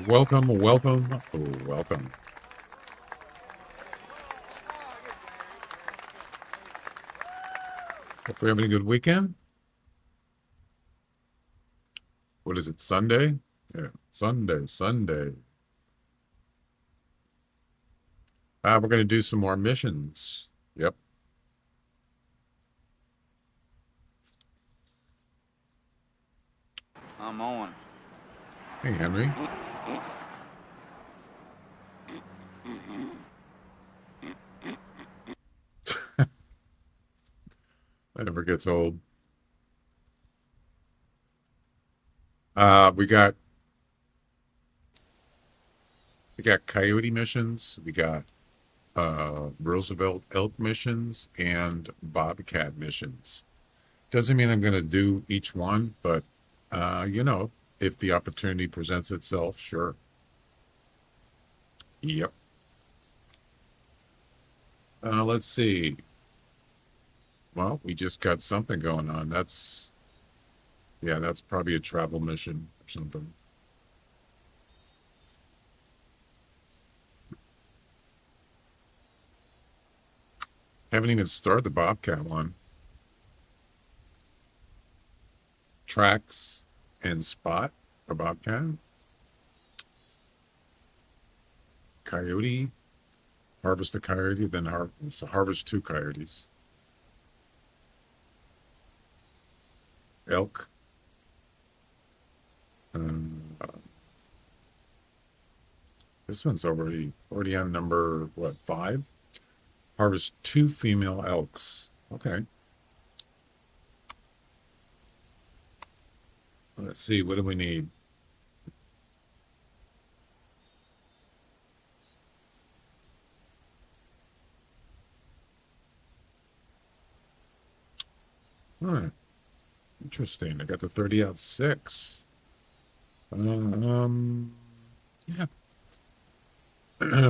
Welcome, welcome, welcome. Hope you're having a good weekend. What is it, Sunday? Yeah, Sunday. We're going to do some more missions. Yep. I'm on. Hey, Henry. That never gets old. We got Coyote missions. We got Roosevelt elk missions and Bobcat missions. Doesn't mean I'm going to do each one, but if the opportunity presents itself, sure. Yep. Let's see. Well, we just got something going on. Yeah, that's probably a travel mission or something. Haven't even started the Bobcat one. Tracks and spot a Bobcat. Coyote. Harvest a coyote, then harvest two coyotes. Elk. Uh, this one's already on number what, 5? Harvest 2 female elks. Okay. Let's see. What do we need? Huh. Interesting. I got the 30-06. Um, yeah,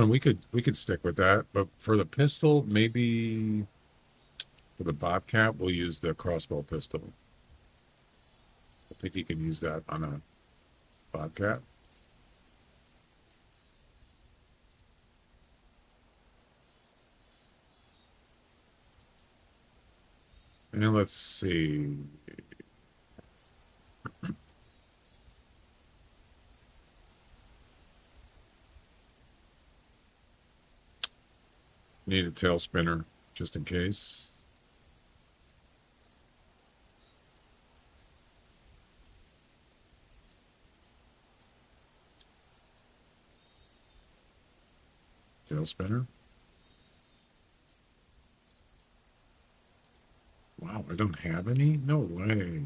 we could stick with that. But for the pistol, maybe for the Bobcat, we'll use the crossbow pistol. I think you can use that on a Bobcat. And let's see. Need a tail spinner just in case. Tail spinner. Wow, I don't have any? No way.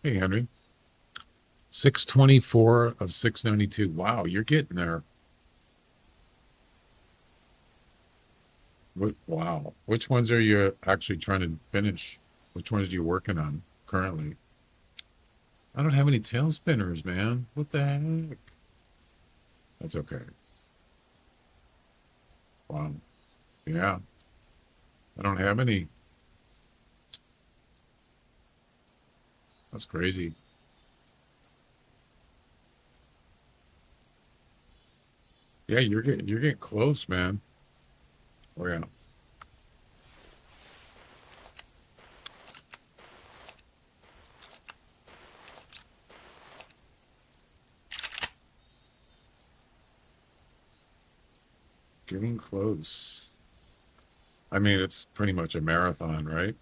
Hey, Henry. 624 of 692. Wow, you're getting there. Wow. Which ones are you actually trying to finish? Which ones are you working on currently? I don't have any tail spinners, man. What the heck? That's okay. Wow. Yeah, I don't have any. That's crazy. Yeah, you're getting close, man. Oh yeah. Getting close. I mean, it's pretty much a marathon, right?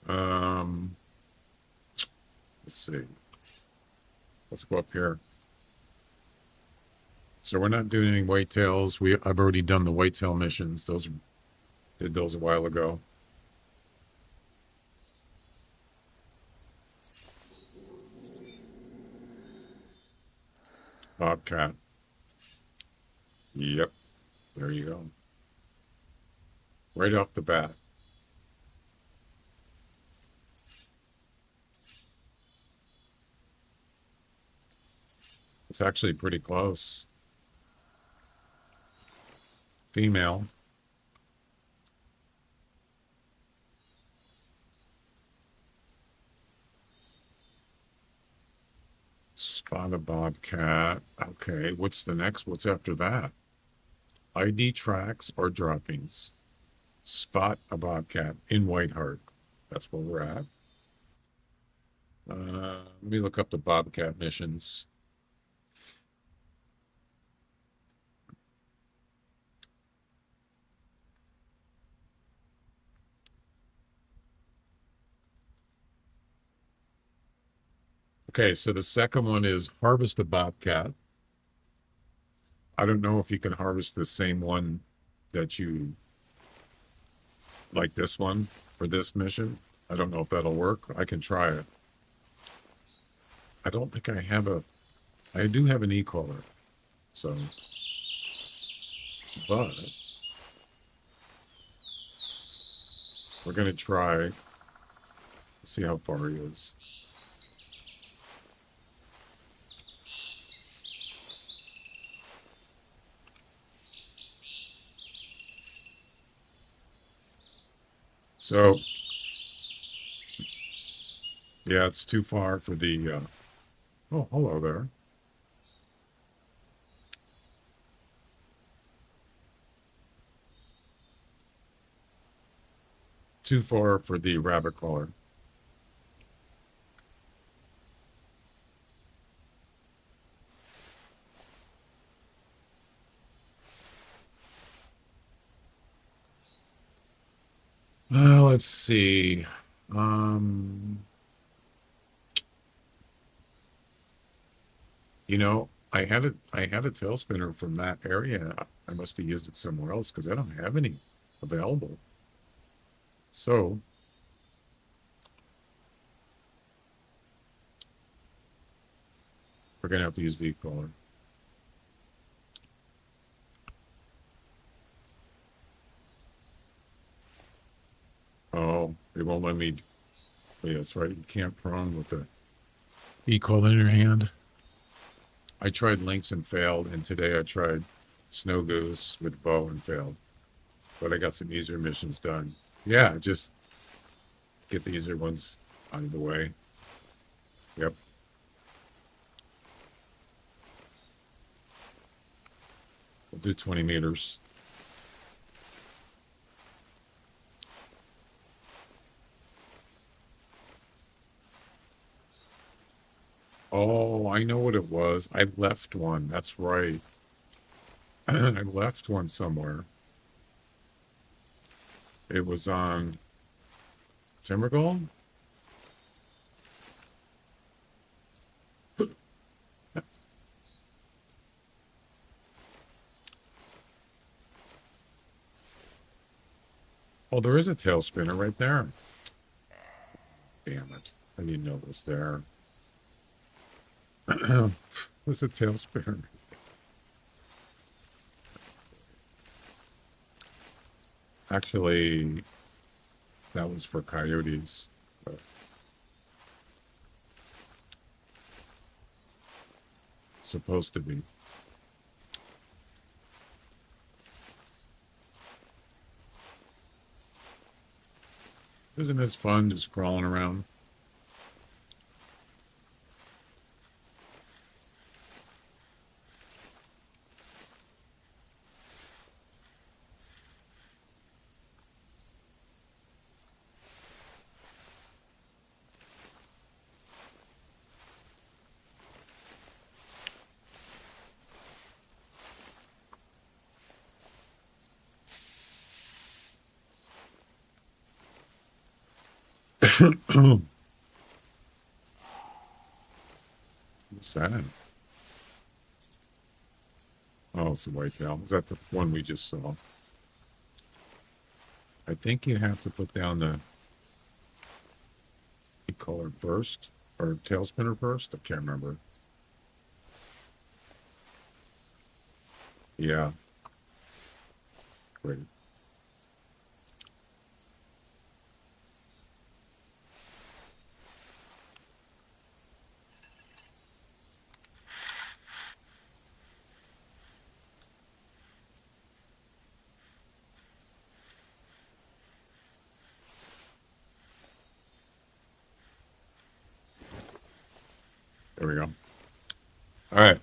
Um, let's see. Let's go up here. So we're not doing any whitetails. I've already done the whitetail missions. Did those a while ago. Bobcat. Yep. There you go. Right off the bat. It's actually pretty close. Female. Find a bobcat. Okay, what's the next? What's after that? ID tracks or droppings. Spot a bobcat in White Heart. That's where we're at. Let me look up the bobcat missions. Okay, so the second one is harvest a bobcat. I don't know if you can harvest the same one that you like this one for this mission. I don't know if that'll work. I can try it. I don't think I have a, I do have an e-collar. So, but we're going to try, see how far he is. So, yeah, it's too far for the, oh, hello there. Too far for the rabbit collar. Let's see. Um, I had a tail spinner from that area. I must have used it somewhere else because I don't have any available. So we're gonna have to use the e-collar. Oh, they won't let me. Yeah, that's right. You can't prone with the e-collar in your hand. I tried lynx and failed, and today I tried snow goose with bow and failed. But I got some easier missions done. Yeah, just get the easier ones out of the way. Yep. We'll do 20 meters. Oh, I know what it was. I left one. That's right. I left one somewhere. It was on Timber Gold? Oh, there is a tail spinner right there. Damn it. I didn't know it was there. There's a tail spinner. Actually, that was for coyotes. But supposed to be. Isn't this fun just crawling around? What's that? Oh, it's a whitetail. Is that the one we just saw? I think you have to put down the collar first or tail spinner first. I can't remember. Yeah, great. There we go. All right.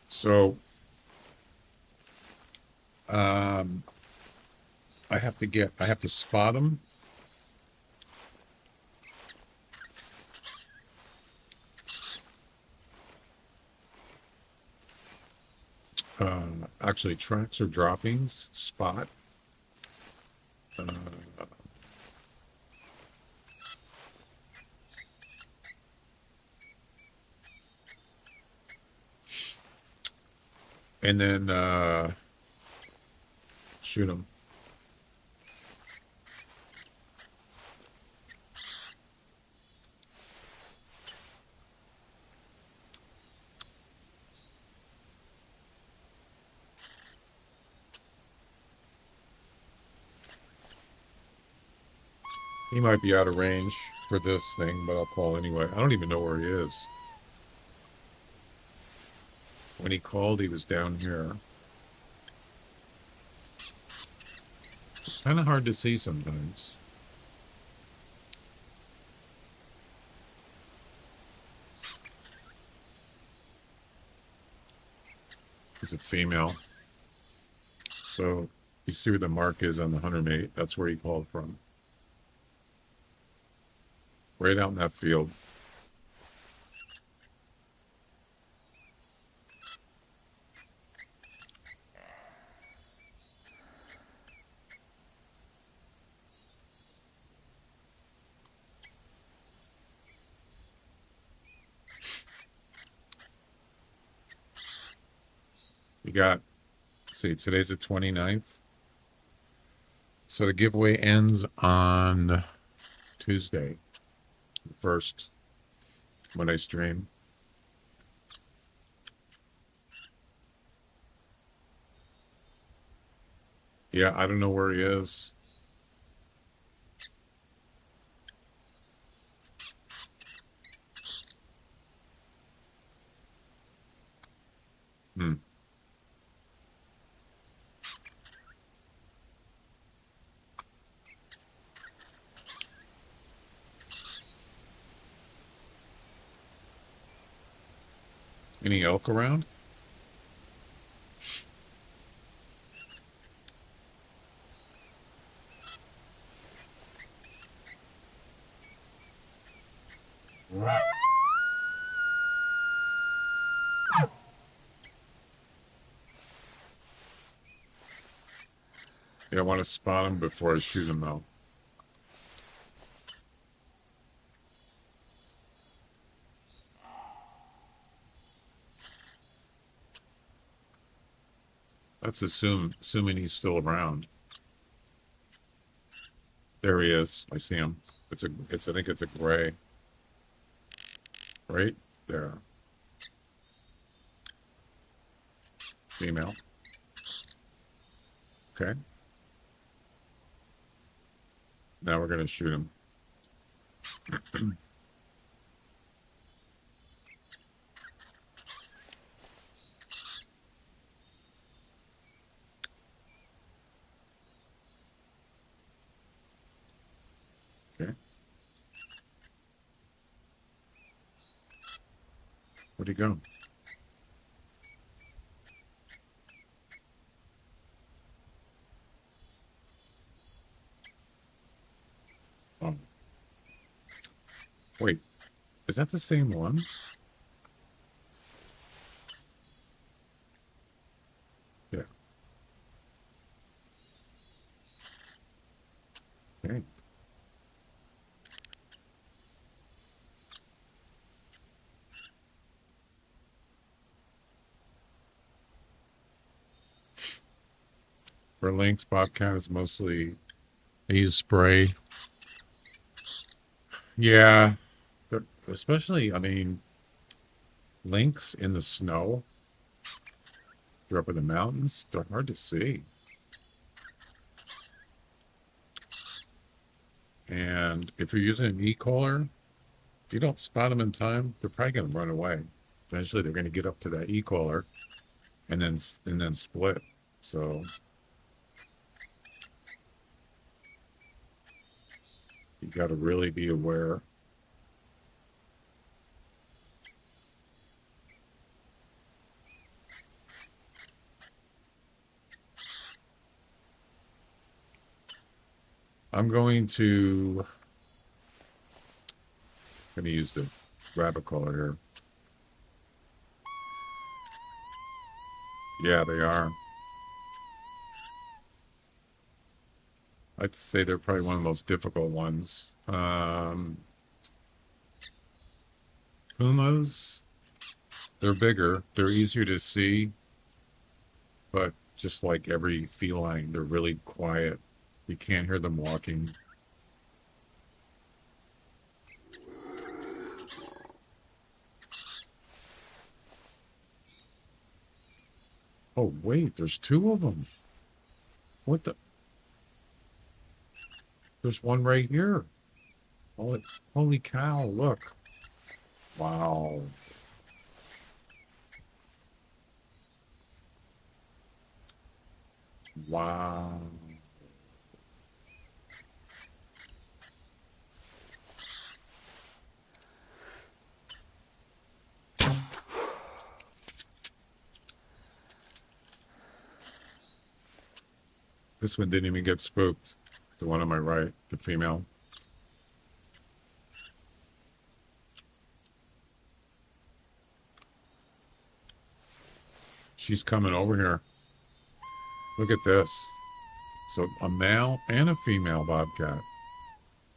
So um, I have to spot them. Actually, tracks or droppings, spot. Uh, and then shoot them. He might be out of range for this thing, but I'll call anyway. I don't even know where he is. When he called, he was down here. Kind of hard to see sometimes. He's a female. So you see where the mark is on the hunter mate. That's where he called from. Right out in that field. You got, let's see, today's the 29th. So the giveaway ends on Tuesday, the first, when I stream. Yeah, I don't know where he is. Hmm. Any elk around? Yeah, I want to spot him before I shoot him, though. Let's assuming he's still around. There he is. I see him. I think it's a gray. Right there. Female. Okay. Now we're gonna shoot him. Okay. Where'd he go? Oh, wait. Is that the same one? Yeah. Okay. For lynx, Bobcat is mostly they use spray. Yeah, but especially, I mean, lynx in the snow. They're up in the mountains. They're hard to see. And if you're using an e-collar, if you don't spot them in time, they're probably going to run away. Eventually, they're going to get up to that e-collar and then split. So you got to really be aware. I'm going to use the rabbit collar here. Yeah, they are. I'd say they're probably one of the most difficult ones. Pumas, they're bigger, they're easier to see, but just like every feline, they're really quiet. You can't hear them walking. Oh, wait, there's two of them. What the? There's one right here. Holy cow, look. Wow. Wow. This one didn't even get spooked. The one on my right, the female. She's coming over here. Look at this. So a male and a female bobcat.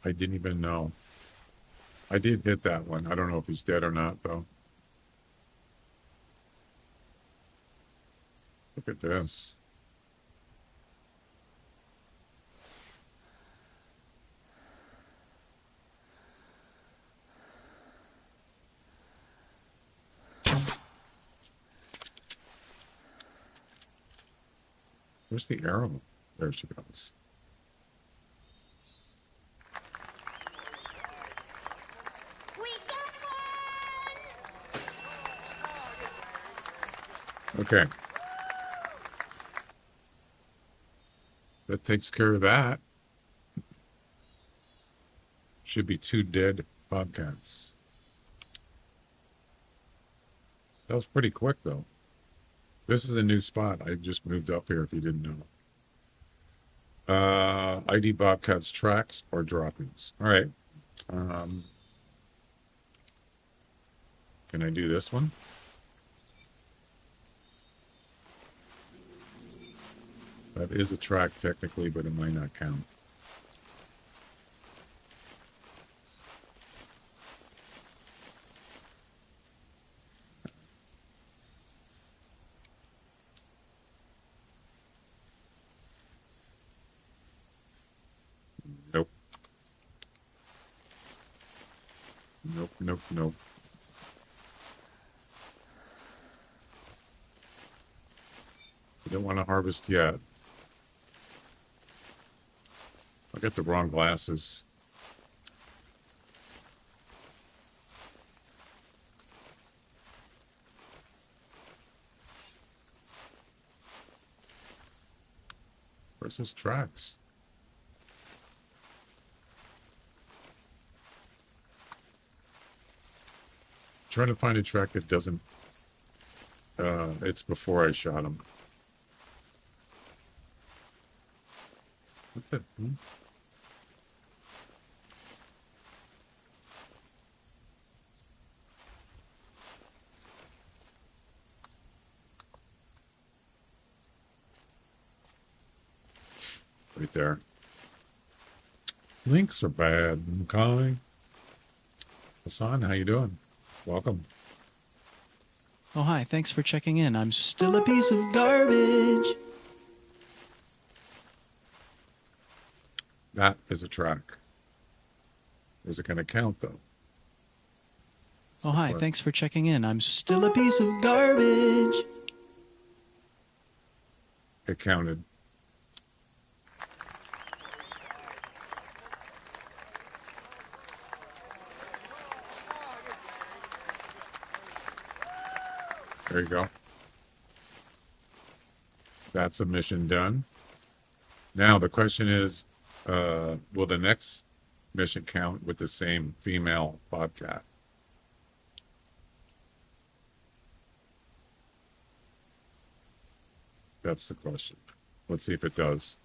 I didn't even know. I did hit that one. I don't know if he's dead or not, though. Look at this. Where's the arrow? There she goes. Okay. That takes care of that. Should be two dead bobcats. That was pretty quick, though. This is a new spot. I just moved up here, if you didn't know. ID bobcats tracks or droppings. All right. Can I do this one? That is a track technically, but it might not count. Nope. Nope, nope, nope. You don't want to harvest yet. I got the wrong glasses. Where's his tracks? Trying to find a track that doesn't. It's before I shot him. What the? Right there. Links are bad. Okay. Hassan, how you doing? Welcome. Oh, hi. Thanks for checking in. I'm still a piece of garbage. That is a track. Is it going to count, though? Oh, hi. Thanks for checking in. I'm still a piece of garbage. It counted. There you go. That's a mission done. Now the question is, will the next mission count with the same female bobcat? That's the question. Let's see if it does.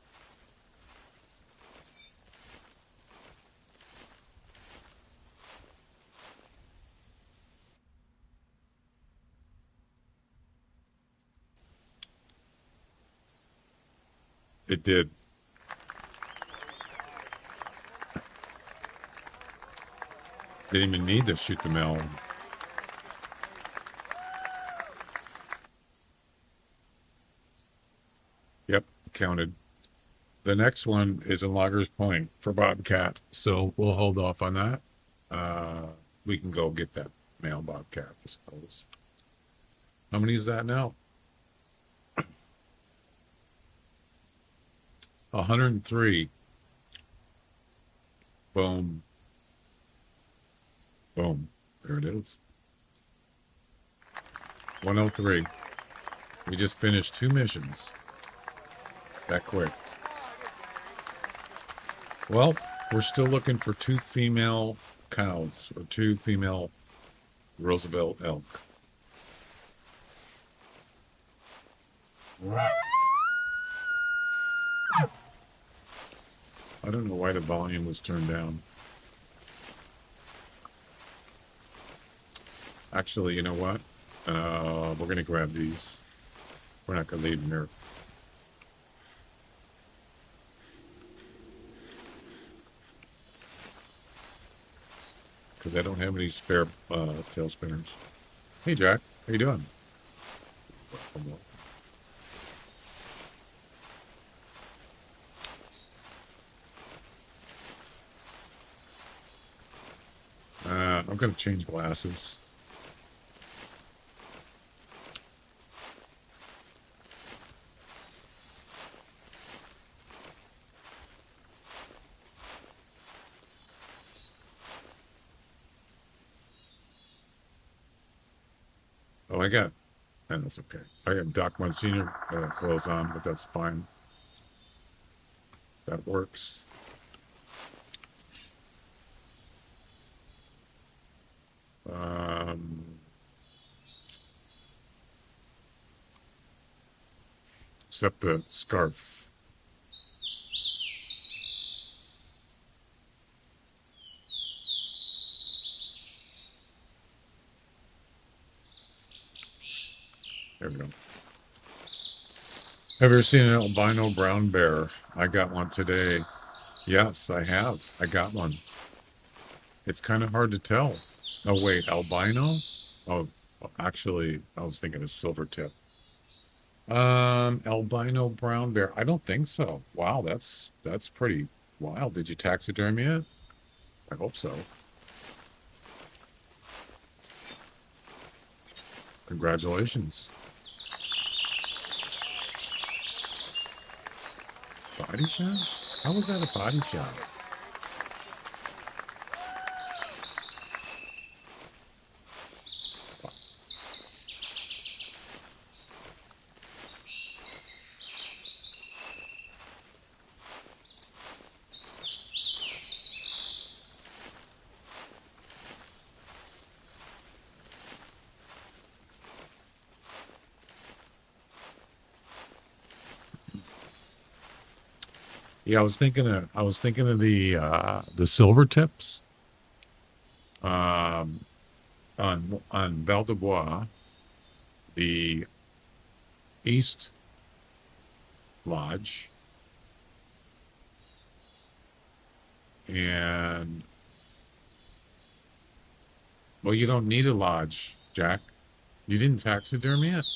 It did. Didn't even need to shoot the male. Yep, counted. The next one is in Loggers Point for Bobcat, so we'll hold off on that. We can go get that male Bobcat, I suppose. How many is that now? 103. Boom. Boom. There it is. 103. We just finished 2 missions. That quick. Well, we're still looking for 2 female cows or 2 female Roosevelt elk. I don't know why the volume was turned down. Actually, you know what? We're going to grab these. We're not going to leave them here. Because I don't have any spare tail spinners. Hey, Jack. How you doing? I'm going to change glasses. Oh, I got, and that's okay. I got Doc Monsignor clothes on, but that's fine. That works. Except the scarf. There we go. Have you ever seen an albino brown bear? I got one today. Yes, I have. I got one. It's kind of hard to tell. Oh, wait, albino? Oh, actually, I was thinking of silver tip. Albino brown bear. I don't think so. Wow, that's pretty wild. Did you taxidermy it? I hope so. Congratulations. Body shot? How was that a body shot? Yeah, I was thinking of the silver tips on Belle de Bois, the East Lodge, and well, you don't need a lodge, Jack. You didn't taxidermy it.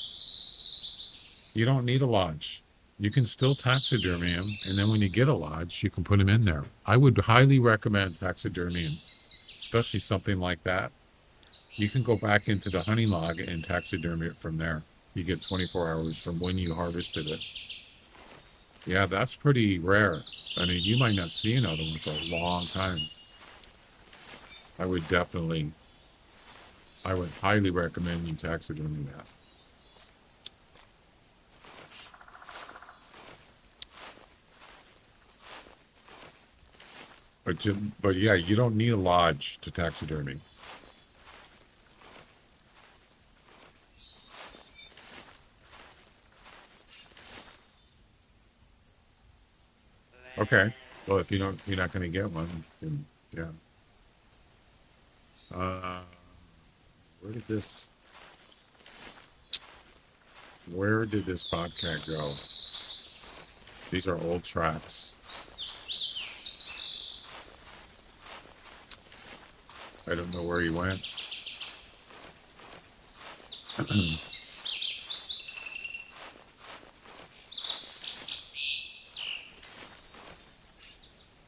You don't need a lodge. You can still taxidermy him, and then when you get a lodge, you can put him in there. I would highly recommend taxidermying, especially something like that. You can go back into the hunting log and taxidermy it from there. You get 24 hours from when you harvested it. Yeah, that's pretty rare. I mean, you might not see another one for a long time. I would highly recommend you taxidermy that. but yeah, you don't need a lodge to taxidermy. Okay. Well, if you don't, you're not going to get one, then yeah. Uh, where did this? Where did this bobcat go? These are old tracks. I don't know where he went.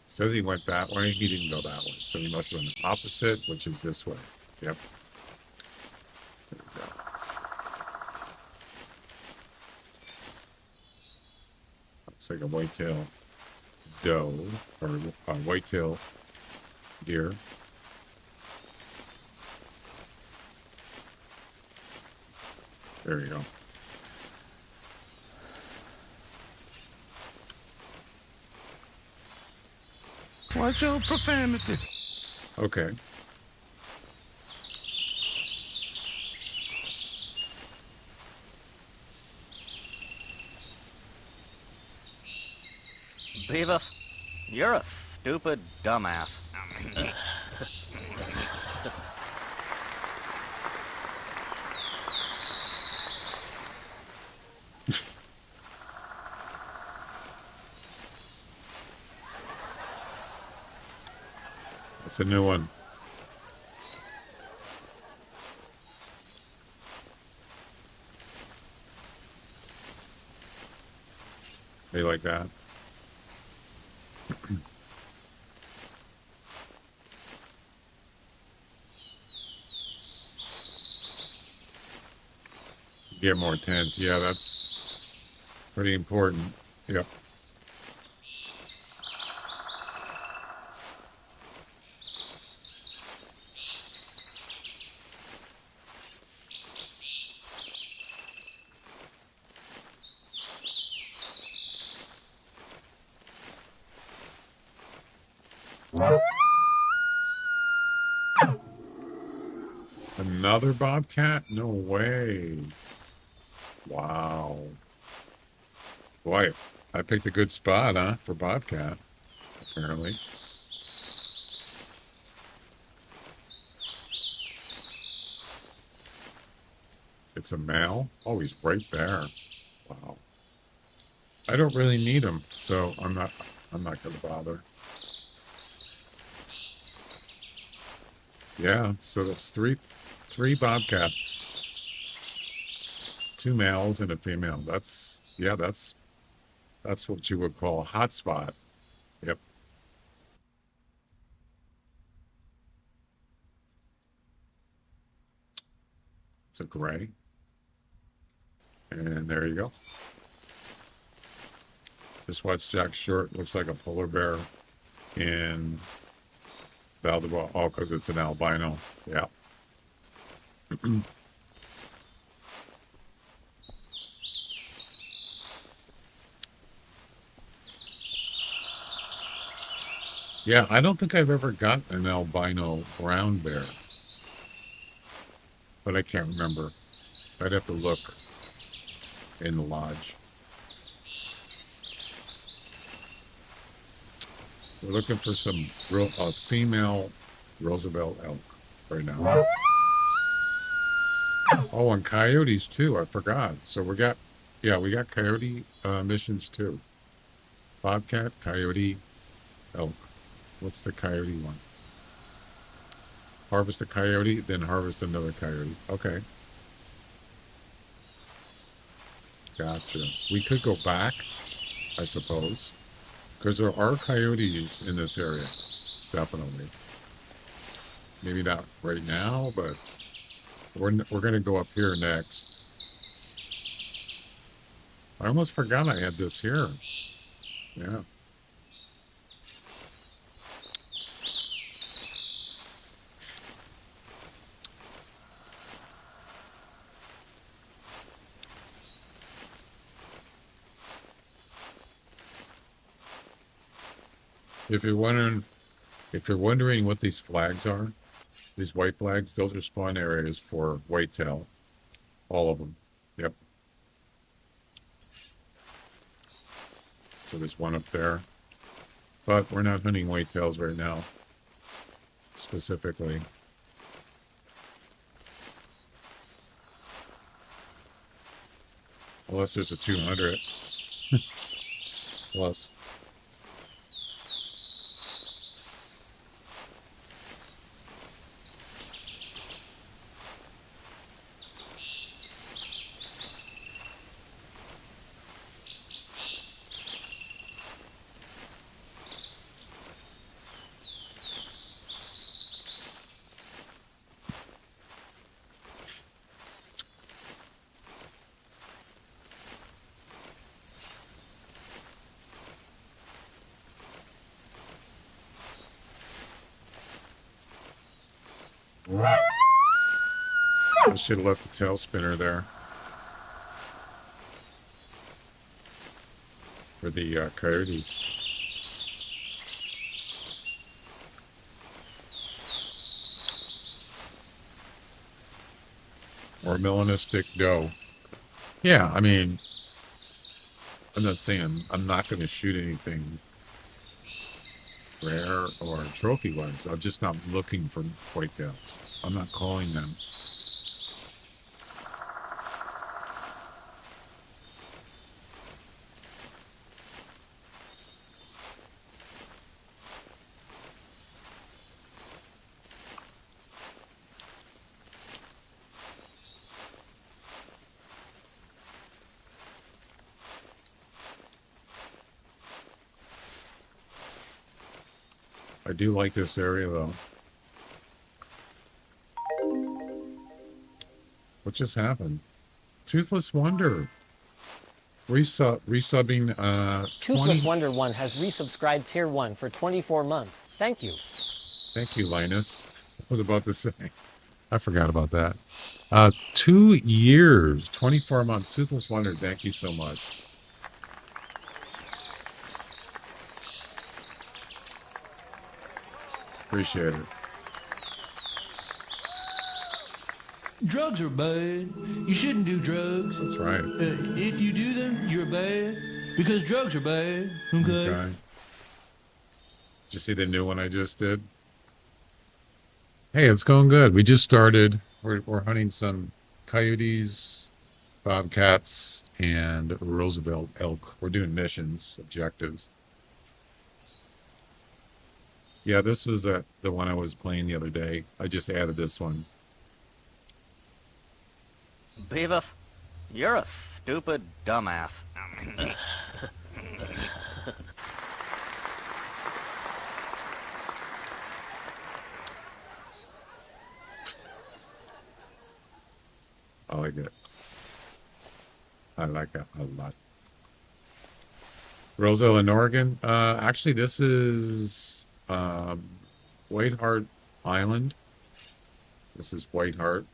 Says he went that way. He didn't go that way. So he must have went the opposite, which is this way. Yep. There we go. Looks like a whitetail doe or a whitetail deer. There you go. Watch your profanity. Okay. Beavis, you're a stupid dumbass. That's a new one. They like that. Get more tense. Yeah, that's pretty important. Yep. Another bobcat? No way. Wow. Boy, I picked a good spot, huh, for bobcat, apparently. It's a male. Oh, he's right there. Wow. I don't really need him, so I'm not gonna bother. Yeah, so that's three bobcats, two males and a female. That's what you would call a hot spot. Yep, it's a gray. And there you go. This white jack short looks like a polar bear in Valdebon. Oh, because it's an albino. Yeah. Yeah, I don't think I've ever got an albino brown bear, but I can't remember. I'd have to look in the lodge. We're looking for some real female Roosevelt elk right now. Oh, and coyotes too. I forgot. So we got coyote missions too. Bobcat, coyote, elk. What's the coyote one? Harvest a coyote, then harvest another coyote. Okay, gotcha. We could go back, I suppose, because there are coyotes in this area. Definitely. Maybe not right now, but we're gonna go up here next. I almost forgot I had this here. Yeah. If you're wondering If you're wondering what these flags are, these white flags, those are spawn areas for whitetail. All of them. Yep. So there's one up there. But we're not hunting whitetails right now, specifically. Unless there's a 200 plus. I should have left the tail spinner there for the coyotes. Or melanistic doe. Yeah, I mean, I'm not saying I'm not going to shoot anything rare or trophy wise. I'm just not looking for whitetails. I'm not calling them. I do like this area though. What just happened? Toothless Wonder. Resubbing Toothless 20. Wonder 1 has resubscribed Tier 1 for 24 months. Thank you. Thank you, Linus. I was about to say. I forgot about that. 2 years, 24 months. Toothless Wonder, thank you so much. Appreciate it. Drugs are bad. You shouldn't do drugs. That's right. If you do them, you're bad. Because drugs are bad. Okay? Okay. Did you see the new one I just did? Hey, it's going good. We just started. We're hunting some coyotes, bobcats, and Roosevelt elk. We're doing missions, objectives. Yeah, this was the one I was playing the other day. I just added this one. Beavis, you're a stupid dumbass. I like it. I like it a lot. Roselle in Oregon. Actually, this is Whiteheart Island. This is Whiteheart.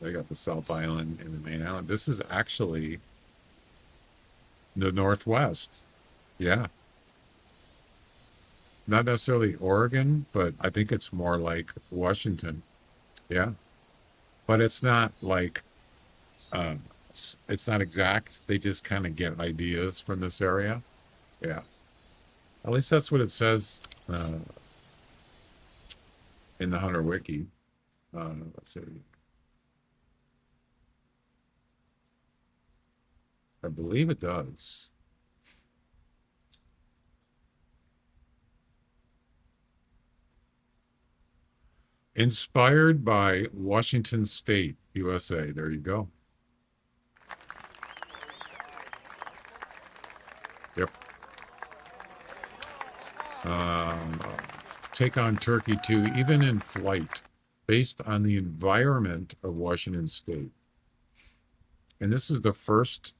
They got the South Island and the main island. This is actually the Northwest. Yeah. Not necessarily Oregon, but I think it's more like Washington. Yeah. But it's not like, it's not exact. They just kind of get ideas from this area. Yeah. At least that's what it says in the Hunter Wiki. Let's see. I believe it does. Inspired by Washington State, USA. There you go. Yep. Take on Turkey too, even in flight, based on the environment of Washington State. And this is the first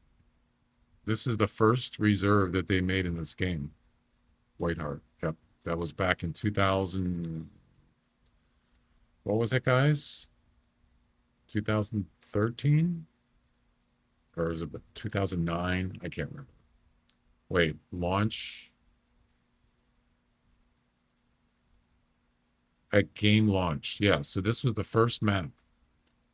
reserve that they made in this game. Whiteheart. Yep. That was back in 2000. What was it, guys? 2013? Or is it 2009? I can't remember. Wait, launch. at game launch. Yeah, so this was the first map.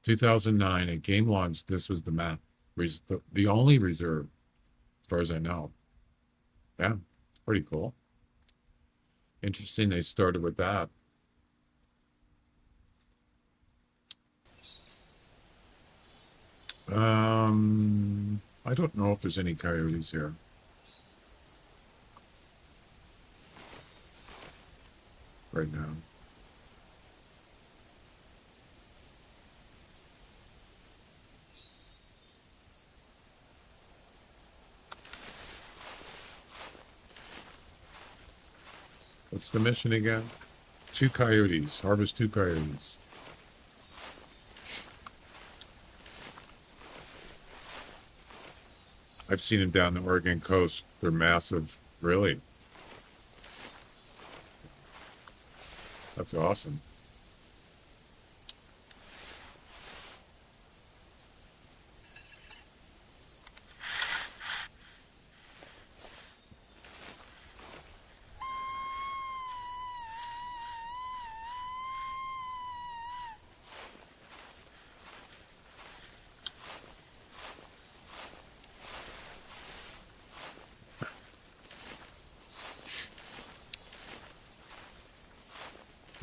2009 at game launch, this was the map. The only reserve, as far as I know. Yeah, pretty cool. Interesting they started with that. I don't know if there's any coyotes here. Right now. What's the mission again? 2 coyotes. Harvest 2 coyotes. I've seen them down the Oregon coast. They're massive. Really? That's awesome.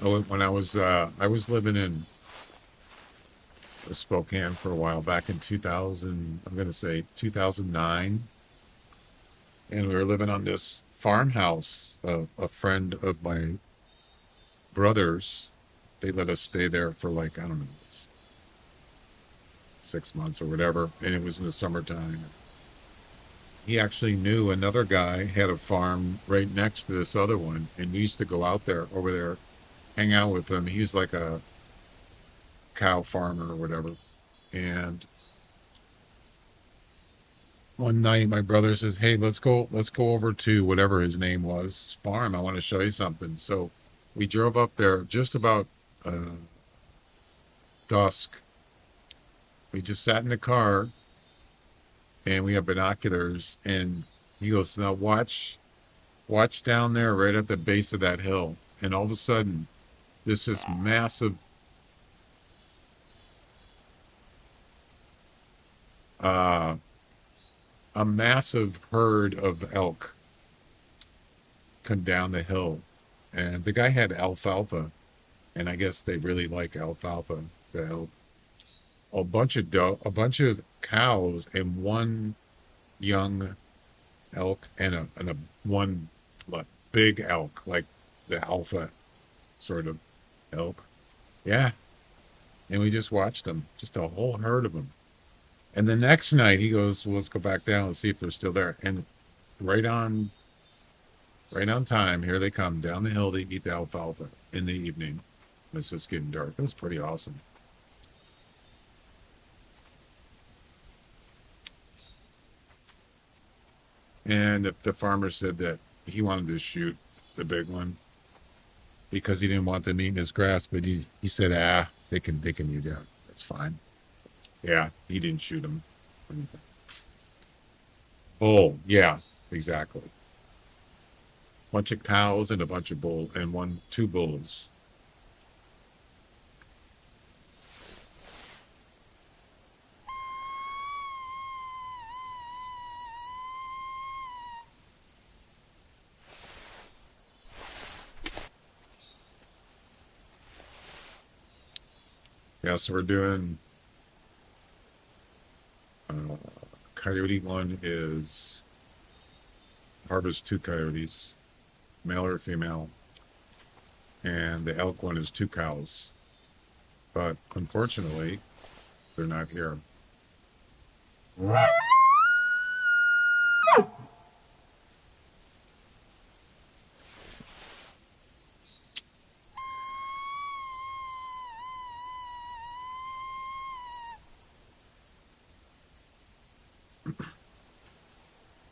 Oh, when I was living in Spokane for a while back in 2000, I'm going to say 2009, and we were living on this farmhouse. A friend of my brother's, they let us stay there for like, I don't know, 6 months or whatever, and it was in the summertime. He actually knew another guy had a farm right next to this other one, and we used to go out there over there, hang out with him. He was like a cow farmer or whatever. And one night my brother says, "Hey, let's go over to whatever his name was, farm. I want to show you something." So we drove up there just about dusk. We just sat in the car and we have binoculars, and he goes, "Now watch down there right at the base of that hill." And all of a sudden this massive uh a massive herd of elk come down the hill, and the guy had alfalfa, and I guess they really like alfalfa, the elk. A bunch of cows, and one young elk, and a one what, big elk, like the alpha sort of elk. Yeah, and we just watched them, just a whole herd of them. And the next night he goes, "Well, let's go back down and see if they're still there." And right on, right on time, here they come down the hill to eat the alfalfa in the evening. It's just getting dark. It was pretty awesome. And the farmer said that he wanted to shoot the big one because he didn't want them eating his grass, but he said, they can eat that. That's fine. Yeah, he didn't shoot him. Bull, yeah, exactly. Bunch of cows and a bunch of bull, and two bulls. Yeah, so we're doing coyote one is harvest 2 coyotes, male or female, and the elk one is 2 cows. But unfortunately, they're not here.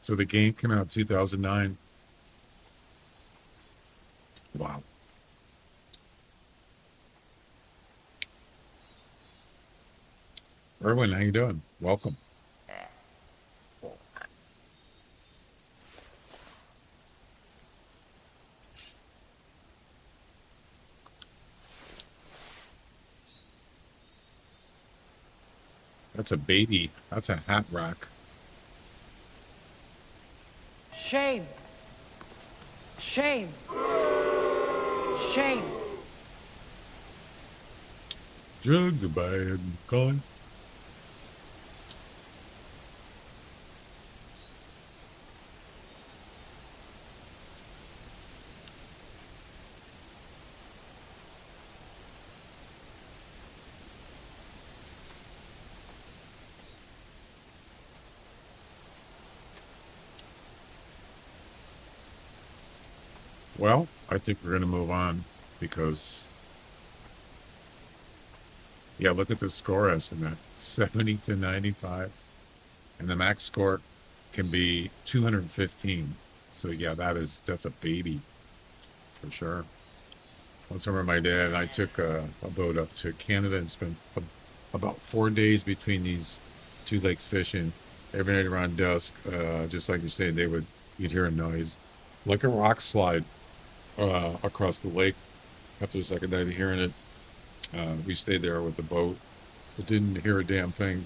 So the game came out 2009. Wow. Erwin, how you doing? Welcome. That's a baby. That's a hat rack. Shame. Shame. Shame. Drugs are bad, Colin. Well, I think we're going to move on because, yeah, look at the score estimate 70 to 95. And the max score can be 215. So, yeah, that's a baby for sure. Once I remember my dad and I took a boat up to Canada and spent about 4 days between these two lakes fishing. Every night around dusk, just like you say, you'd hear a noise, like a rock slide across the lake. After the second night of hearing it, we stayed there with the boat, but didn't hear a damn thing.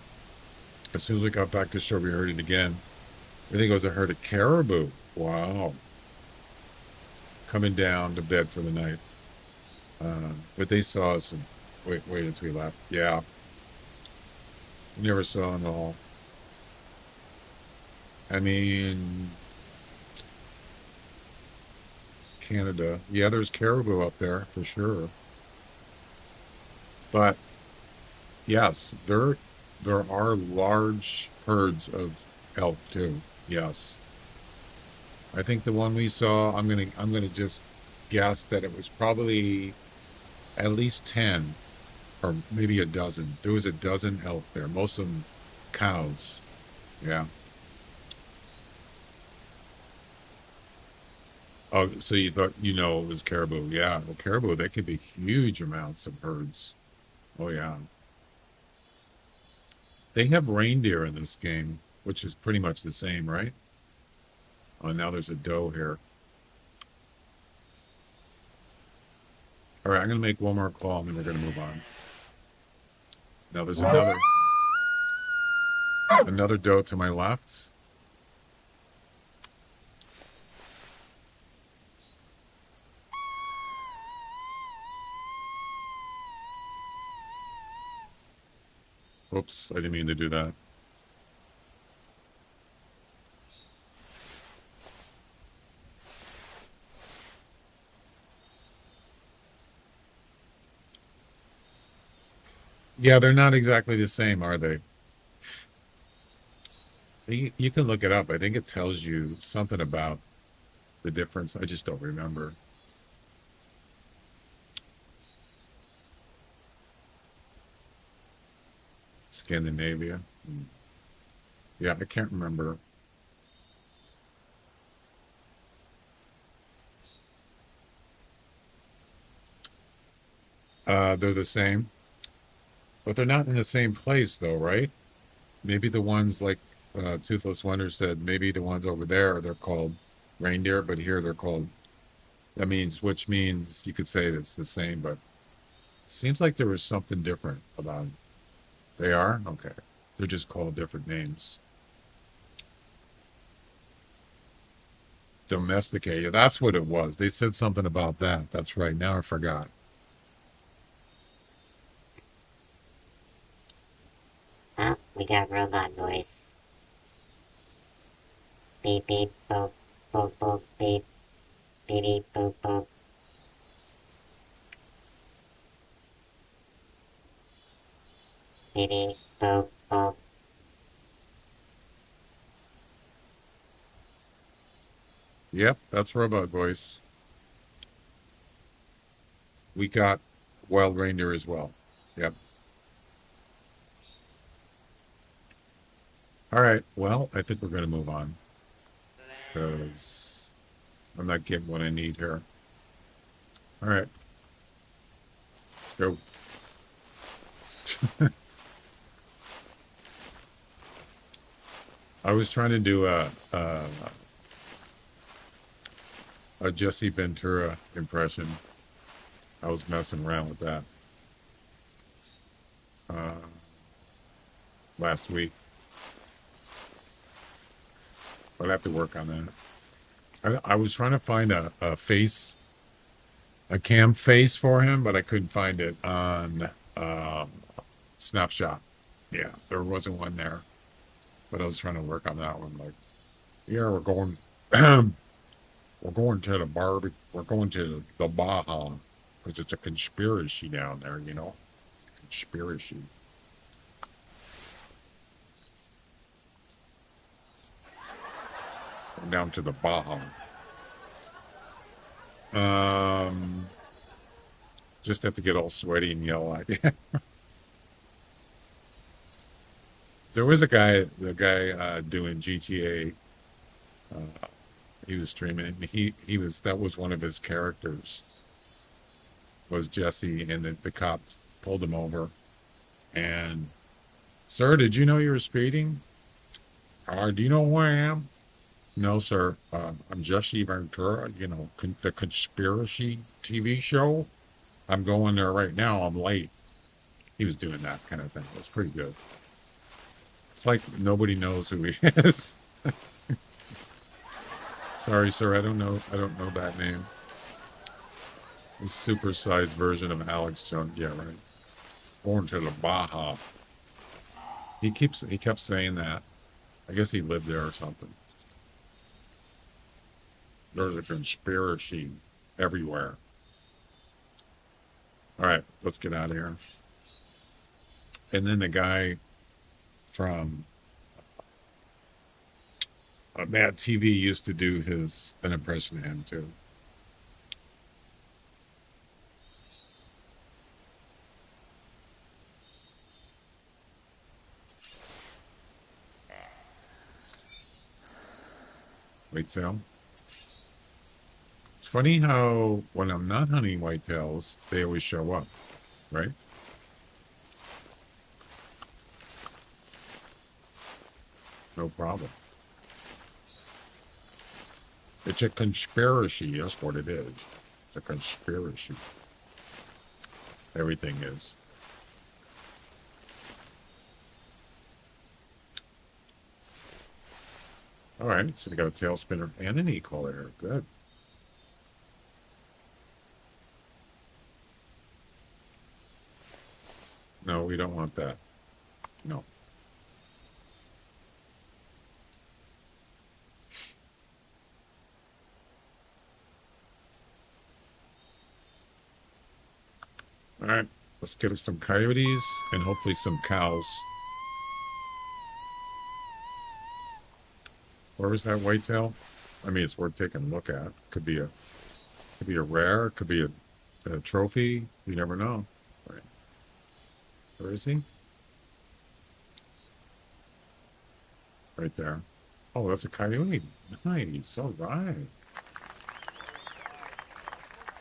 As soon as we got back to shore, we heard it again. I think it was I heard a caribou. Wow. Coming down to bed for the night. But they saw us and wait until we left. Yeah. We never saw them at all. I mean, Canada. Yeah, there's caribou up there for sure. But yes, there are large herds of elk too. Yes. I think the one we saw, I'm gonna just guess that it was probably at least 10 or maybe a dozen. There was a dozen elk there, most of them cows. Yeah. Oh, so you thought it was caribou. Yeah, well, caribou, they could be huge amounts of herds. Oh yeah. They have reindeer in this game, which is pretty much the same, right? Oh, now there's a doe here. All right, I'm going to make one more call and then we're going to move on. Now there's another doe to my left. Oops, I didn't mean to do that. Yeah, they're not exactly the same, are they? You can look it up. I think it tells you something about the difference. I just don't remember. Scandinavia. Yeah, I can't remember. They're the same, but they're not in the same place, though, right? Maybe the ones like Toothless Wonder said, maybe the ones over there, they're called reindeer, but here they're called, which means you could say it's the same, but it seems like there was something different about them. They are? Okay. They're just called different names. Domesticated. That's what it was. They said something about that. That's right. Now I forgot. Oh, we got robot voice. Beep beep boop boop boop beep beep beep boop boop. Beep beep boop boop. Yep, that's robot voice. We got wild reindeer as well. Yep. All right. Well, I think we're going to move on because I'm not getting what I need here. All right. Let's go. I was trying to do a Jesse Ventura impression. I was messing around with that. last week. I'd have to work on that. I was trying to find a face, a cam face for him, but I couldn't find it on Snapshot. Yeah, there wasn't one there. But I was trying to work on that one. Like, yeah, we're going, we're going to the barbie, we're going to the Baja because it's a conspiracy down there, you know, conspiracy. Going down to the Baja. Just have to get all sweaty and yell like it. There was a guy, the guy doing GTA. He was streaming. He was, that was one of his characters. Was Jesse, and the cops pulled him over. And, sir, did you know you were speeding? Do you know who I am? No, sir. I'm Jesse Ventura. You know, the conspiracy TV show. I'm going there right now. I'm late. He was doing that kind of thing. It was pretty good. It's like nobody knows who he is. Sorry, sir. I don't know that name. The supersized version of Alex Jones. Yeah, right. Born to the Baja. He kept saying that. I guess he lived there or something. There's a conspiracy everywhere. All right, let's get out of here. And then the guy from Mad TV used to do an impression of him too. Whitetail. It's funny how when I'm not hunting whitetails, they always show up, right? No problem. It's a conspiracy. That's what it is. It's a conspiracy. Everything is. All right, so we got a tail spinner and an equal there. Good. No, we don't want that. No. All right, let's get us some coyotes and hopefully some cows. Where was that whitetail? I mean, it's worth taking a look at. Could be a rare. Could be a trophy. You never know. Right. Where is he? Right there. Oh, that's a coyote. Nice. All right.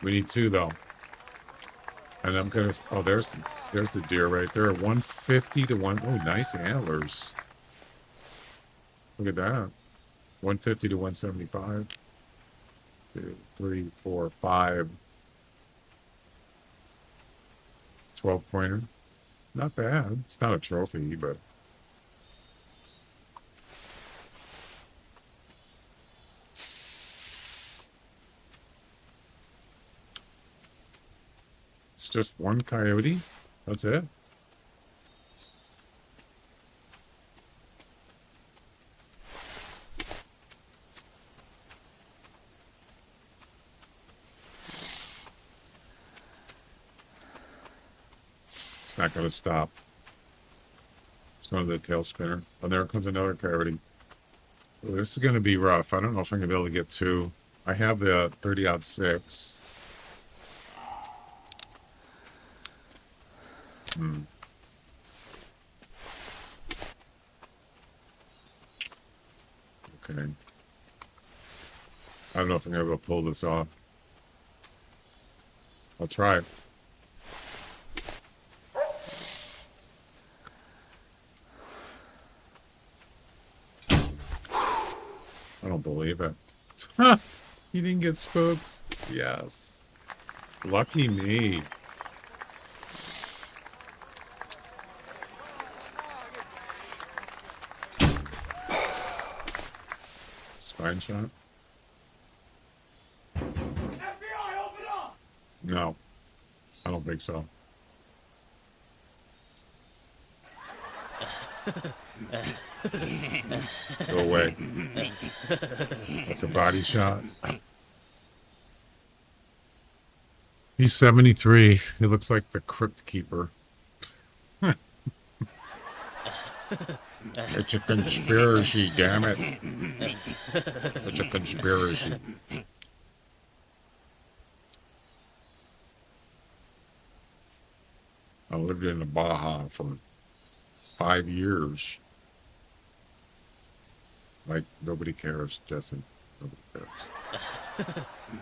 We need two though. And I'm gonna. Oh, there's the deer right there. 150 to 1. Oh, nice antlers. Look at that. 150 to 175. 2, 3, 4, 5. 12 pointer. Not bad. It's not a trophy, but. It's just one coyote. That's it. It's not going to stop. It's going to the tail spinner. Oh, there comes another coyote. Well, this is going to be rough. I don't know if I'm going to be able to get two. I have the 30-06. Okay. I don't know if I'm going to be able to pull this off. I'll try it. I don't believe it. He didn't get spooked. Yes. Lucky me. spine shot? FBI, open up! No, I don't think so. Go away. That's a body shot. He's 73. He looks like the Crypt Keeper. It's a conspiracy, damn it. It's a conspiracy. I lived in the Baja for 5 years. Like, nobody cares, Jesse. Nobody cares.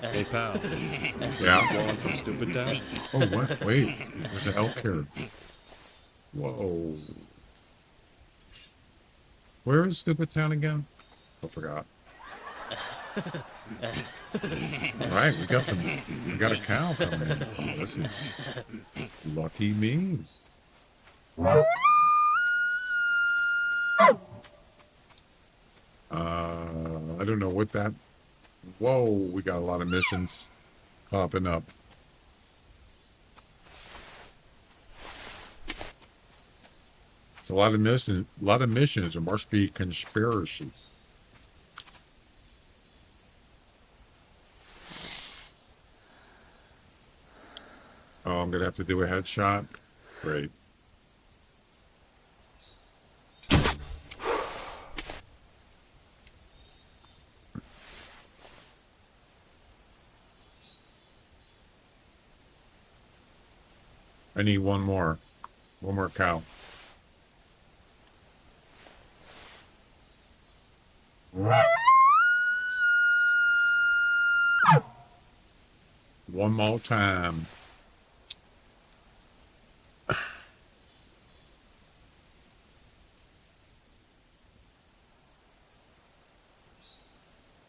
Hey, pal. Yeah? Going from Stupid Town? Oh, what? Wait. There's an elk here. Whoa. Where is Stupid Town again? I forgot. All right, we got a cow coming in. Oh, this is lucky me. I don't know what that. Whoa, we got a lot of missions popping up. It's a lot of missions. A lot of missions. There must be conspiracy. Oh, I'm gonna have to do a headshot. Great. I need one more cow. One more time.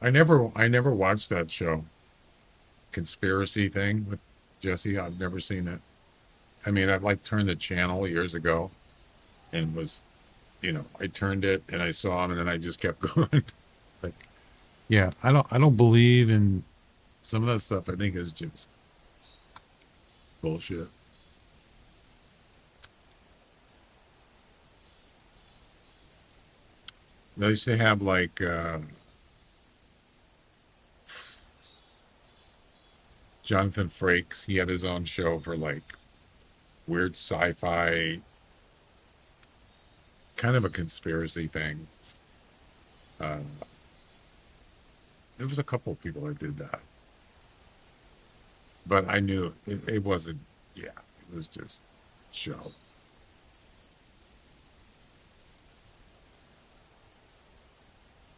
I never watched that show. Conspiracy thing with Jesse. I've never seen it. I mean, I've like turned the channel years ago and was, I turned it and I saw him and then I just kept going. It's like, yeah, I don't believe in some of that stuff. I think is just bullshit. They used to have like, Jonathan Frakes. He had his own show for like weird sci-fi, kind of a conspiracy thing. There was a couple of people that did that, but I knew it wasn't. Yeah, it was just show.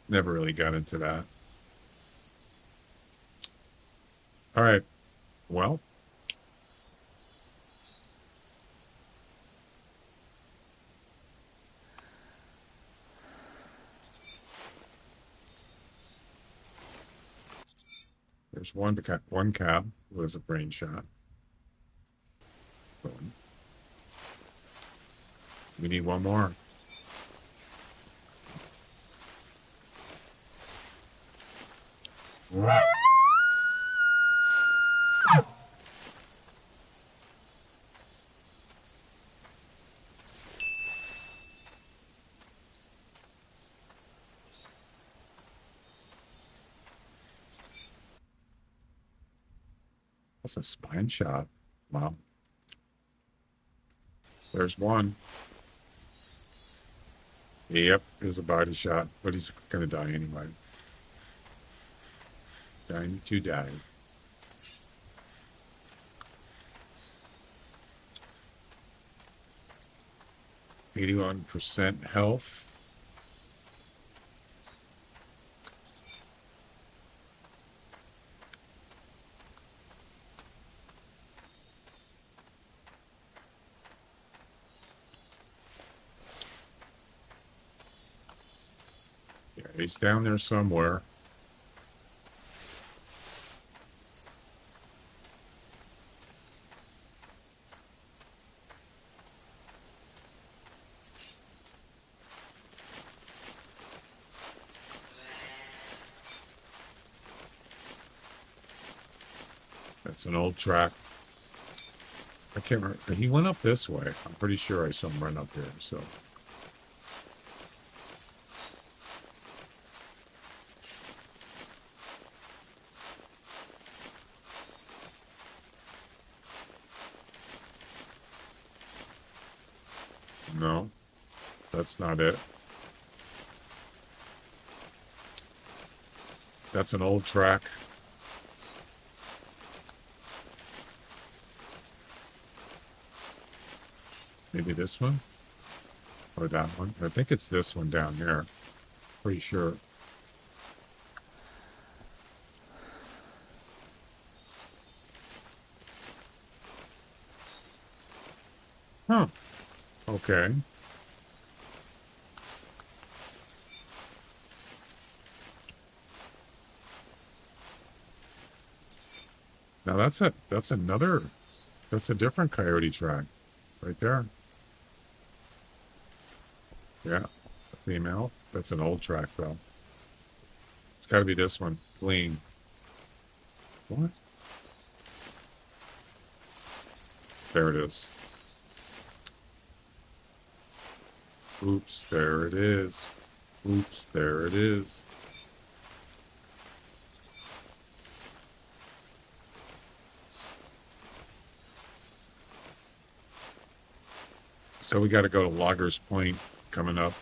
Never really got into that. All right. Well, there's one cab was a brain shot. Boom. We need one more. That's a spine shot. Wow. There's one. Yep, it was a body shot, but he's gonna die anyway. Dying to die. %, health. Yeah, he's down there somewhere. It's an old track. I can't remember. He went up this way. I'm pretty sure I saw him run up here. So. No, that's not it. That's an old track. Maybe this one? Or that one? I think it's this one down here. Pretty sure. Huh. Okay. Now that's a different coyote track right there. Yeah, a female. That's an old track though. It's got to be this one. Fleeing. What? There it is. Oops, there it is. Oops, there it is. So we got to go to Loggers Point coming up.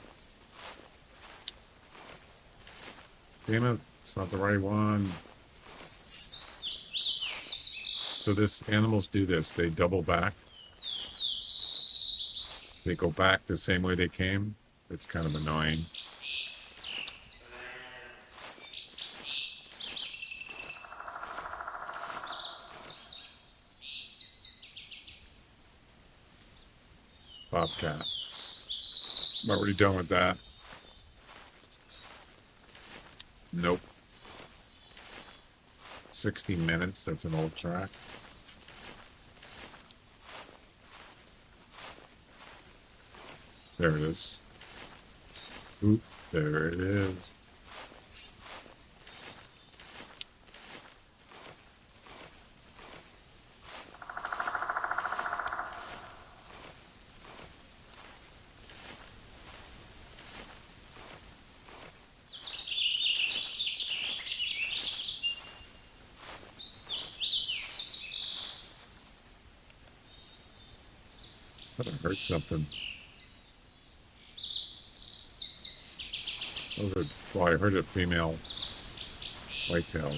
Damn it, it's not the right one. So animals do this. They double back. They go back the same way they came. It's kind of annoying. Bobcat. I'm already done with that. Nope. 60 minutes. That's an old track. There it is. Oop, there it is. I thought I heard something. Well, I heard a female whitetail,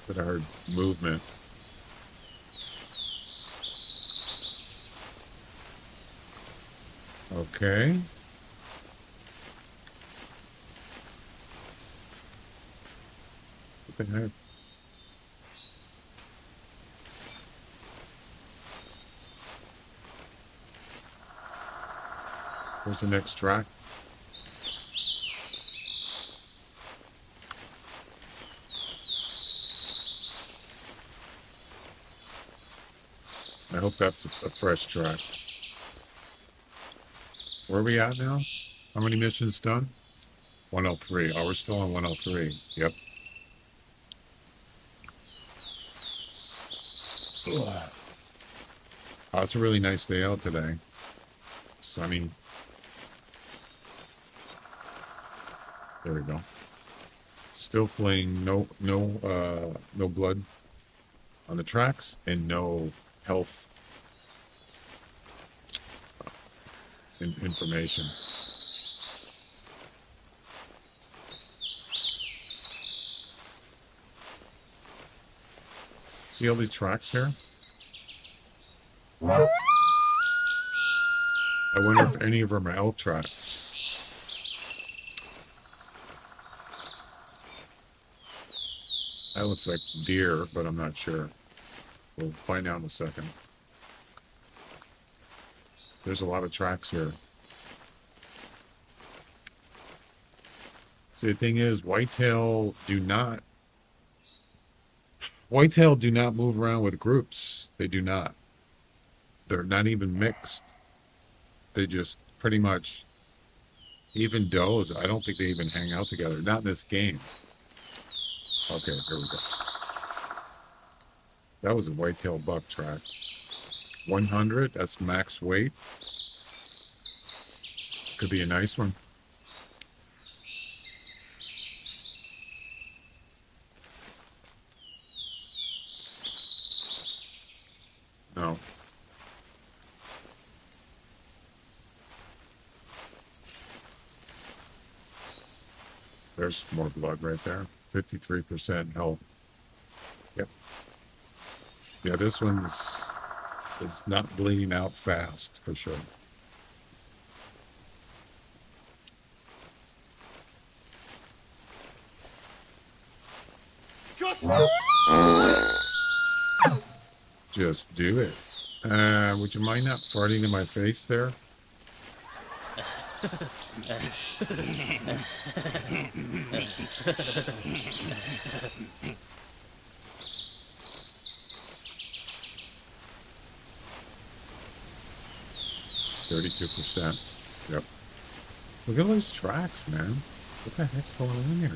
but I heard movement. Okay. What the heck? Where's the next track? I hope that's a fresh track. Where are we at now? How many missions done? 103. Oh, we're still on 103. Yep. Oh, it's a really nice day out today. Sunny. There we go. Still fleeing. No blood on the tracks and no health information. See all these tracks here? I wonder if any of them are elk tracks. That looks like deer, but I'm not sure. We'll find out in a second. There's a lot of tracks here. See, the thing is, whitetail do not move around with groups. They do not. They're not even mixed. They just pretty much, even does, I don't think they even hang out together. Not in this game. Okay, here we go. That was a whitetail buck track. 100, that's max weight. Could be a nice one. No. There's more blood right there. 53% health. Yep. Yeah, this one's is not bleeding out fast for sure. Just do it. Would you mind not farting in my face there? 32%. Yep. Look at those tracks, man. What the heck's going on here?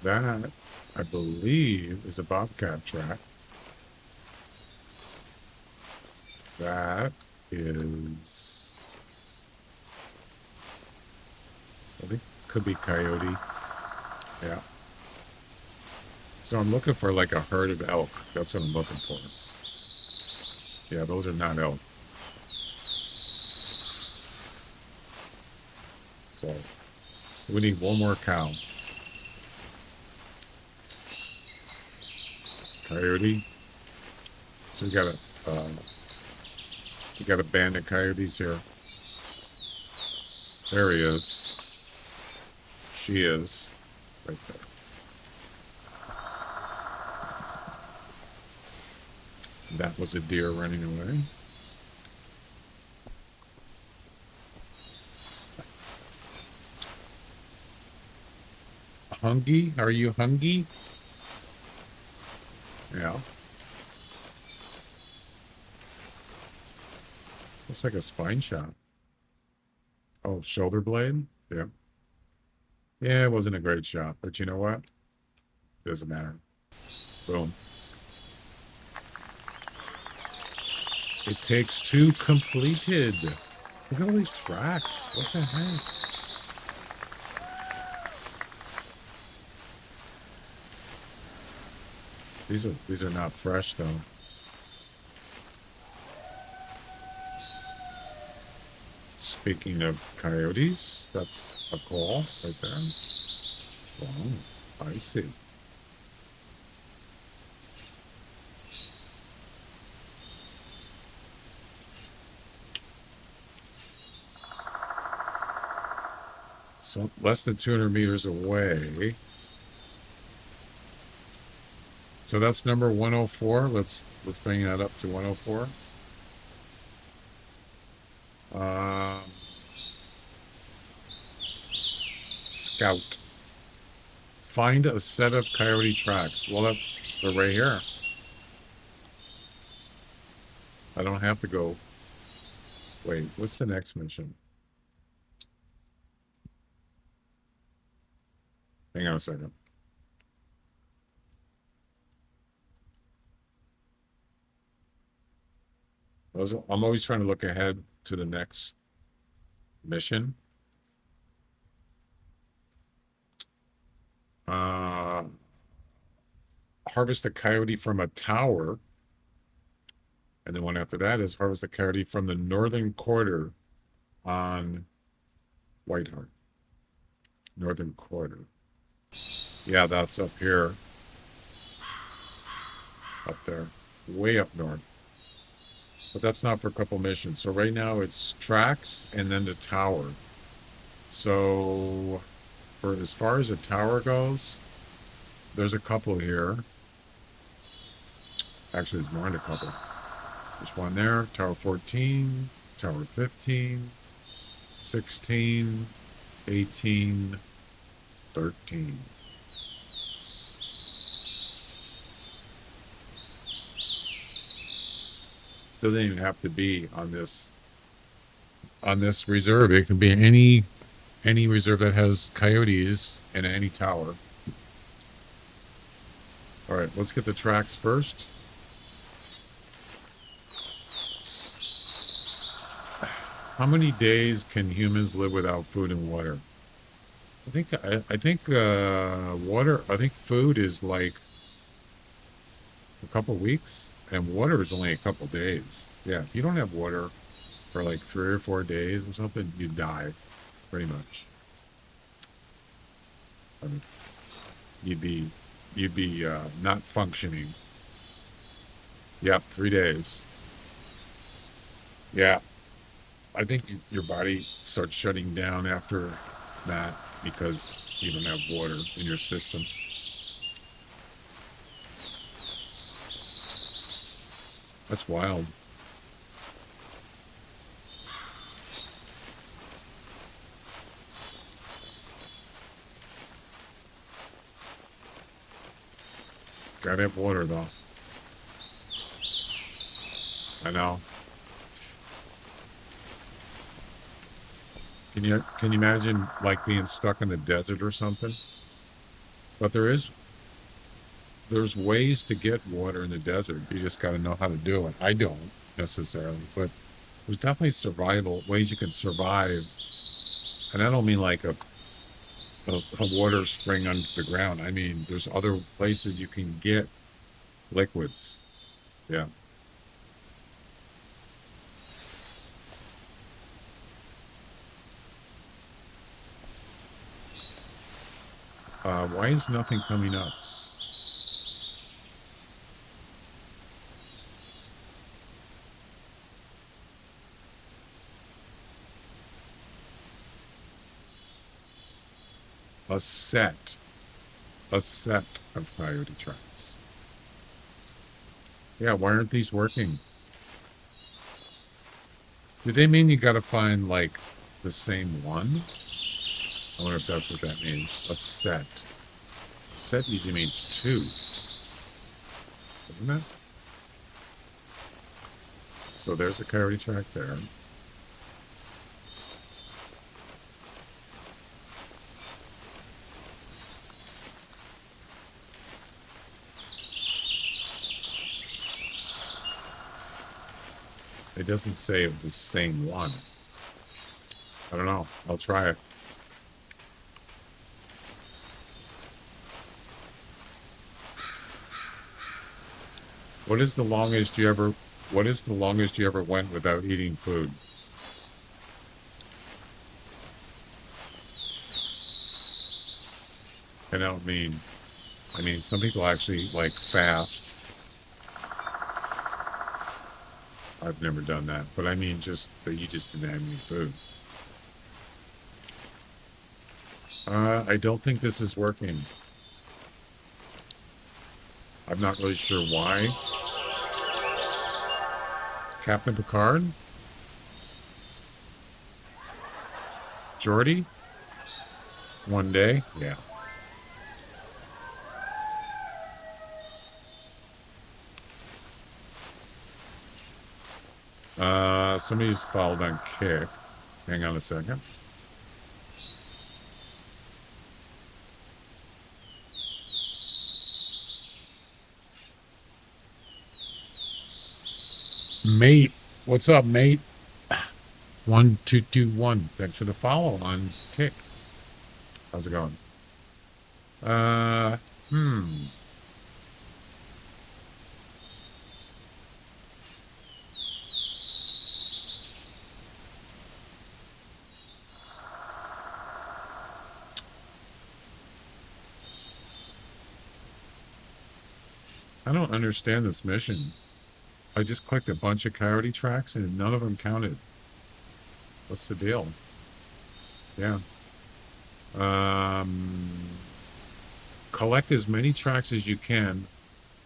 That, I believe, is a Bobcat track. That is... I think could be Coyote. Yeah. So I'm looking for like a herd of elk. That's what I'm looking for. Yeah, those are not elk. So we need one more cow. Coyote. So we got a band of coyotes here. There he is. She is right there. That was a deer running away. Hungry? Are you hungry? Yeah. Looks like a spine shot. Oh, shoulder blade? Yeah. Yeah, it wasn't a great shot, but you know what? Doesn't matter. Boom. It takes two completed. Look at all these tracks. What the heck? These are not fresh though. Speaking of coyotes, that's a call right there. Wow, I see. So less than 200 meters away. So that's number 104. Let's bring that up to 104. Scout. Find a set of coyote tracks. Well, they're right here. I don't have to go. Wait, what's the next mission? Hang on a second. I'm always trying to look ahead to the next mission. Harvest a coyote from a tower. And the one after that is harvest a coyote from the northern quarter on Whiteheart. Northern quarter. Yeah, that's up here. Up there. Way up north. But that's not for a couple missions. So right now it's tracks and then the tower. So for as far as the tower goes, there's a couple here. Actually, there's more than a couple. There's one there, Tower 14, Tower 15, 16, 18, 13. Doesn't even have to be on this reserve. It can be any reserve that has coyotes in any tower. All right, let's get the tracks first. How many days can humans live without food and water? I think water. I think food is like a couple weeks, and water is only a couple days. Yeah, if you don't have water for like 3 or 4 days or something, you die, pretty much. I mean, you'd be not functioning. Yep, 3 days. Yeah, I think your body starts shutting down after that because you don't have water in your system. That's wild. Gotta have water though. I know. Can you imagine like being stuck in the desert or something? But there's ways to get water in the desert. You just got to know how to do it. I don't necessarily, but there's definitely survival ways you can survive. And I don't mean like a water spring under the ground. I mean there's other places you can get liquids. Yeah. Why is nothing coming up? A set. A set of coyote tracks. Yeah, why aren't these working? Do they mean you gotta find like the same one? I wonder if that's what that means. A set. A set usually means two, doesn't it? So there's a coyote track there. It doesn't say the same one. I don't know. I'll try it. What is the longest you ever went without eating food? And I mean some people actually like fast. I've never done that, but I mean just that you just didn't have any food. I don't think this is working. I'm not really sure why. Captain Picard? Geordi? One day? Yeah. Somebody's fouled on kick. Hang on a second. Mate. What's up, mate? 1221. Thanks for the follow on kick. How's it going? I don't understand this mission. I just clicked a bunch of coyote tracks and none of them counted. What's the deal? Yeah. Collect as many tracks as you can,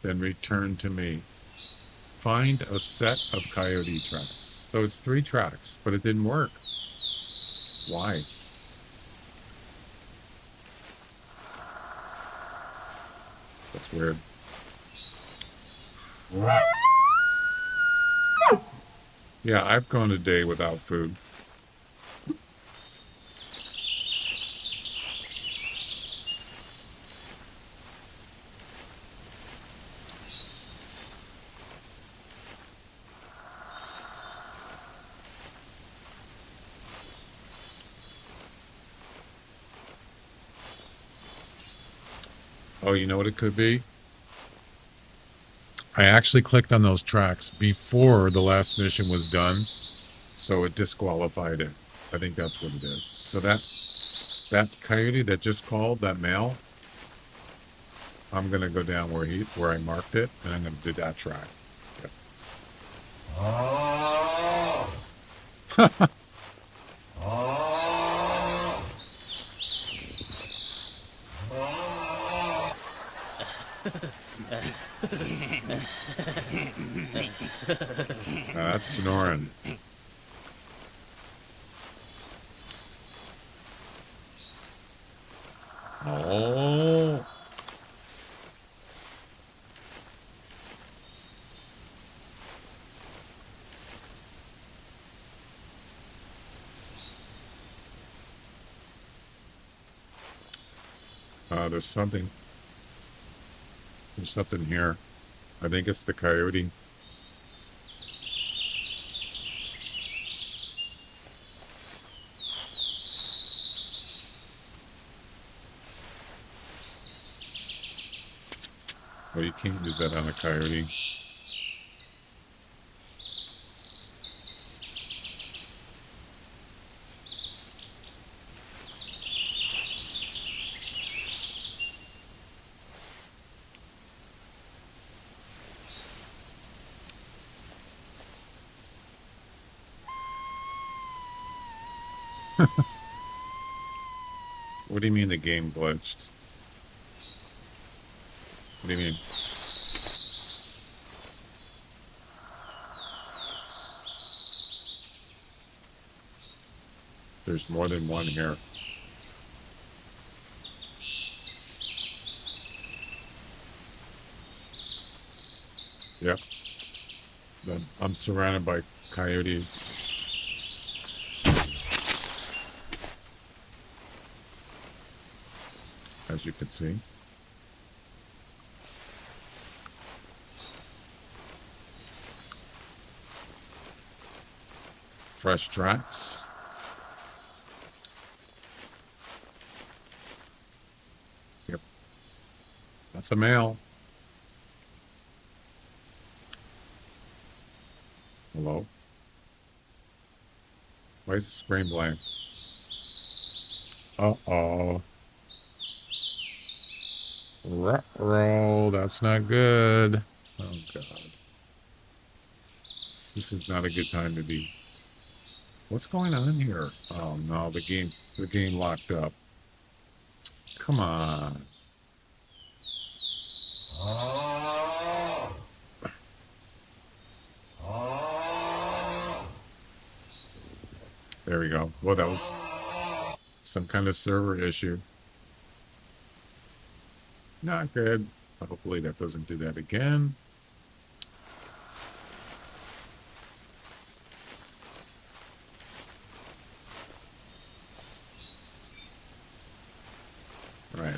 then return to me. Find a set of coyote tracks. So it's 3 tracks, but it didn't work. Why? That's weird. Yeah, I've gone a day without food. Oh, you know what it could be? I actually clicked on those tracks before the last mission was done, so it disqualified it. I think that's what it is. So that coyote that just called, that male, I'm gonna go down where I marked it, and I'm gonna do that track. Yep. That's snoring. Oh. There's something. There's something here. I think it's the coyote. Well, you can't use that on a coyote. What do you mean the game glitched? What do you mean? There's more than one here. Yep. Then I'm surrounded by coyotes. As you can see. Fresh tracks. Yep. That's a male. Hello? Why is the screen blank? Uh-oh. Ruh-roh, that's not good. Oh, God. This is not a good time to be. What's going on here? Oh, no, the game locked up. Come on. There we go. Well, that was some kind of server issue. Not good. Hopefully that doesn't do that again. Right.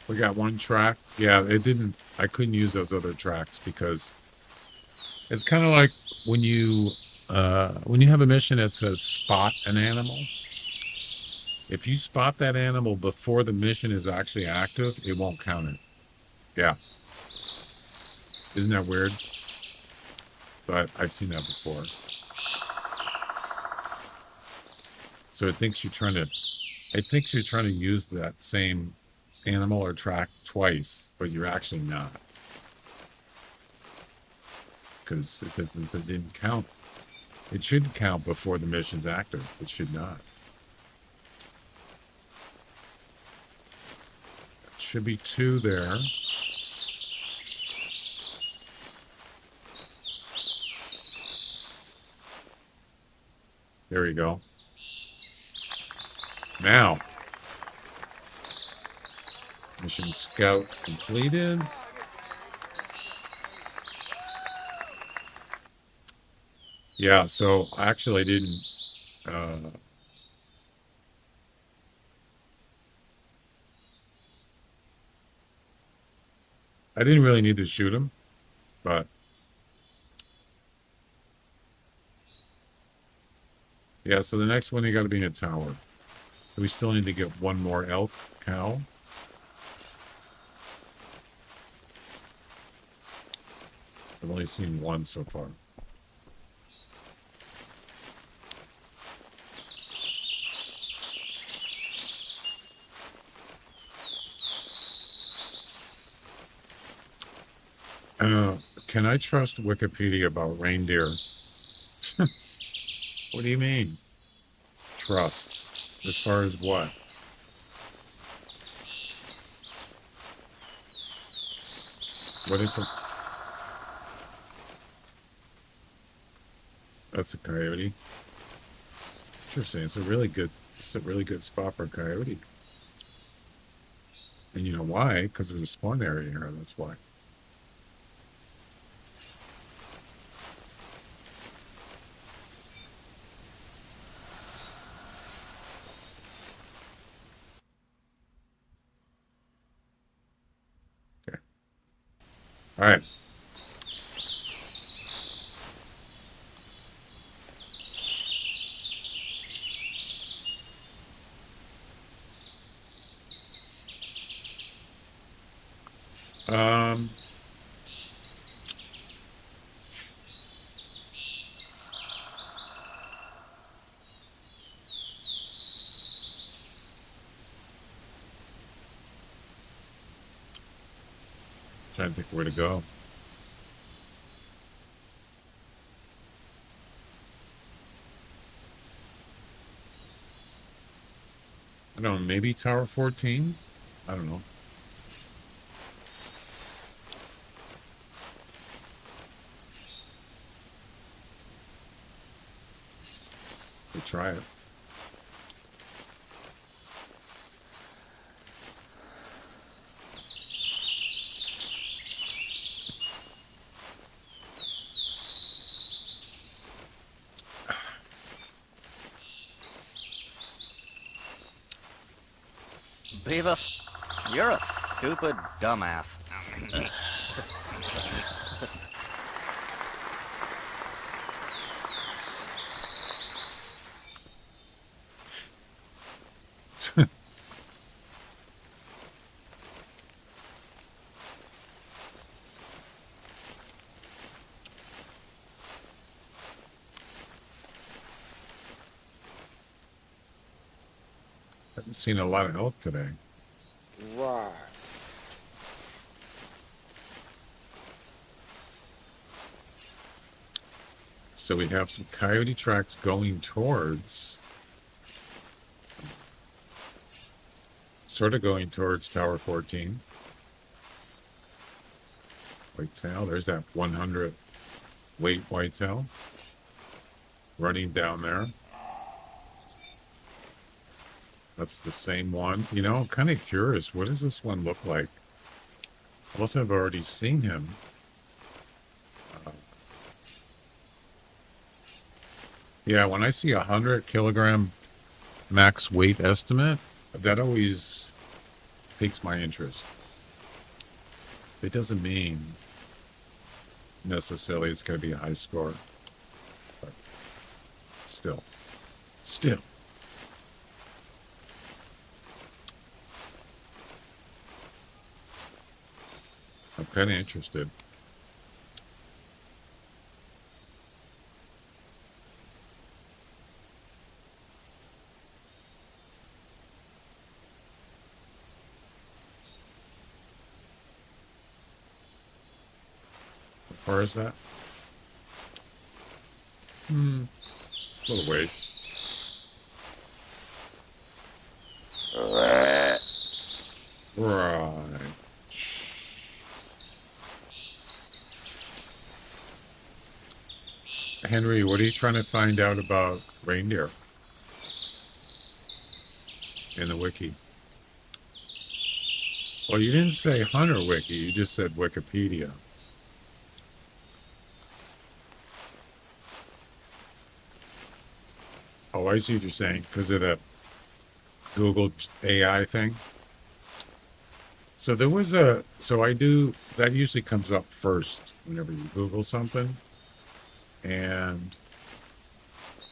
We got one track. Yeah, I couldn't use those other tracks because it's kind of like when you have a mission that says spot an animal. If you spot that animal before the mission is actually active, it won't count it. Yeah. Isn't that weird? But I've seen that before. So it thinks you're trying to use that same animal or track twice, but you're actually not. Because it didn't count. It should count before the mission's active. It should not. Should be 2 there. There we go. Now, mission scout completed. Yeah, so actually I didn't I didn't really need to shoot him, but yeah, so the next one you got to be in a tower. We still need to get one more elk cow. I've only seen one so far. Can I trust Wikipedia about reindeer? What do you mean? Trust. As far as what? What if it... That's a coyote. Interesting. It's a really good spot for a coyote. And you know why? Because there's a spawn area here. That's why. Okay. All right. Um, Trying to think where to go. I don't know, maybe Tower 14? I don't know. We'll try it. Beavis, you're a stupid dumbass. Haven't seen a lot of elk today. Right. So we have some coyote tracks going towards, sort of going towards Tower 14. Whitetail, there's that 100 weight whitetail running down there. That's the same one. You know, I'm kind of curious. What does this one look like? Unless I've already seen him. Yeah, when I see 100 kilogram max weight estimate, that always piques my interest. It doesn't mean necessarily it's going to be a high score, but still. I'm kind of interested. How far is that? A little ways. Right. Henry, what are you trying to find out about reindeer in the wiki? Well, you didn't say Hunter Wiki, you just said Wikipedia. Oh, I see what you're saying, because of the Google AI thing. So there was that usually comes up first whenever you Google something. And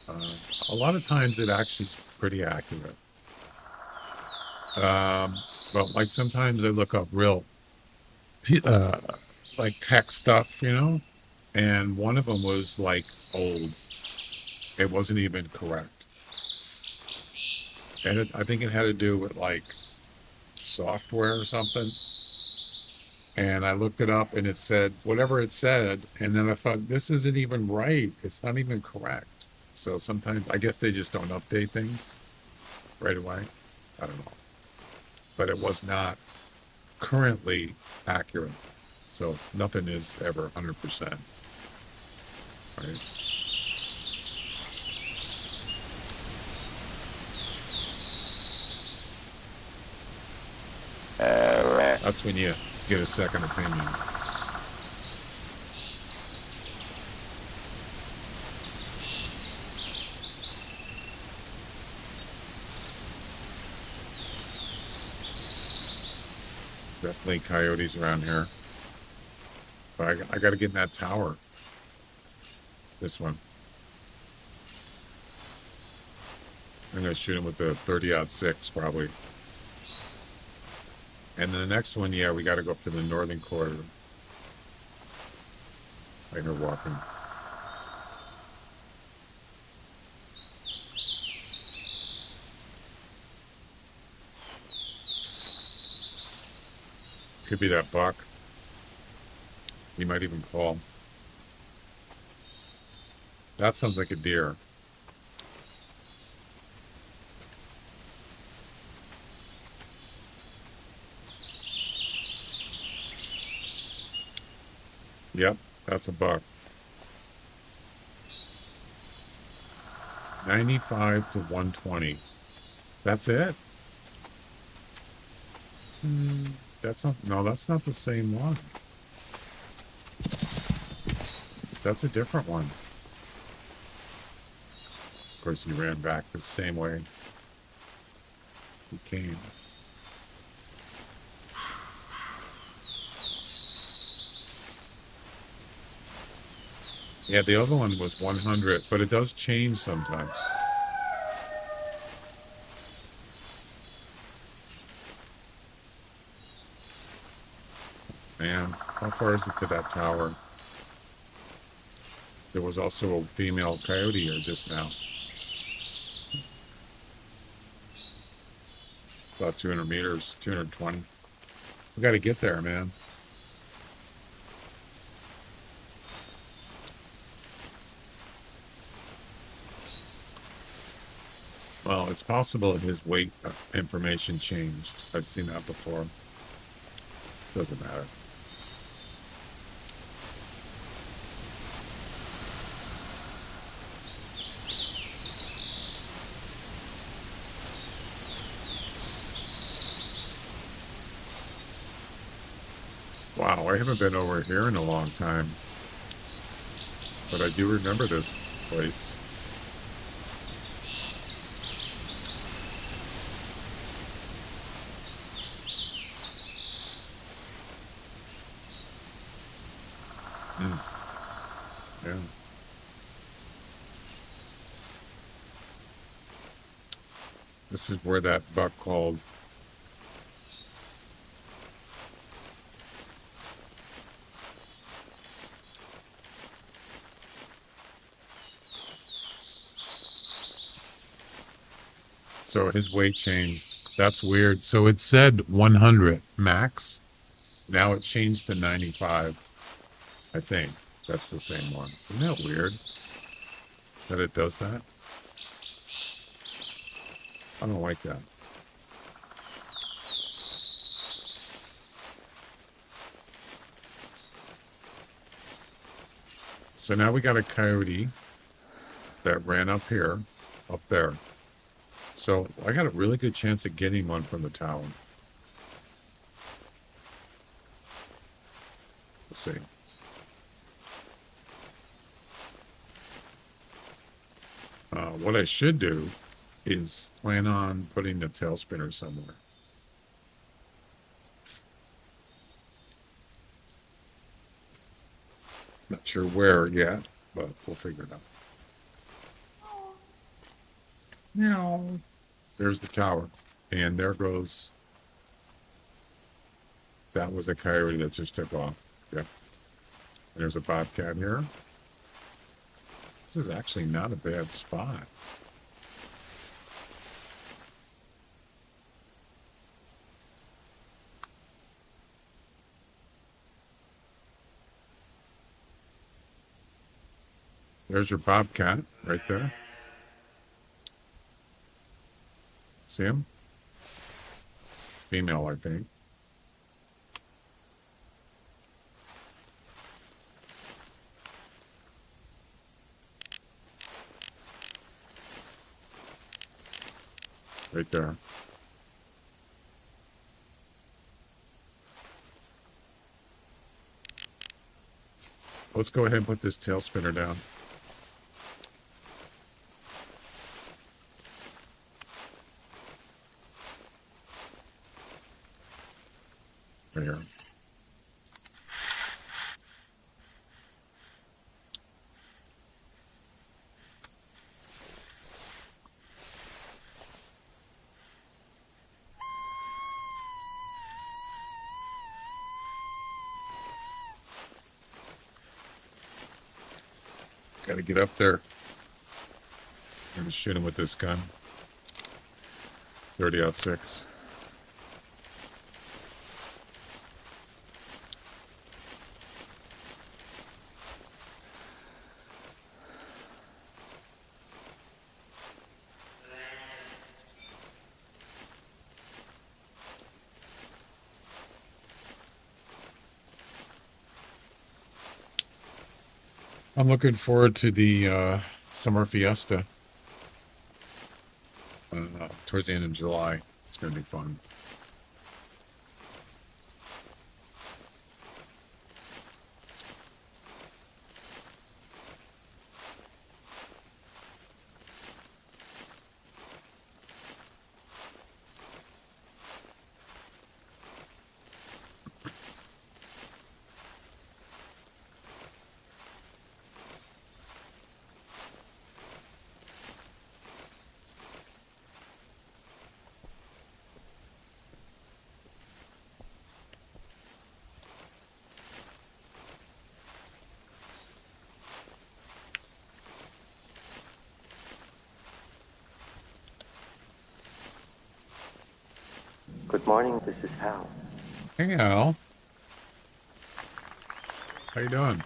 a lot of times it actually is pretty accurate. But like sometimes I look up real, like tech stuff, you know, and one of them was like old. It wasn't even correct. And I think it had to do with like software or something. And I looked it up and it said whatever it said. And then I thought, this isn't even right. It's not even correct. So sometimes I guess they just don't update things right away. I don't know. But it was not currently accurate. So nothing is ever 100%. Right? That's when you get a second opinion. Definitely coyotes around here. But I got to get in that tower. This one. I'm going to shoot him with the 30-06 probably. And then the next one, yeah, we got to go up to the northern corridor. Right here walking. Could be that buck. He might even call. That sounds like a deer. Yep, that's a buck. 95 to 120. That's it? That's not, no, that's not the same one. That's a different one. Of course, he ran back the same way he came. Yeah, the other one was 100, but it does change sometimes. Man, how far is it to that tower? There was also a female coyote here just now. About 200 meters, 220. We got to get there, man. Well, it's possible that his weight information changed. I've seen that before. Doesn't matter. Wow, I haven't been over here in a long time. But I do remember this place. Yeah. This is where that buck called. So his weight changed. That's weird. So it said 100 max. Now it changed to 95. I think that's the same one. Isn't that weird that it does that? I don't like that. So now we got a coyote that ran up here, up there. So I got a really good chance of getting one from the tower. Let's see. What I should do is plan on putting the tail spinner somewhere. Not sure where yet, but we'll figure it out. Meow. There's the tower. And there goes. That was a coyote that just took off. Yep. There's a bobcat here. This is actually not a bad spot. There's your bobcat right there. See him? Female, I think. Right there. Let's go ahead and put this tail spinner down. Right here. Got to get up there. I'm going to shoot him with this gun. 30-06. I'm looking forward to the summer fiesta towards the end of July. It's going to be fun. Good morning, this is Hal. Hey, Al. How you doing?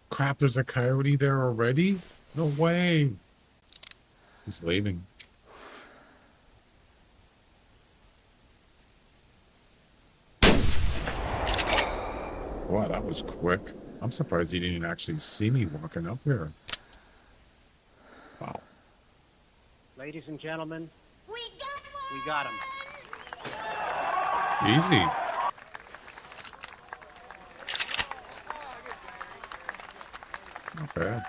Crap, there's a coyote there already? No way. He's leaving. Wow, that was quick. I'm surprised he didn't actually see me walking up here. Wow. Ladies and gentlemen, we got him. Easy. Not bad.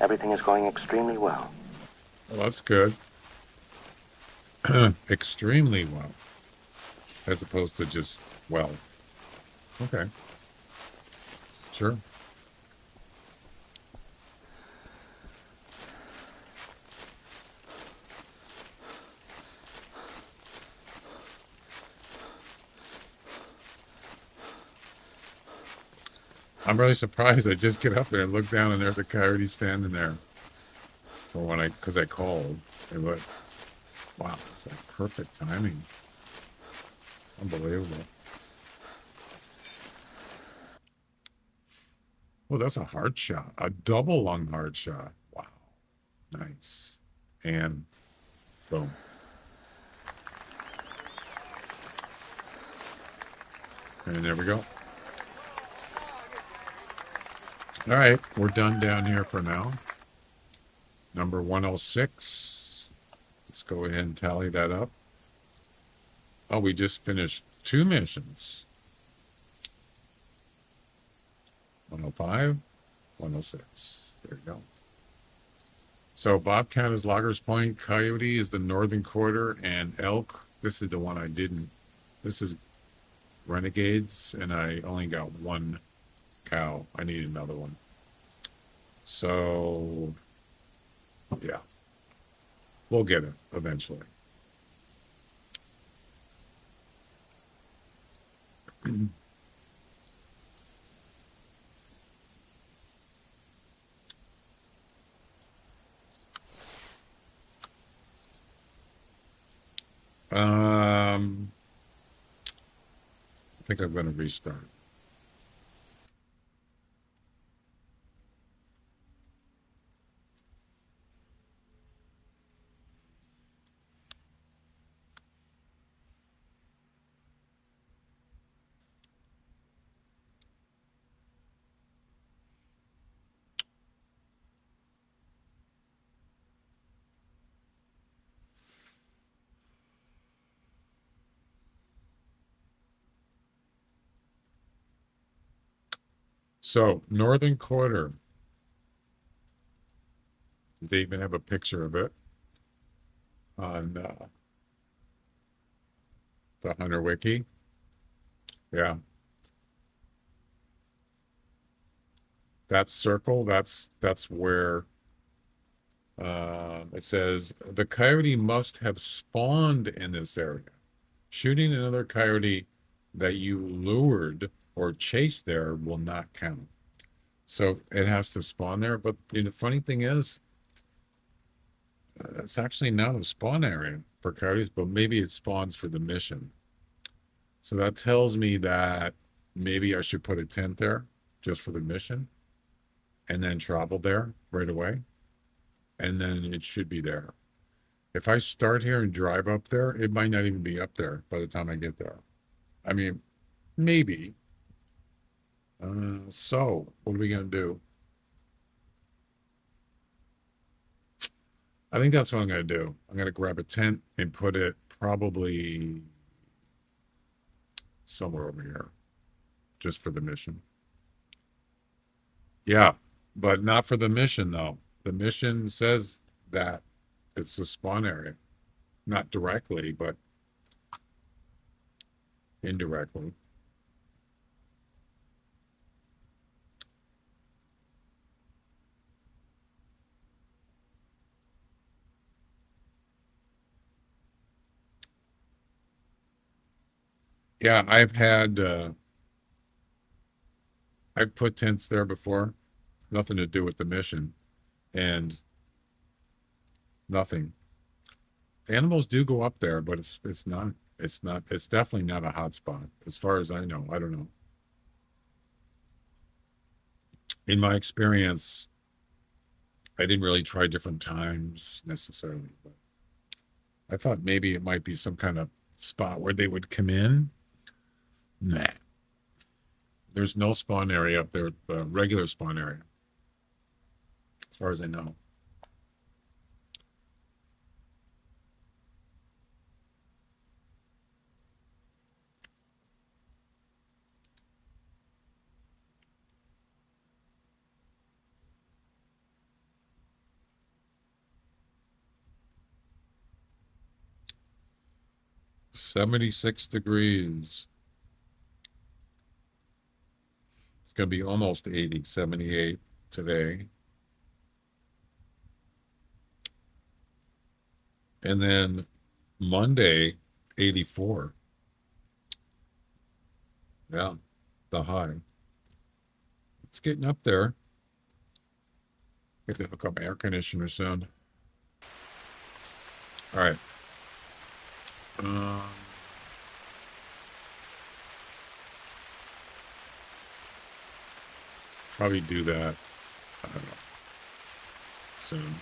Everything is going extremely well. Well, that's good. Extremely well. As opposed to just well. Okay. Sure. I'm really surprised. I just get up there and look down and there's a coyote standing there. For when because I called. And look, wow, it's like perfect timing. Unbelievable. Oh, that's a hard shot. A double lung hard shot. Wow. Nice. And boom. And there we go. All right, we're done down here for now. Number 106. Let's go ahead and tally that up. Oh, we just finished 2 missions. 105, 106. There you go. So Bobcat is Loggers Point, Coyote is the northern quarter, and elk, this is the one I didn't. This is Renegades, and I only got one cow. I need another one. So, yeah, we'll get it eventually. I think I'm going to restart. So, northern quarter. They even have a picture of it on the Hunter Wiki. Yeah, that circle. That's where it says the coyote must have spawned in this area. Shooting another coyote that you lured or chased there will not count. So it has to spawn there. But the funny thing is, it's actually not a spawn area for coyotes, but maybe it spawns for the mission. So that tells me that maybe I should put a tent there just for the mission and then travel there right away. And then it should be there. If I start here and drive up there, it might not even be up there by the time I get there. I mean, maybe. So what are we going to do? I think that's what I'm going to do. I'm going to grab a tent and put it probably somewhere over here just for the mission. Yeah, but not for the mission, though. The mission says that it's a spawn area. Not directly, but indirectly. Yeah, I've put tents there before. Nothing to do with the mission. And nothing. Animals do go up there, but it's definitely not a hot spot as far as I know. I don't know. In my experience, I didn't really try different times necessarily, but I thought maybe it might be some kind of spot where they would come in. Nah. There's no spawn area up there, regular spawn area, as far as I know. $76 degrees. It's going to be almost 80, 78 today. And then Monday, 84. Yeah, the high. It's getting up there. Get to hook up air conditioner soon. All right. Probably do that. I don't know. Soon.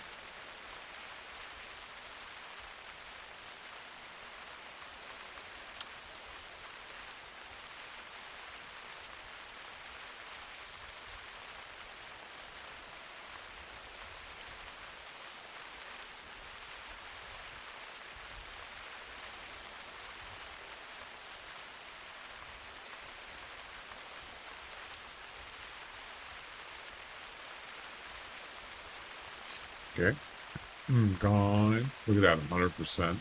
Okay. Gone. Look at that, 100%.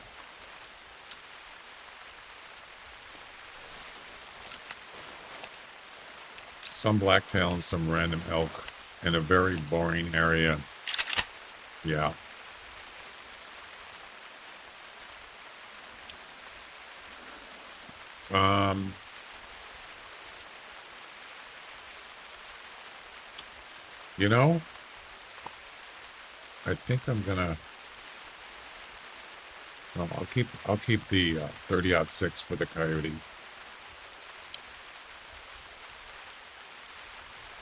Some blacktail and some random elk in a very boring area. Yeah. You know, I think I'm gonna. Well, I'll keep the 30-06 for the Coyote.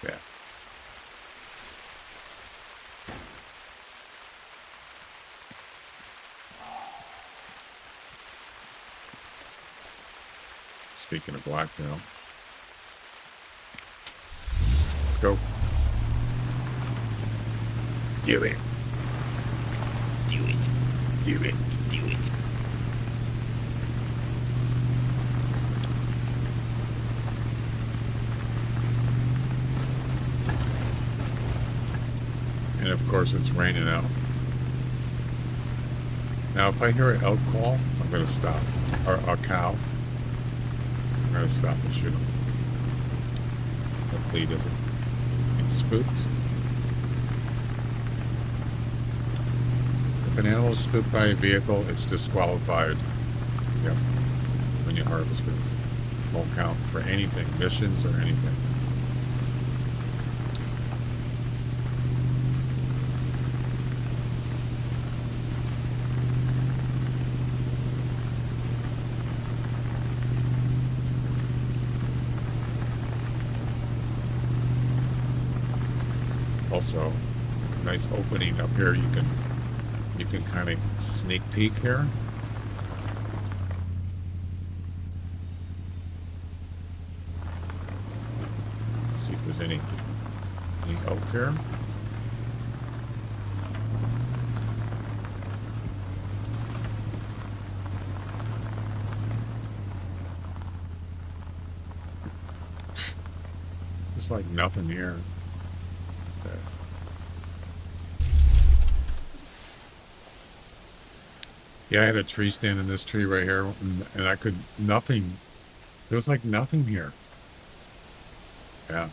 Yeah. Speaking of blacktail, let's go. Do it. Do it. Do it. Do it. And of course, it's raining out. Now, if I hear an elk call, I'm going to stop. Or a cow. I'm going to stop and shoot him. Hopefully he doesn't get spooked. If an animal is spooked by a vehicle, it's disqualified. Yep. When you harvest it. Won't count for anything, missions or anything. Also, nice opening up here. You can kind of sneak peek here. See if there's any elk here. It's like nothing here. Yeah, I had a tree stand in this tree right here, and I could, nothing, there was like nothing here. Yeah.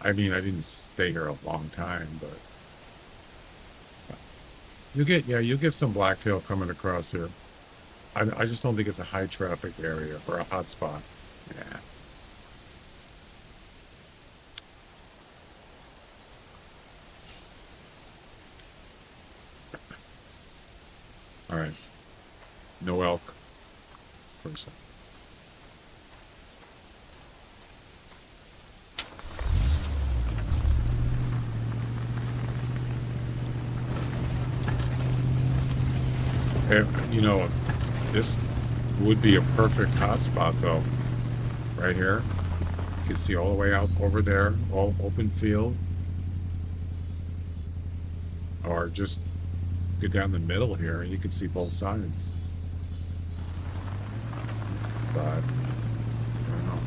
I mean, I didn't stay here a long time, but you get some blacktail coming across here. I just don't think it's a high traffic area or a hot spot. Yeah. All right. No elk. For a second. You know, this would be a perfect hotspot, though. Right here. You can see all the way out over there, all open field. Or just get down the middle here, and you can see both sides. But, I don't know.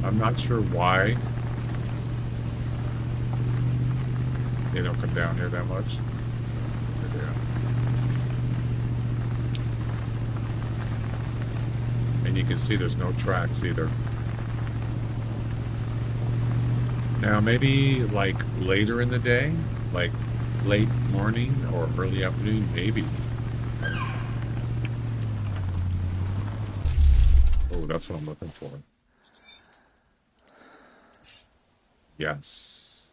I'm not sure why they don't come down here that much. Yeah. And you can see there's no tracks either. Now maybe like later in the day, like late morning or early afternoon, maybe. Oh, that's what I'm looking for. Yes.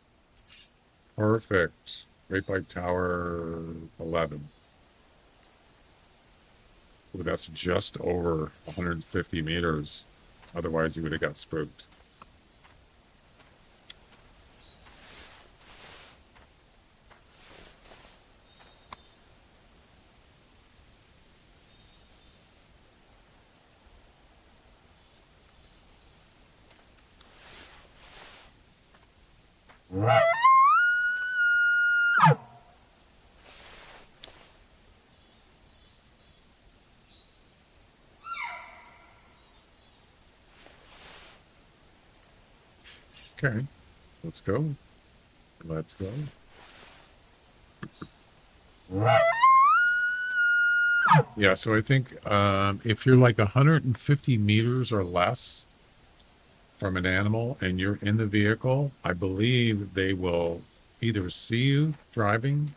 Perfect. Right by Tower 11. Oh, that's just over 150 meters. Otherwise, you would have got spooked. Okay, let's go. Let's go. Yeah, so I think if you're like 150 meters or less from an animal and you're in the vehicle, I believe they will either see you driving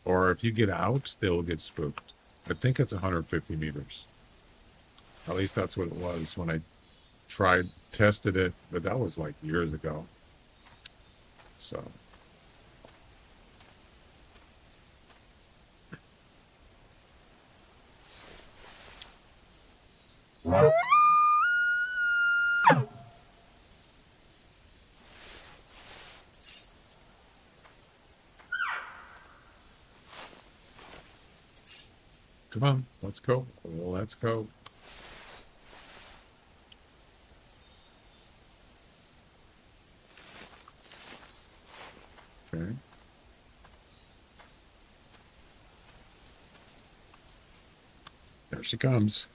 or if you get out, they'll get spooked. I think it's 150 meters. At least that's what it was when I tested it, but that was like years ago. So. Come on, let's go. Let's go. Okay. There she comes.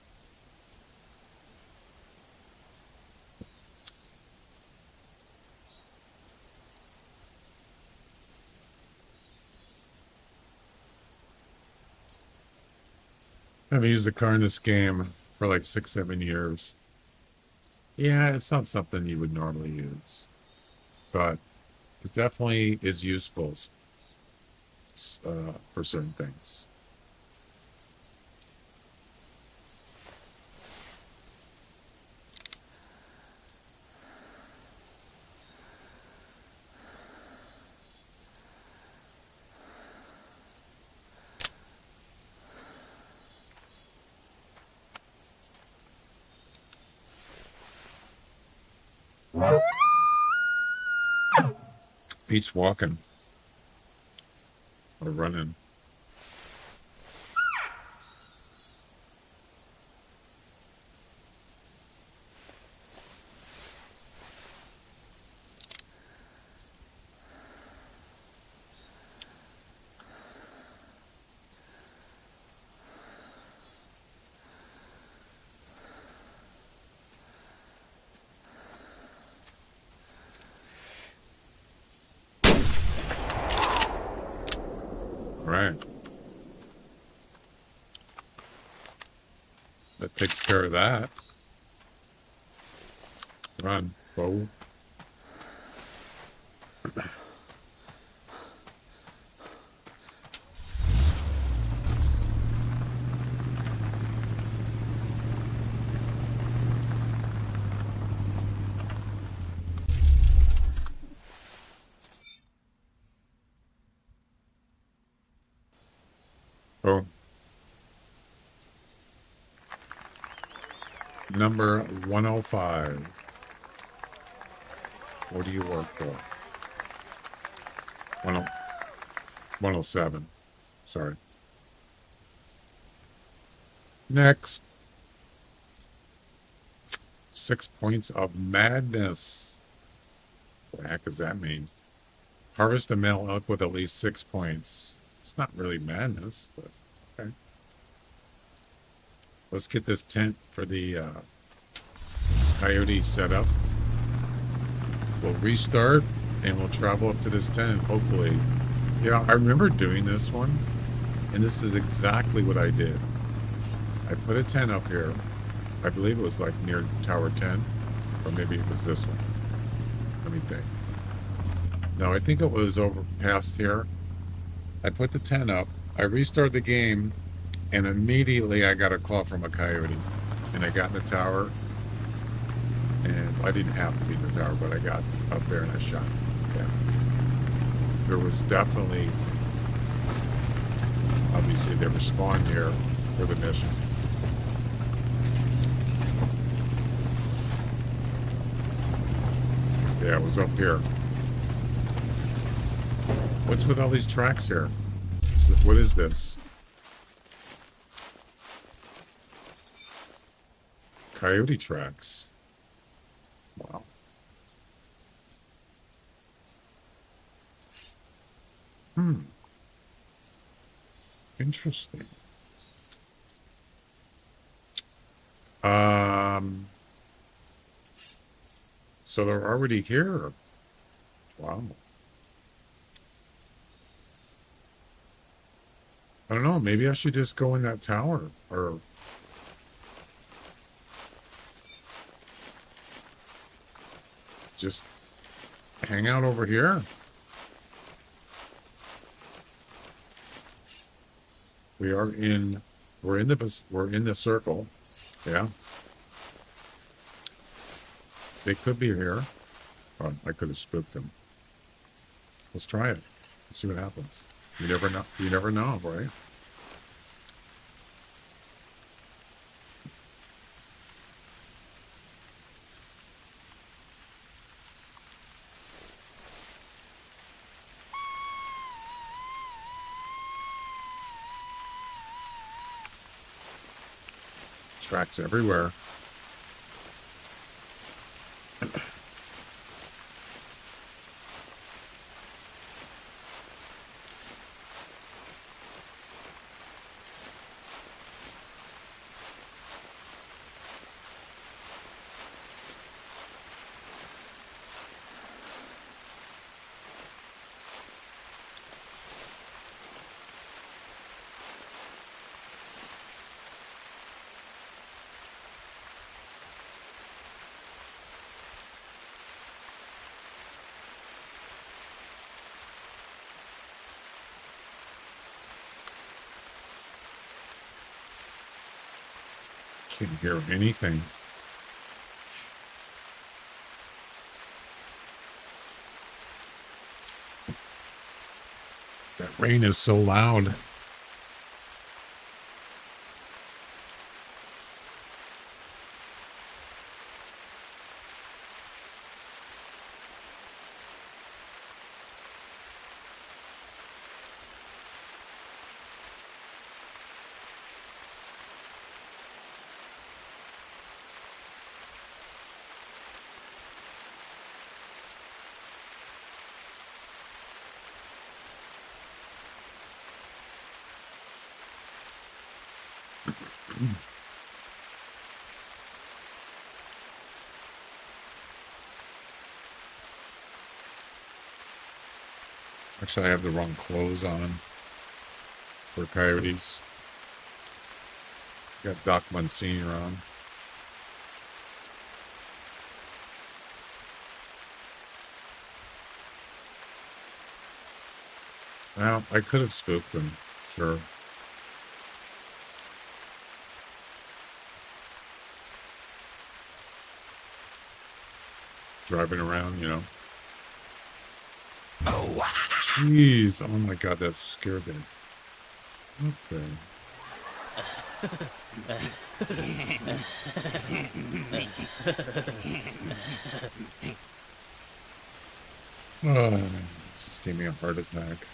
I haven't used a car in this game for like 6-7 years. Yeah, it's not something you would normally use, but it definitely is useful for certain things. Pete's walking or running. All right. That takes care of that. Run, Bo. Oh. Number 105. What do you work for? 107. Sorry. Next. 6 points of madness. What the heck does that mean? Harvest a male elk with at least 6 points. It's not really madness, but okay. Let's get this tent for the Coyote set up. We'll restart and we'll travel up to this tent, hopefully. You know, I remember doing this one, and this is exactly what I did. I put a tent up here. I believe it was like near Tower 10, or maybe it was this one. Let me think. No, I think it was over past here. I put the tent up. I restarted the game, and immediately I got a call from a coyote. And I got in the tower, and I didn't have to be in the tower, but I got up there and I shot. Yeah. There was definitely, obviously they were spawned here for the mission. Yeah, it was up here. What's with all these tracks here? What is this? Coyote tracks. Wow. Interesting. So they're already here. Wow. I don't know. Maybe I should just go in that tower or just hang out over here. We're in the circle. Yeah. They could be here. Oh, I could have spooked them. Let's try it. Let's see what happens. You never know. You never know, right? Tracks everywhere. Can't hear anything. That rain is so loud. Actually, I have the wrong clothes on for coyotes. Got Doc Monsignor on. Well, I could have spooked them, sure. Driving around, you know. Oh, wow. Jeez. Oh my God, that scared me. Okay. Oh, this just gave me a heart attack.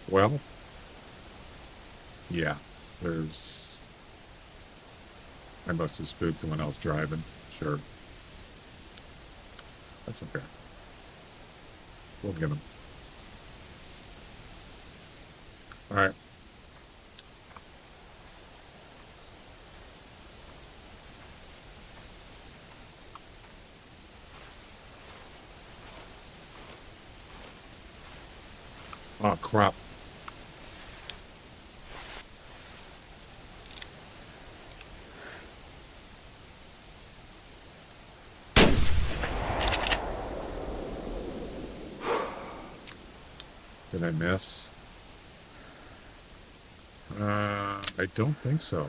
Well, yeah, I must have spooked when I was driving. Sure. That's okay. We'll get them. All right. Oh, crap. Did I miss? I don't think so.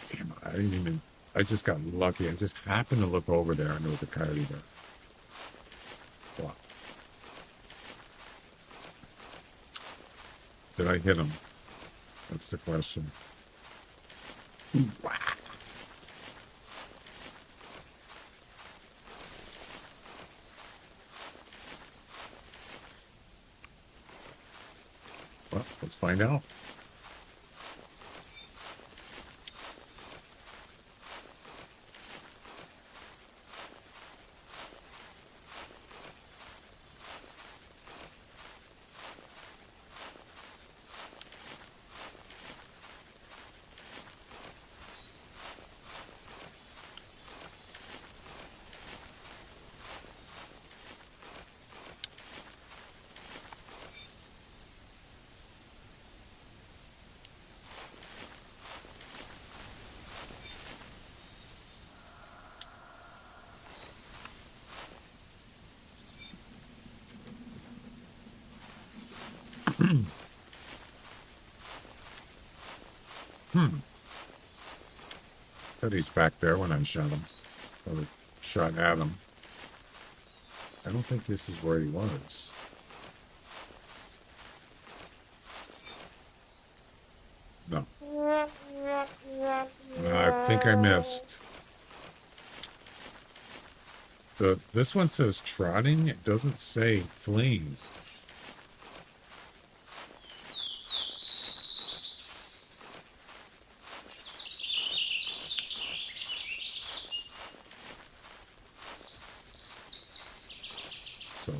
Damn it, I just got lucky. I just happened to look over there and there was a coyote there. Wow. Did I hit him? That's the question. Wow. Well, let's find out. Thought he's back there when I shot him. Or shot at him. I don't think this is where he was. No. I think I missed. This one says trotting. It doesn't say fleeing. So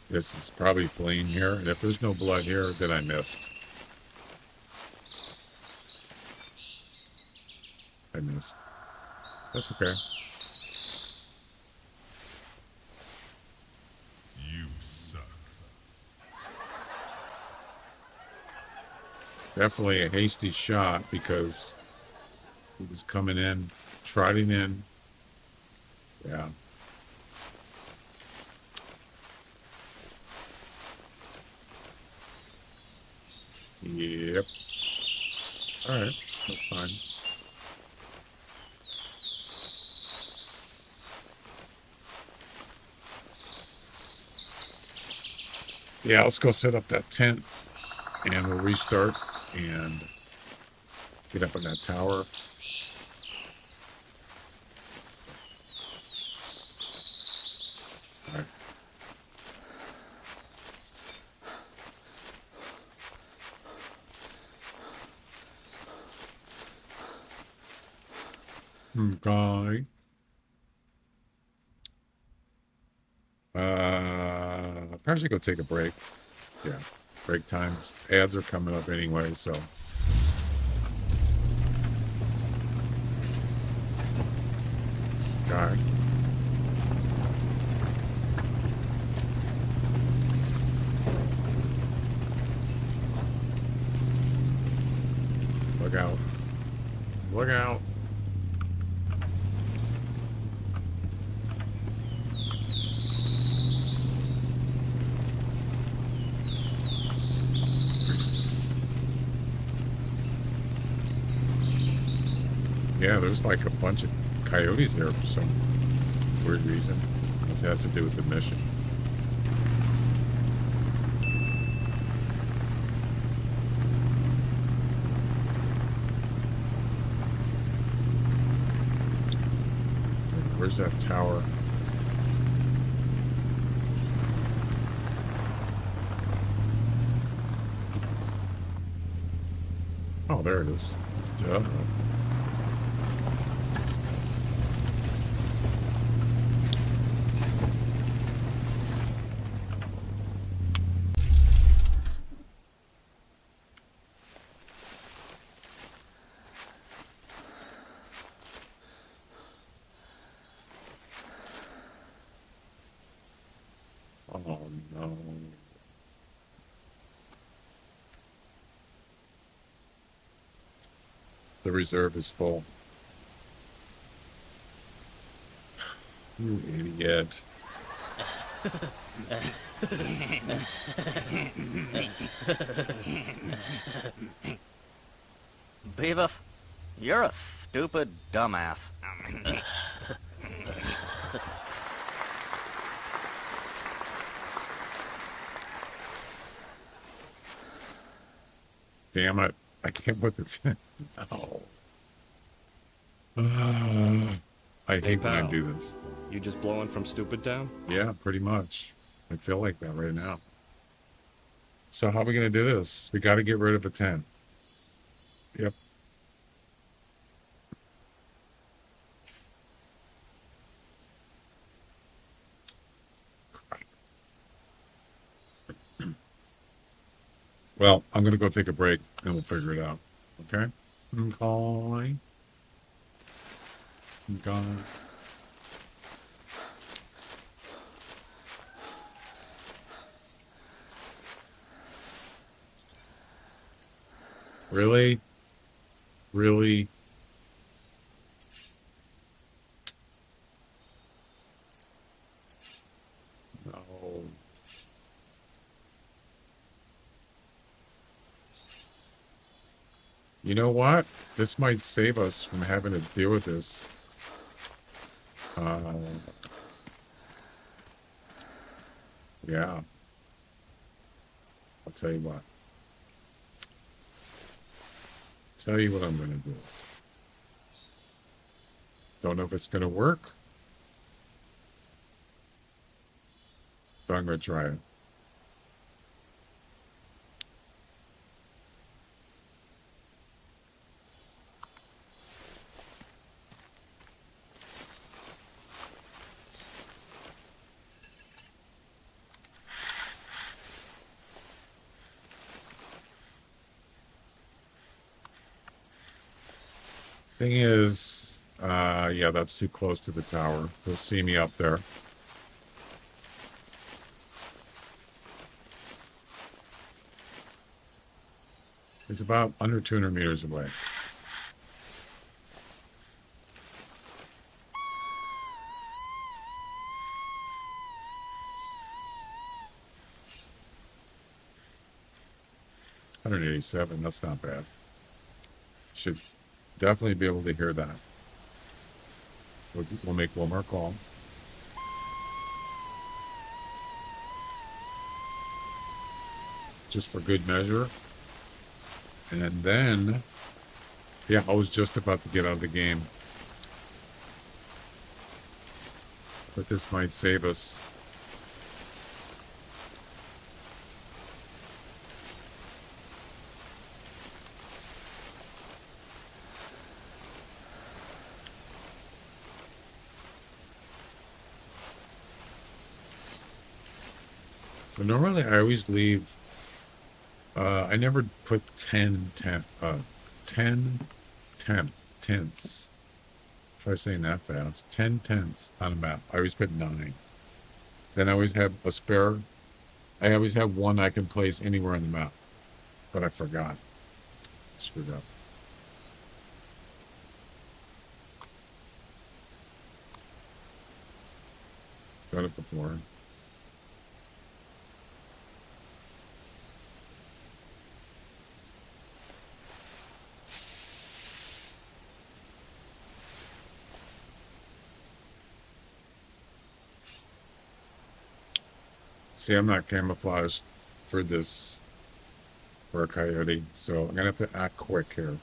this is probably fleeing here. And if there's no blood here, then I missed. I missed. That's okay. Definitely a hasty shot because he was coming in, trotting in. Yeah. Yep. All right. That's fine. Yeah, let's go set up that tent and we'll restart and get up on that tower. All right. Okay. Probably should go take a break. Yeah, break times. Ads are coming up anyway, so. All right. Look out. Look out. Yeah, there's like a bunch of coyotes here for some weird reason. This has to do with the mission. Where's that tower? Oh, there it is. Duh. Oh no. The reserve is full. You idiot. Beavis, you're a stupid dumbass. Damn it. I can't put the tent. No. I hate when I do this. You just blowing from Stupid Town? Yeah, pretty much. I feel like that right now. So how are we going to do this? We got to get rid of a tent. Yep. Well, I'm going to go take a break and we'll figure it out. Okay? Okay. Okay. Really? Really? No. You know what? This might save us from having to deal with this. Yeah. I'll tell you what. Tell you what I'm going to do. Don't know if it's going to work, but I'm going to try it. Thing is, yeah, that's too close to the tower. They'll see me up there. It's about under 200 meters away. $187, that's not bad. Should definitely be able to hear that. We'll make one more call. Just for good measure. And then, yeah, I was just about to get out of the game. But this might save us. So normally I always leave, I never put 10 tents. Try saying that fast. 10 tents on a map. I always put 9. Then I always have a spare. I always have one I can place anywhere on the map. But I forgot. Screwed up. Got it before. See, I'm not camouflaged for this, for a coyote, so I'm gonna have to act quick here.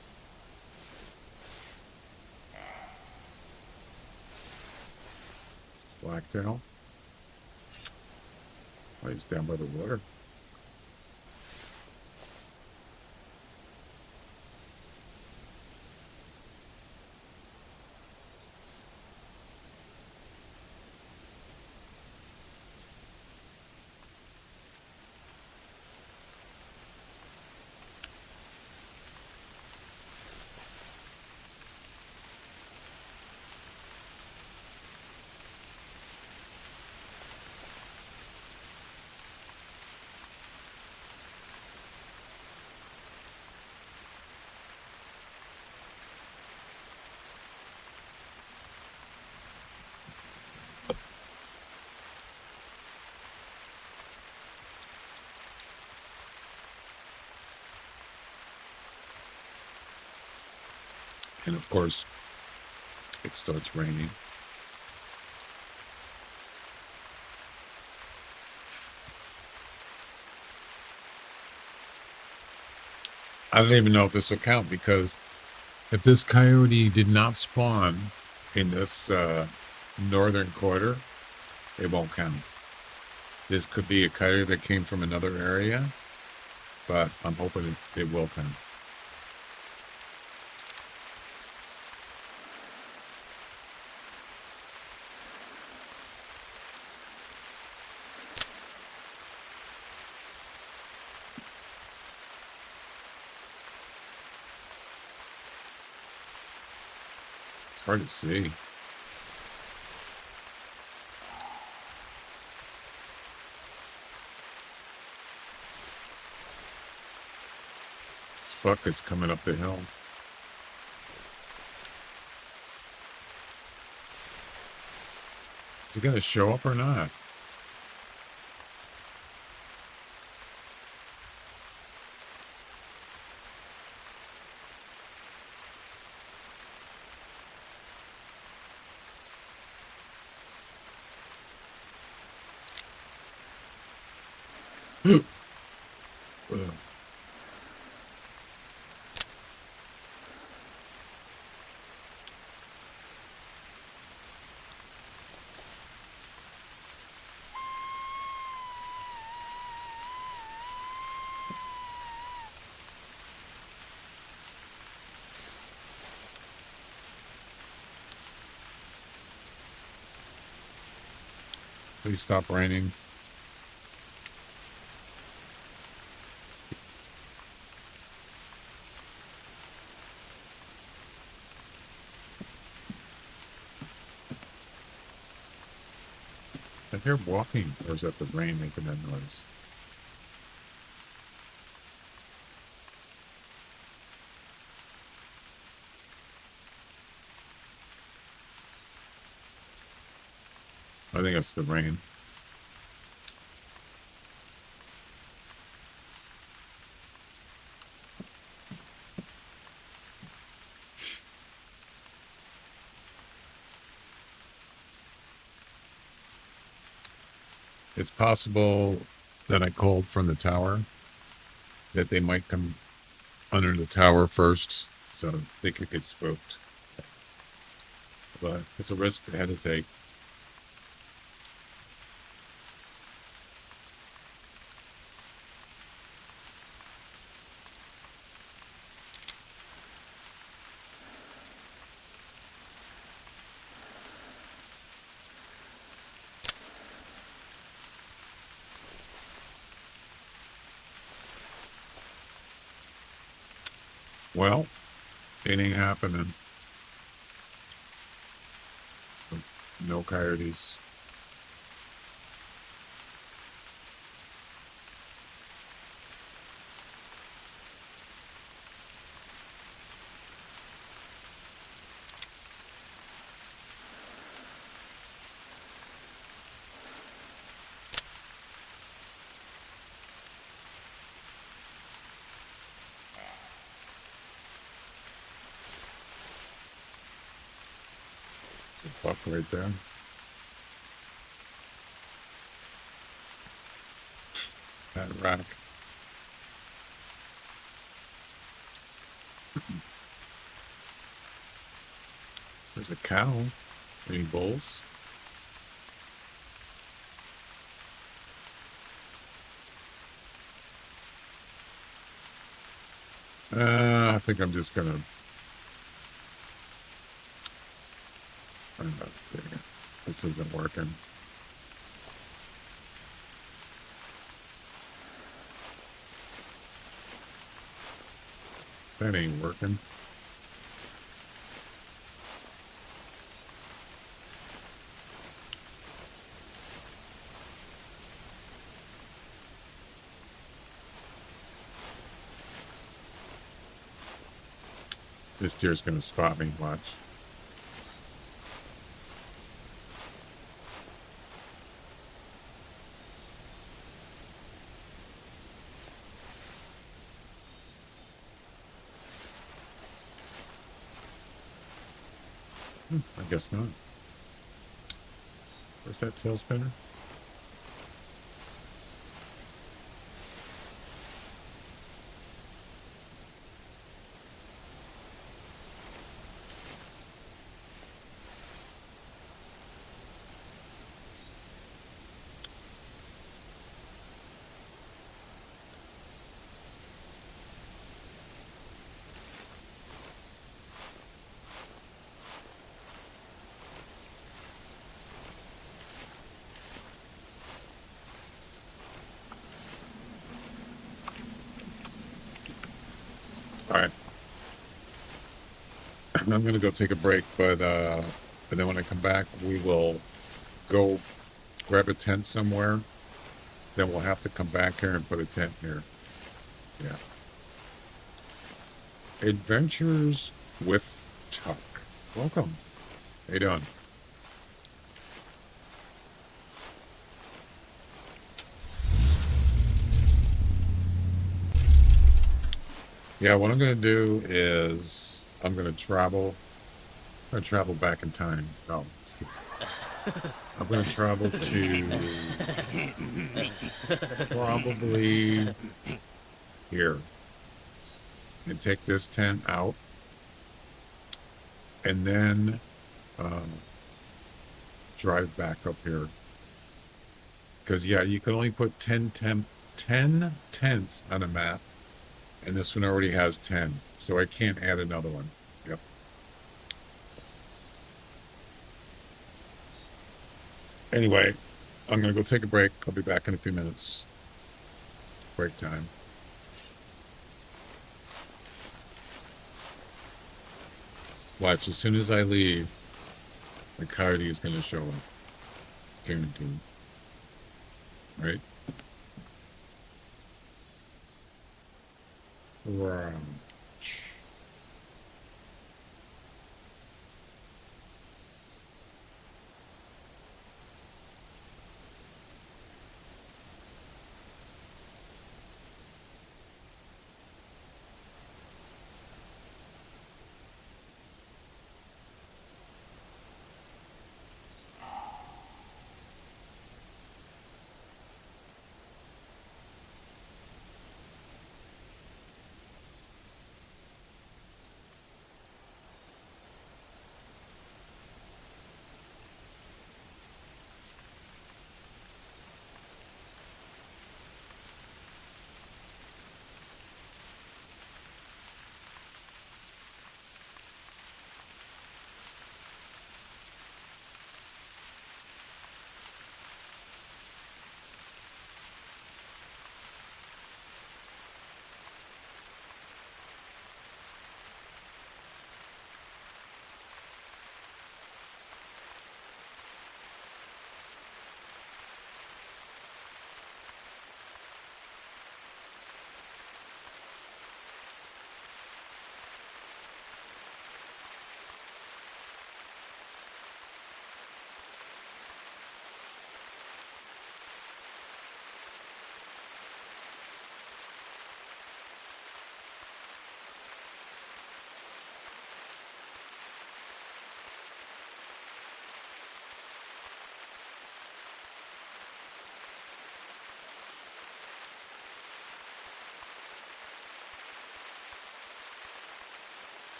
Blacktail. Oh, he's down by the water. And of course, it starts raining. I don't even know if this will count, because if this coyote did not spawn in this northern quarter, it won't count. This could be a coyote that came from another area but I'm hoping it will come. It's hard to see. This buck is coming up the hill. Is he going to show up or not? Ugh. Please stop raining. I hear walking, or is that the rain making that noise? I think it's the rain. It's possible that I called from the tower, that they might come under the tower first, so they could get spooked. But it's a risk I had to take. Well, it ain't happening. No coyotes. There's a buck right there. That rack. There's a cow. Any bulls? I think I'm just gonna. This isn't working. That ain't working. This deer's gonna spot me, watch. I guess not. Where's that tail spinner? All right. I'm gonna go take a break, but then when I come back, we will go grab a tent somewhere. Then we'll have to come back here and put a tent here. Yeah. Adventures with Tuck. Welcome. How you doing? Yeah, what I'm gonna do is I'm gonna travel back in time. No, excuse me. I'm gonna travel to probably here and take this tent out, and then drive back up here. Because yeah, you can only put 10 tents on a map, and this one already has 10, so I can't add another one. Yep. Anyway, I'm gonna go take a break. I'll be back in a few minutes. Break time. Watch, as soon as I leave, the coyote is gonna show up. Guaranteed. Right? Right.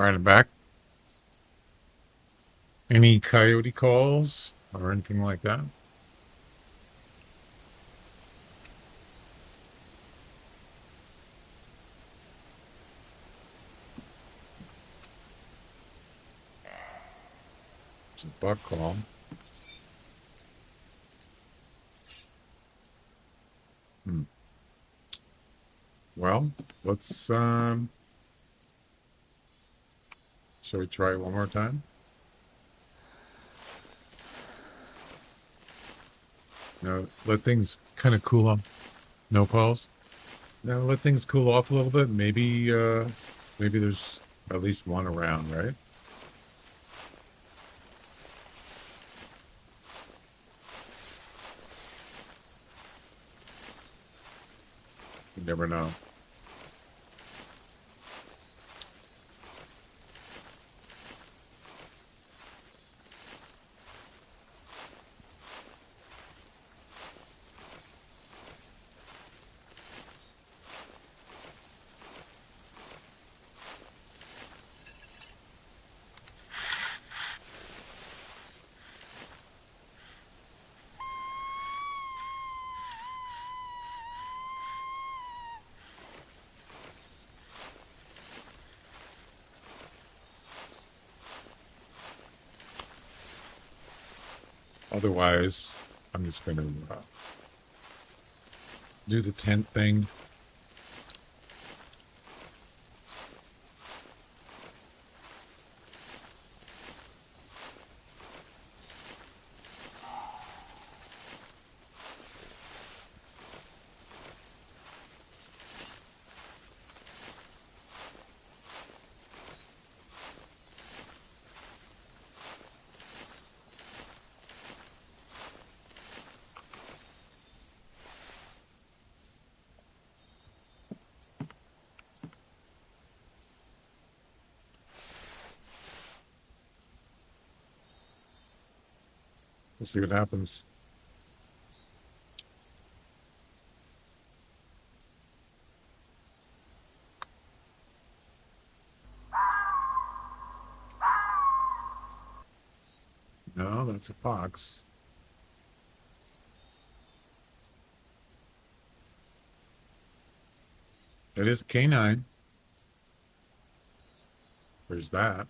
All right, I'm back. Any coyote calls or anything like that? It's a buck call. Hmm. Well, let's shall we try it one more time? No, let things kind of cool off. No calls. Now let things cool off a little bit. Maybe there's at least one around, right? You never know. Otherwise, I'm just going to do the tent thing. We'll see what happens. No, that's a fox. It is a canine. There's that.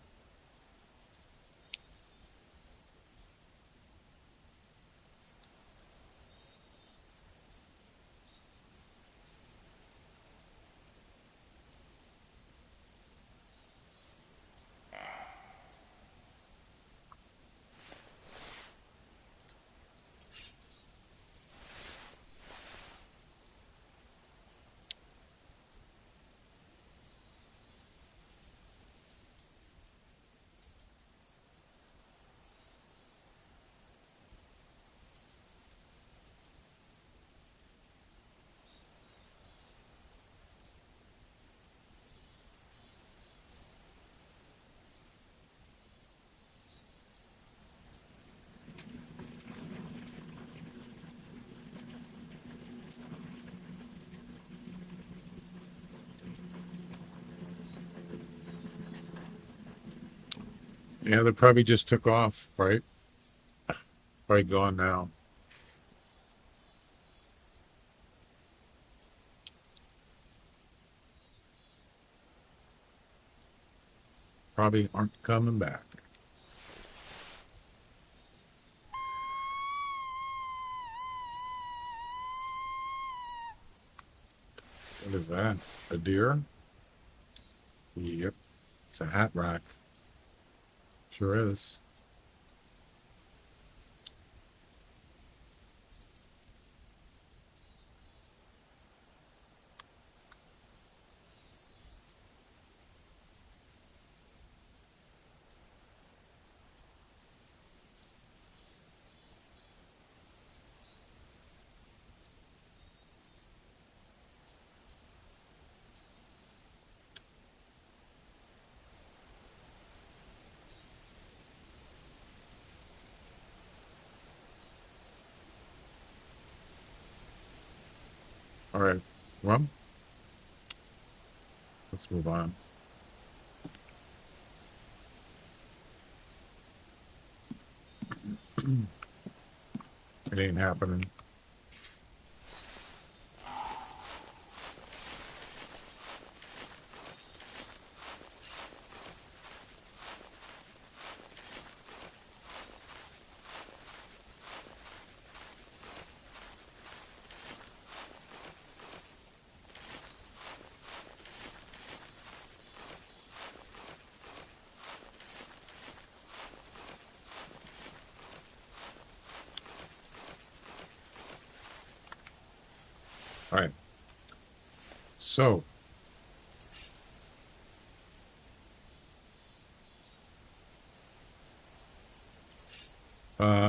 Yeah, they probably just took off, right? Probably gone now. Probably aren't coming back. What is that? A deer? Yep. It's a hat rack. Sure is. All right. Well, let's move on. It ain't happening. All right. So, let's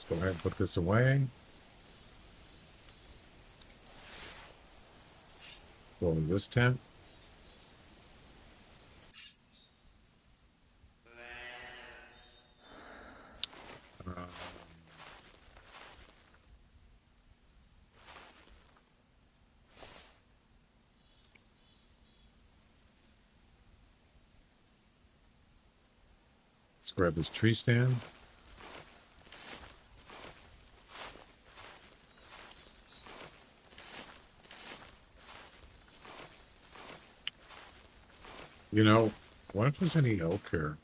go ahead and put this away. Go to this tent. Let's grab this tree stand. You know, what if there's any elk here?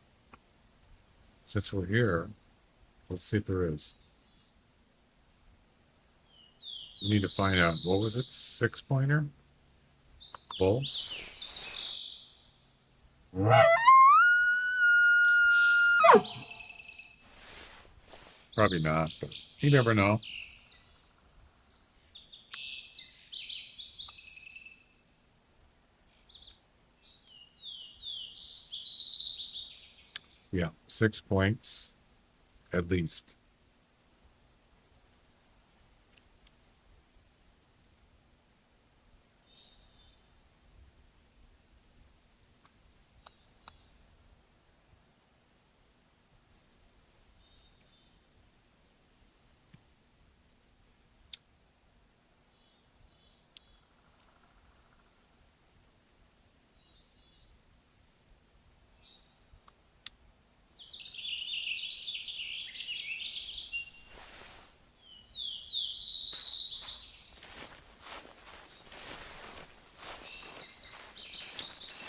Since we're here, let's see if there is. We need to find out. What was it? 6-pointer? Bull? Probably not, but you never know. Yeah, 6 points at least.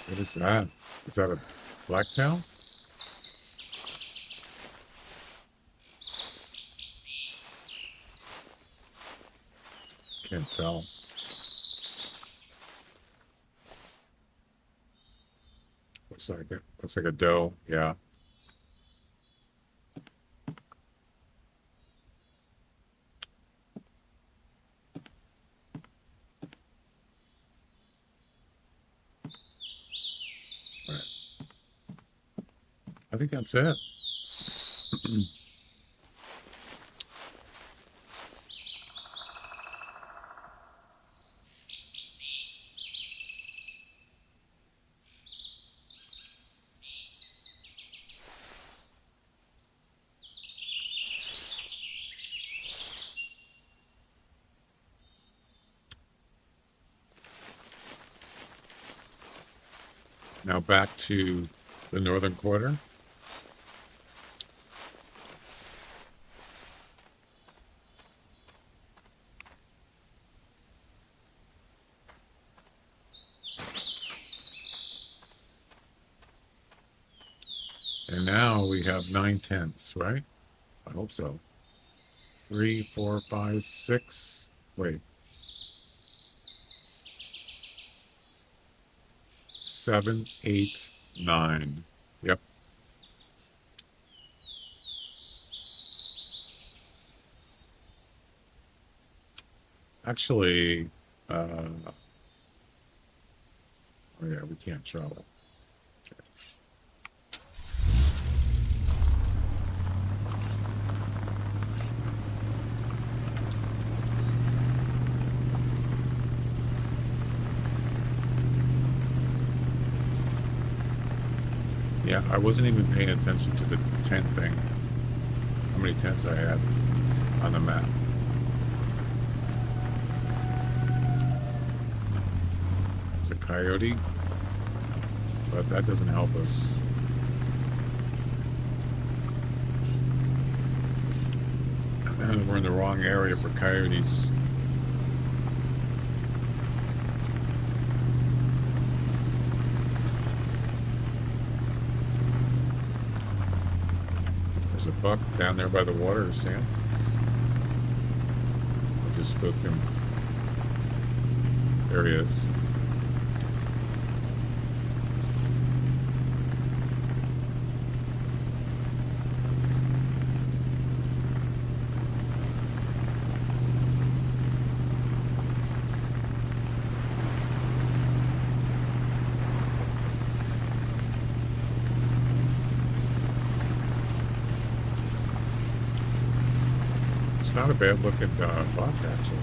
What is that? Is that a blacktail? Can't tell. Looks like a doe. Yeah. All right. I think that's it. Now back to the northern quarter. And now we have 9 tents, right? I hope so. 3, 4, 5, 6. Wait. 7, 8, 9. Yep. Actually, oh yeah, we can't travel. Yeah, I wasn't even paying attention to the tent thing. How many tents I had on the map. It's a coyote, but that doesn't help us. We're in the wrong area for coyotes. There's a buck down there by the water, Sam. I just spooked him. There he is. It's not a bad looking buck, actually.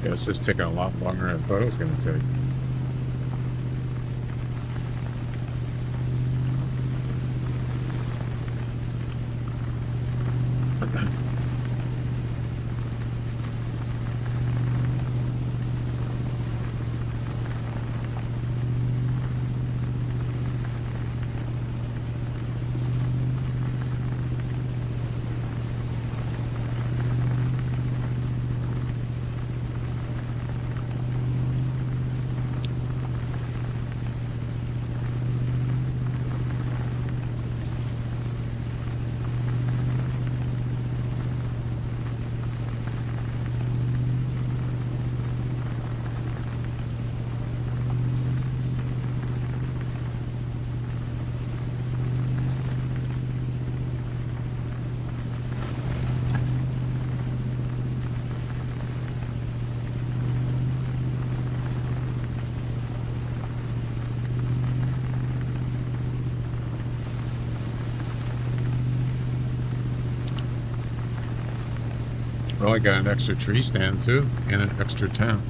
Guess it's taking a lot longer than I thought it was going to take. Well, I got an extra tree stand too, and an extra tent.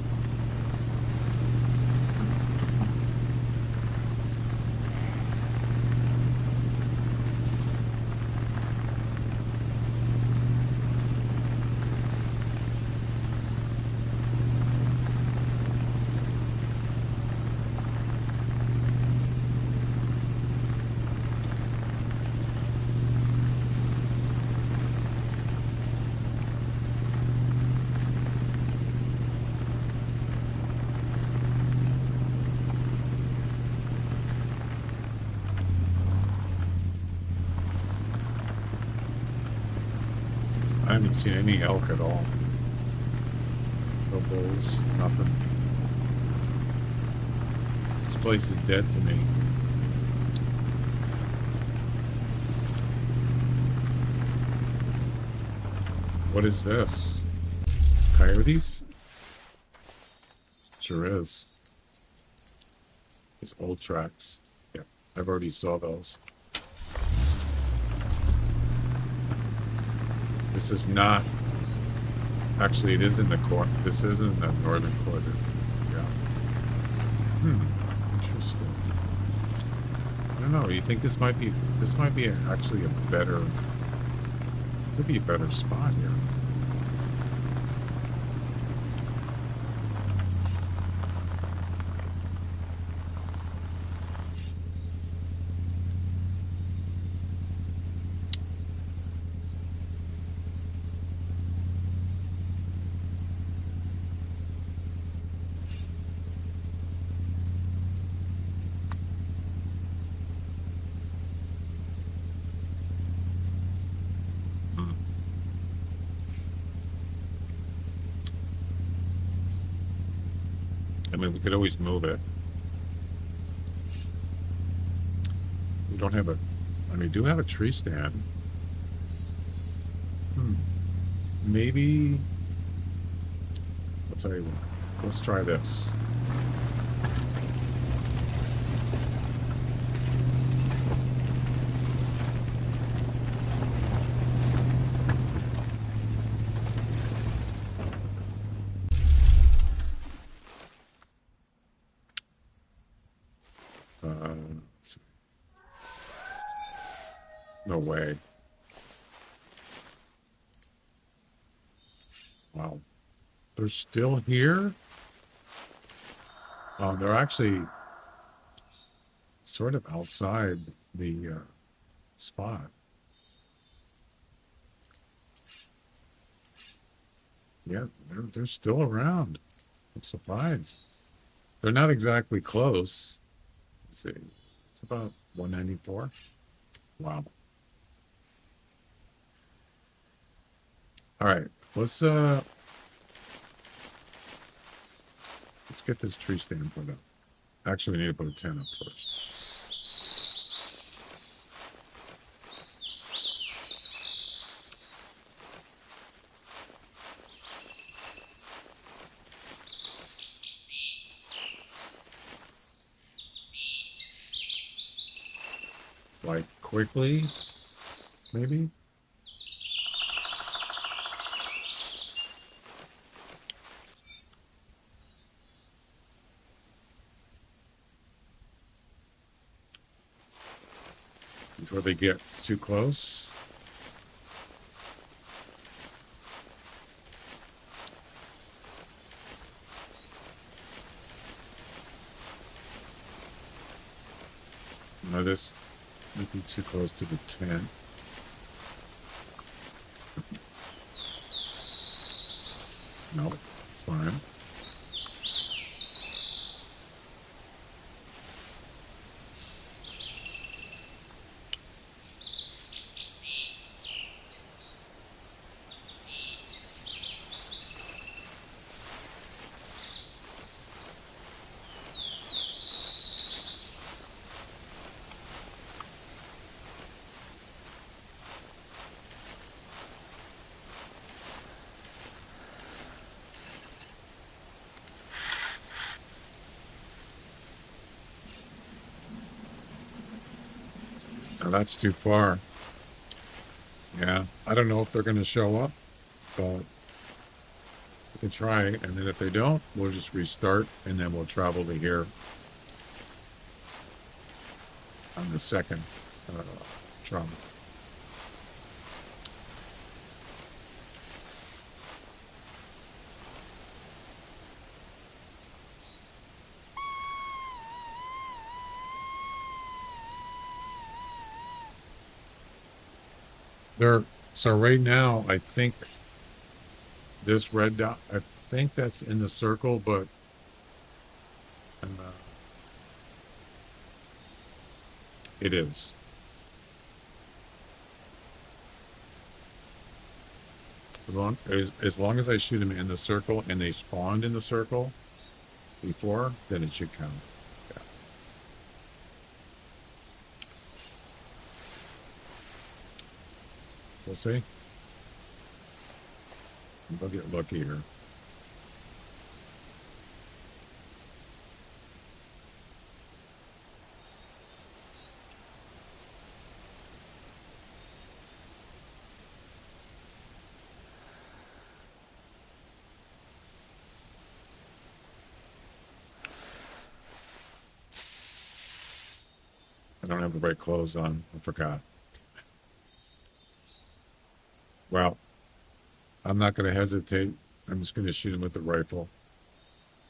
I haven't seen any elk at all. No bulls, nothing. This place is dead to me. What is this? Coyotes? Sure is. These old tracks. Yeah, I've already saw those. This is not, actually it is in the this is in the northern quarter. Yeah. Interesting. I don't know, you think this might be actually a better, could be a better spot here. mean, we could always move it. We don't have a, I mean, we do have a tree stand. Maybe, I'll tell you what, let's try this. Let's see. No way. Wow. They're still here? They're actually sort of outside the spot. Yeah, they're still around. I'm surprised. They're not exactly close. Let's see. It's about 194. Wow. All right. Let's get this tree stand put up. Actually, we need to put a tent up first. Like quickly, maybe? Before they get too close. No, this might be too close to the tent. No, it's fine. Now that's too far. Yeah, I don't know if they're going to show up, but we can try. And then if they don't, we'll just restart, and then we'll travel to here on the second travel. So right now, I think this red dot, I think that's in the circle, but it is. As long as I shoot them in the circle and they spawned in the circle before, then it should count. Yeah. We'll see. I'll get lucky here. I don't have the right clothes on. I forgot. Well, I'm not going to hesitate. I'm just going to shoot him with the rifle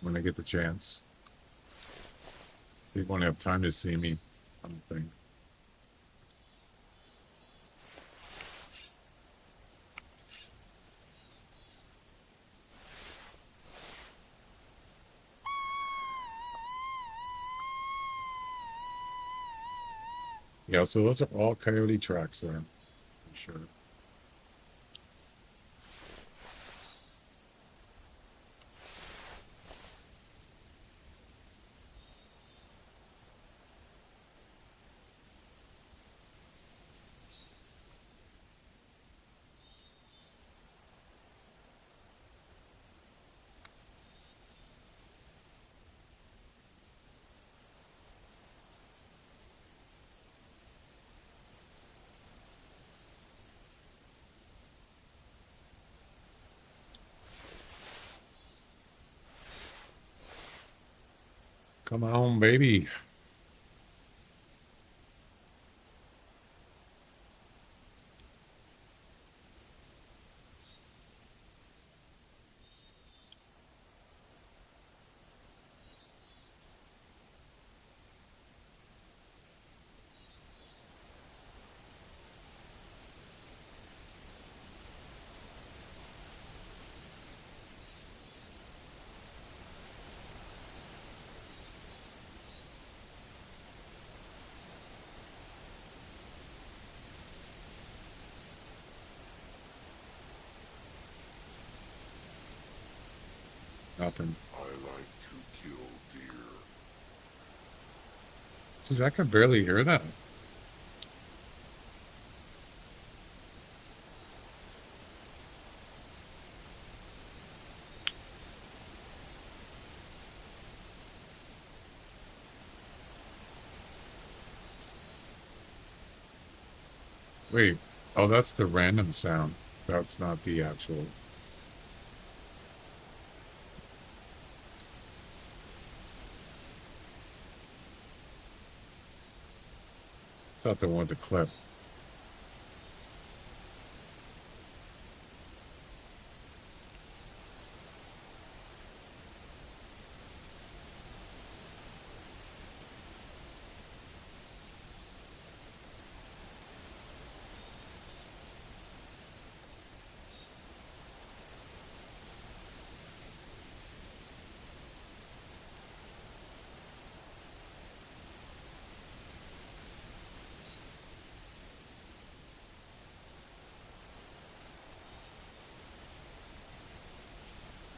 when I get the chance. They won't have time to see me, I don't think. Yeah, so those are all coyote tracks there, I'm sure. Come on, baby. Nothing. I like to kill deer. Jeez, I could barely hear that. Wait. Oh, that's the random sound. That's not the actual. It's not the one with the clip.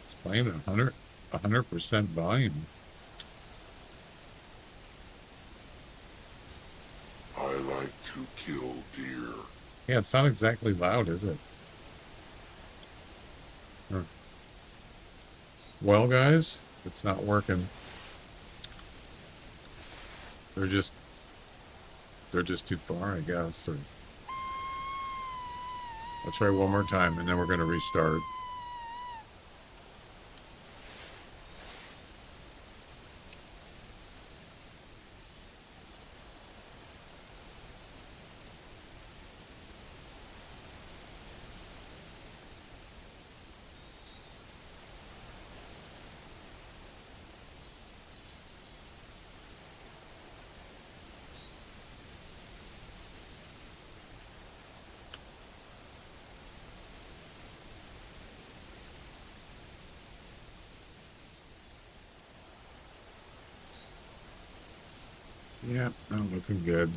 It's playing at 100% volume. I like to kill deer. Yeah, it's not exactly loud, is it? Huh. Well, guys, it's not working. They're just too far, I guess. Or I'll try one more time, and then we're going to restart. Yeah, not looking good.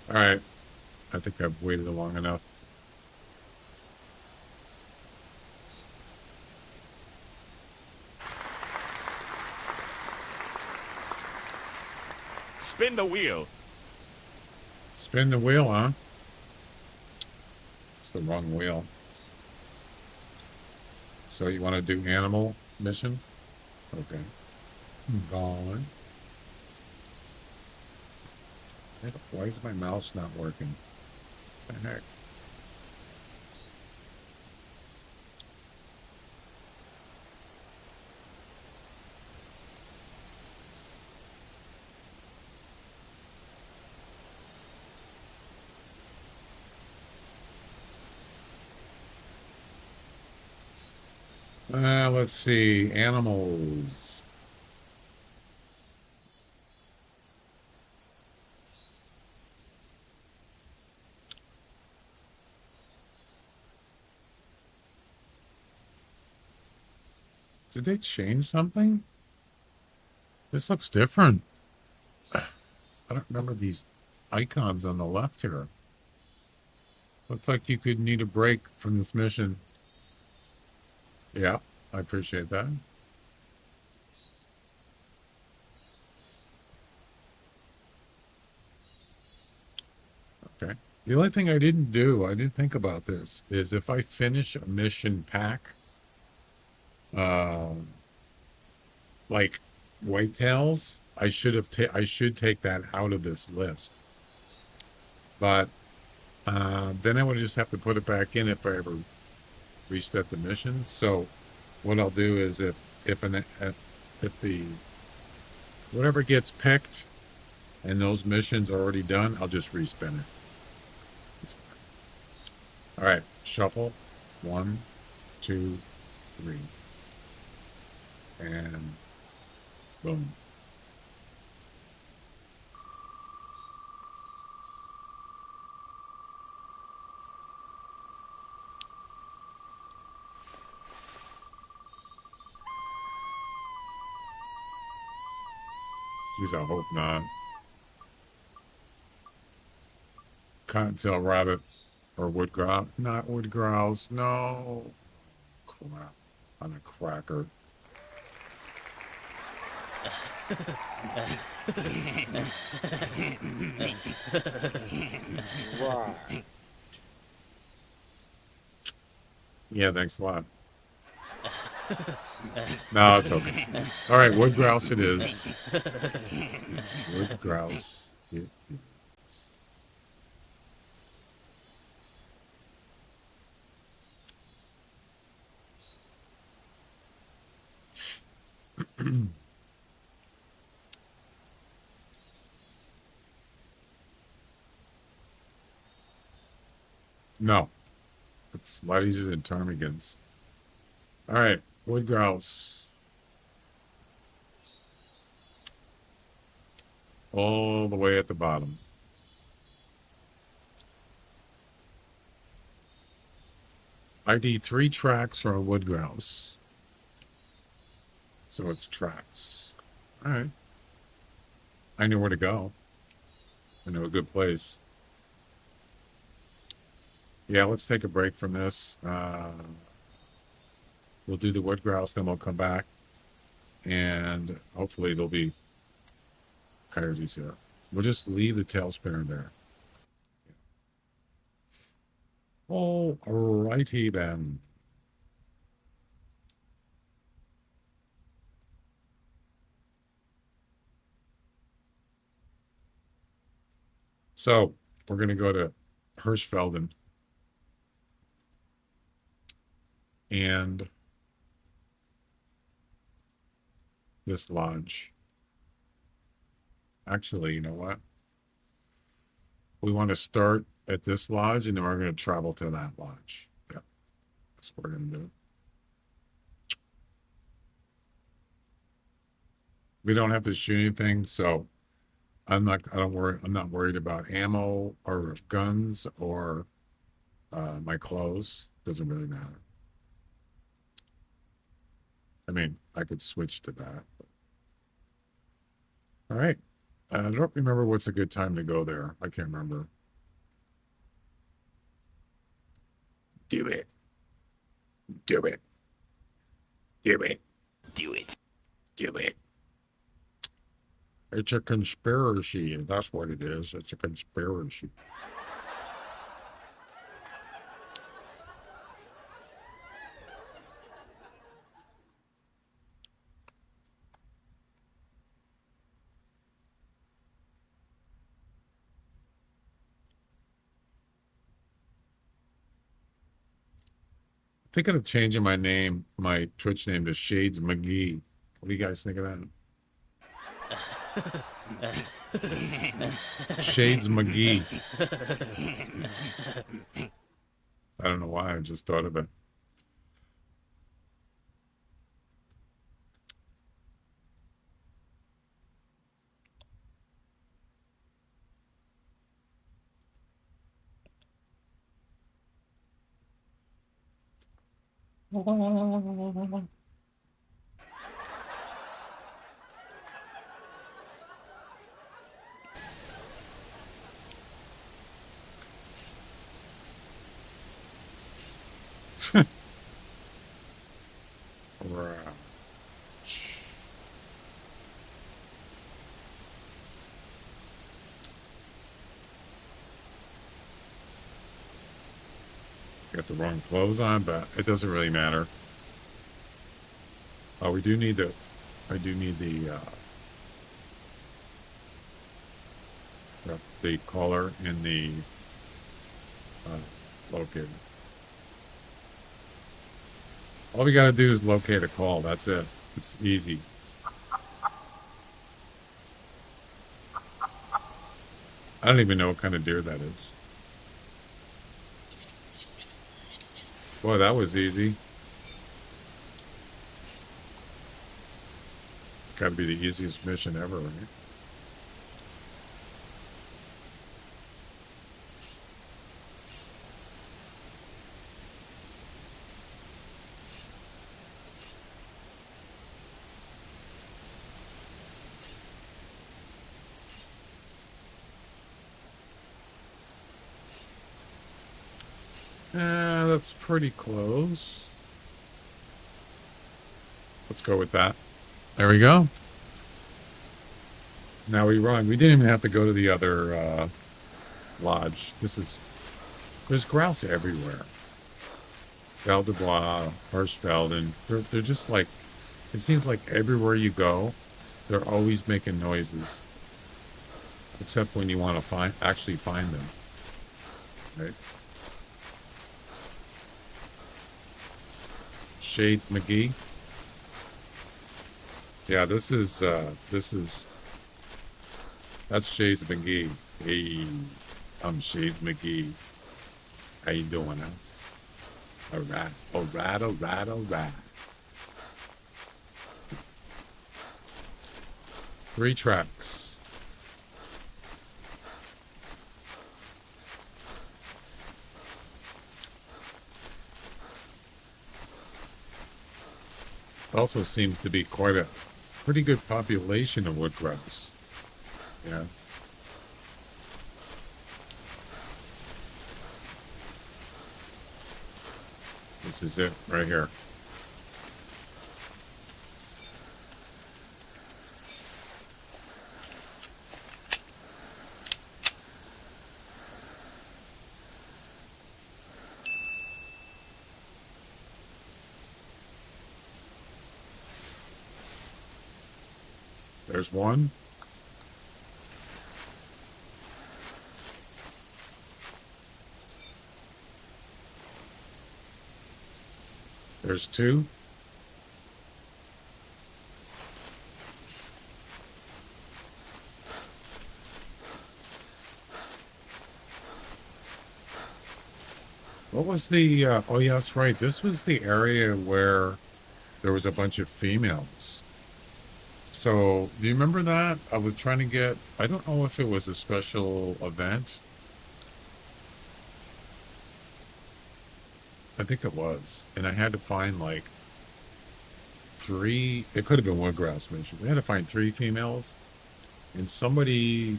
All right. I think I've waited long enough. Spin the wheel. Spin the wheel, huh? It's the wrong wheel. So you want to do animal mission? Okay. Gone. Why is my mouse not working? What the heck? Let's see. Animals. Did they change something? This looks different. I don't remember these icons on the left here. Looks like you could need a break from this mission. Yeah, I appreciate that. Okay. The only thing I didn't do, I didn't think about this, is if I finish a mission pack, uh, like whitetails, I should take that out of this list. But then I would just have to put it back in if I ever reset the missions. So what I'll do is if the whatever gets picked and those missions are already done, I'll just respin it. It's fine. All right, shuffle. 1, 2, 3, and boom. Geez, I hope not. Cottontail rabbit or wood grouse. Not wood grouse. No. Crap. On a cracker. Right. Yeah, thanks a lot. No, it's okay. All right, wood grouse it is. Wood grouse it is. No, it's a lot easier than ptarmigans. All right, wood grouse. All the way at the bottom. ID 3 tracks for a wood grouse. So it's tracks. All right. I know where to go. I know a good place. Yeah, let's take a break from this. We'll do the wood grouse, then we'll come back. And hopefully there'll be coyotes here. We'll just leave the tail spinner there. All righty then. So we're going to go to Hirschfelden and this lodge. Actually, you know what? We want to start at this lodge and then we're going to travel to that lodge. Yeah, that's what we're going to do. We don't have to shoot anything, so I'm not worried about ammo or guns or my clothes. Doesn't really matter. I mean, I could switch to that. But... All right. I don't remember what's a good time to go there. I can't remember. Do it. Do it. Do it. Do it. Do it. It's a conspiracy. That's what it is. It's a conspiracy. Thinking of changing my name, my Twitch name to Shades McGee. What do you guys think of that? Shades McGee. I don't know why, I just thought of it. Got the wrong clothes on, but it doesn't really matter. Oh, we do need the, I do need the collar and the locator. All we gotta do is locate a call. That's it. It's easy. I don't even know what kind of deer that is. Boy, that was easy. It's got to be the easiest mission ever, right? That's pretty close. Let's go with that. There we go. Now we run. We didn't even have to go to the other lodge. There's grouse everywhere. Val de Bois, Hirschfeld, they're just like, it seems like everywhere you go, they're always making noises. Except when you want to actually find them. Right? Shades McGee. Yeah, that's Shades McGee. Hey, I'm Shades McGee. How you doing, huh? All right. 3 tracks. Also seems to be quite a pretty good population of wood grouse. Yeah. This is it right here. There's one. There's 2. What was the, oh yeah, that's right. This was the area where there was a bunch of females. So, do you remember that? I was trying to get, I don't know if it was a special event. I think it was. And I had to find like 3, it could have been one grouse mission. We had to find 3 females. And somebody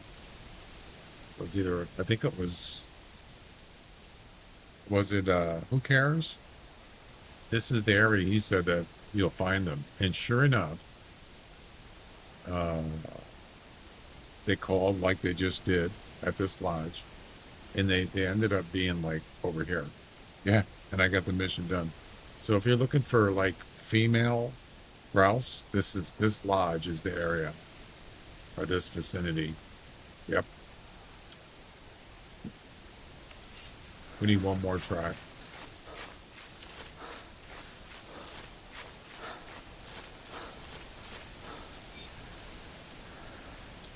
was either, I think it was it, who cares? This is the area he said that you'll find them. And sure enough, they called like they just did at this lodge. And they ended up being like over here. Yeah, and I got the mission done. So if you're looking for like female grouse, this lodge is the area. Or this vicinity. Yep. We need one more track.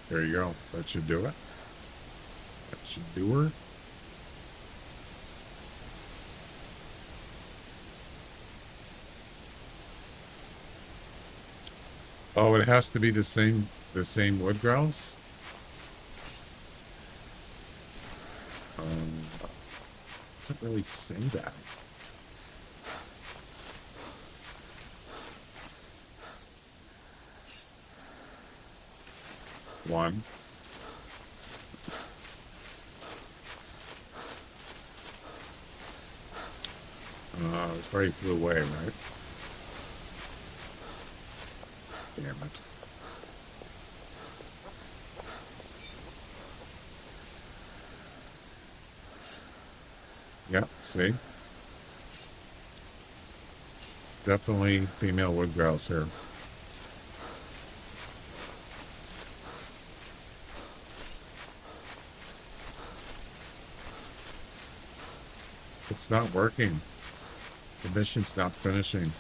There you go. That should do it. That should do her. Oh, it has to be the same wood grouse? Doesn't really say that. One. It's probably flew away, right? Damn it. Yeah, see? Definitely female wood grouse here. It's not working. The mission's not finishing.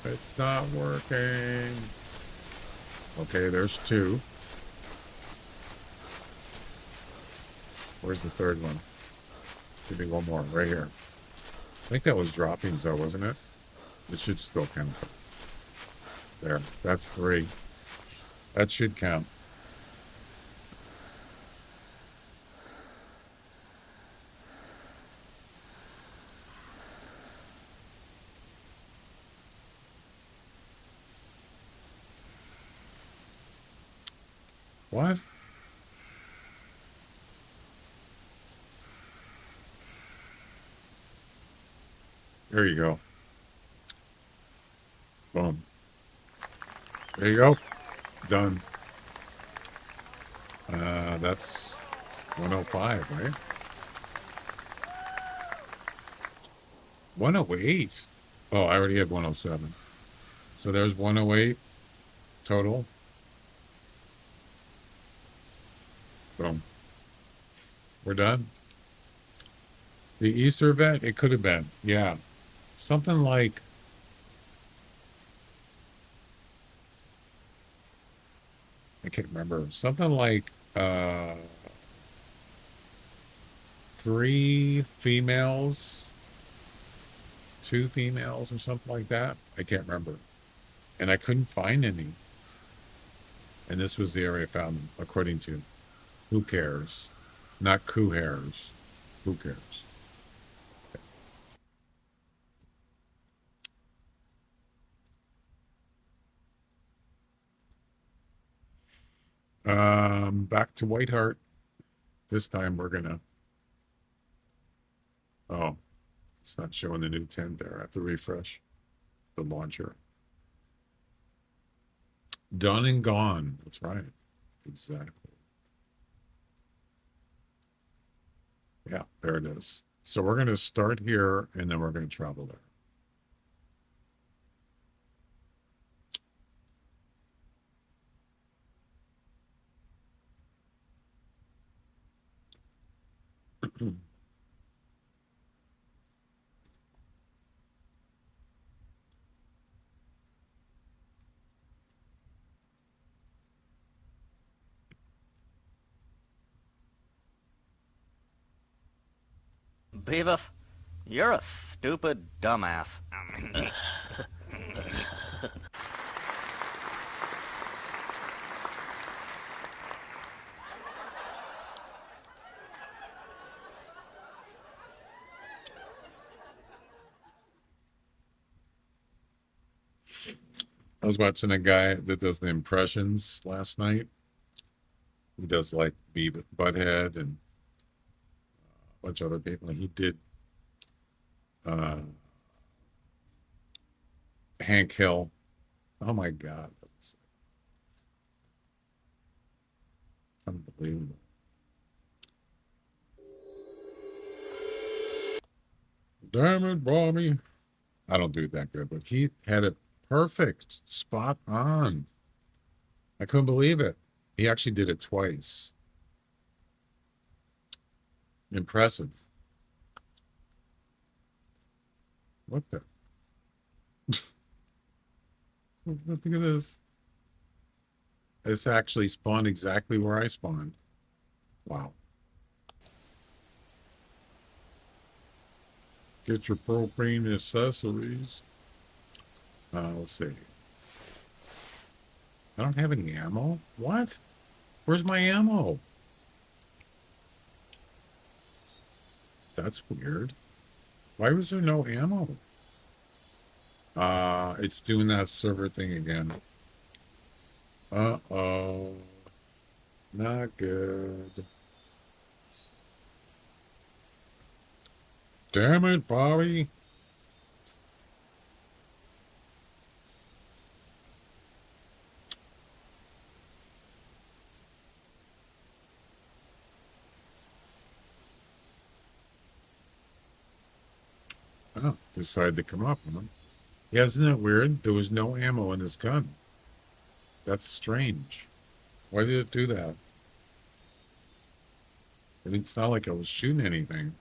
It's not working. Okay, there's two. Where's the third one? Give me one more, right here. I think that was droppings though, wasn't it? It should still count. There, that's three. That should count. What? There you go. Boom. There you go. Done. That's 105, right? 108. Oh, I already had 107. So there's 108 total. Boom. We're done. The Easter event, it could have been. Yeah. Something like I can't remember. Something like 3 females, 2 females, or something like that. I can't remember. And I couldn't find any. And this was the area I found them, according to Who Cares? Not Coo Hairs. Who Cares? Back to Whiteheart. This time we're gonna. Oh, it's not showing the new 10 there. I have to refresh the launcher. Done and gone. That's right. Exactly. Yeah, there it is. So we're going to start here and then we're going to travel there. Beavis, you're a stupid dumbass. I was watching a guy that does the impressions last night. He does like Butthead and a bunch of other people. He did Hank Hill. Oh my God. That's unbelievable. Damn it, Bobby. I don't do it that good, but he had it perfect, spot on. I couldn't believe it. He actually did it twice. Impressive. What the? Look at this. This actually spawned exactly where I spawned. Wow. Get your propane accessories. Let's see. I don't have any ammo. What? Where's my ammo? That's weird. Why was there no ammo? It's doing that server thing again. Uh-oh. Not good. Damn it, Bobby. Oh, decided to come up, huh? Yeah, isn't that weird? There was no ammo in his gun. That's strange. Why did it do that? It's not like I was shooting anything.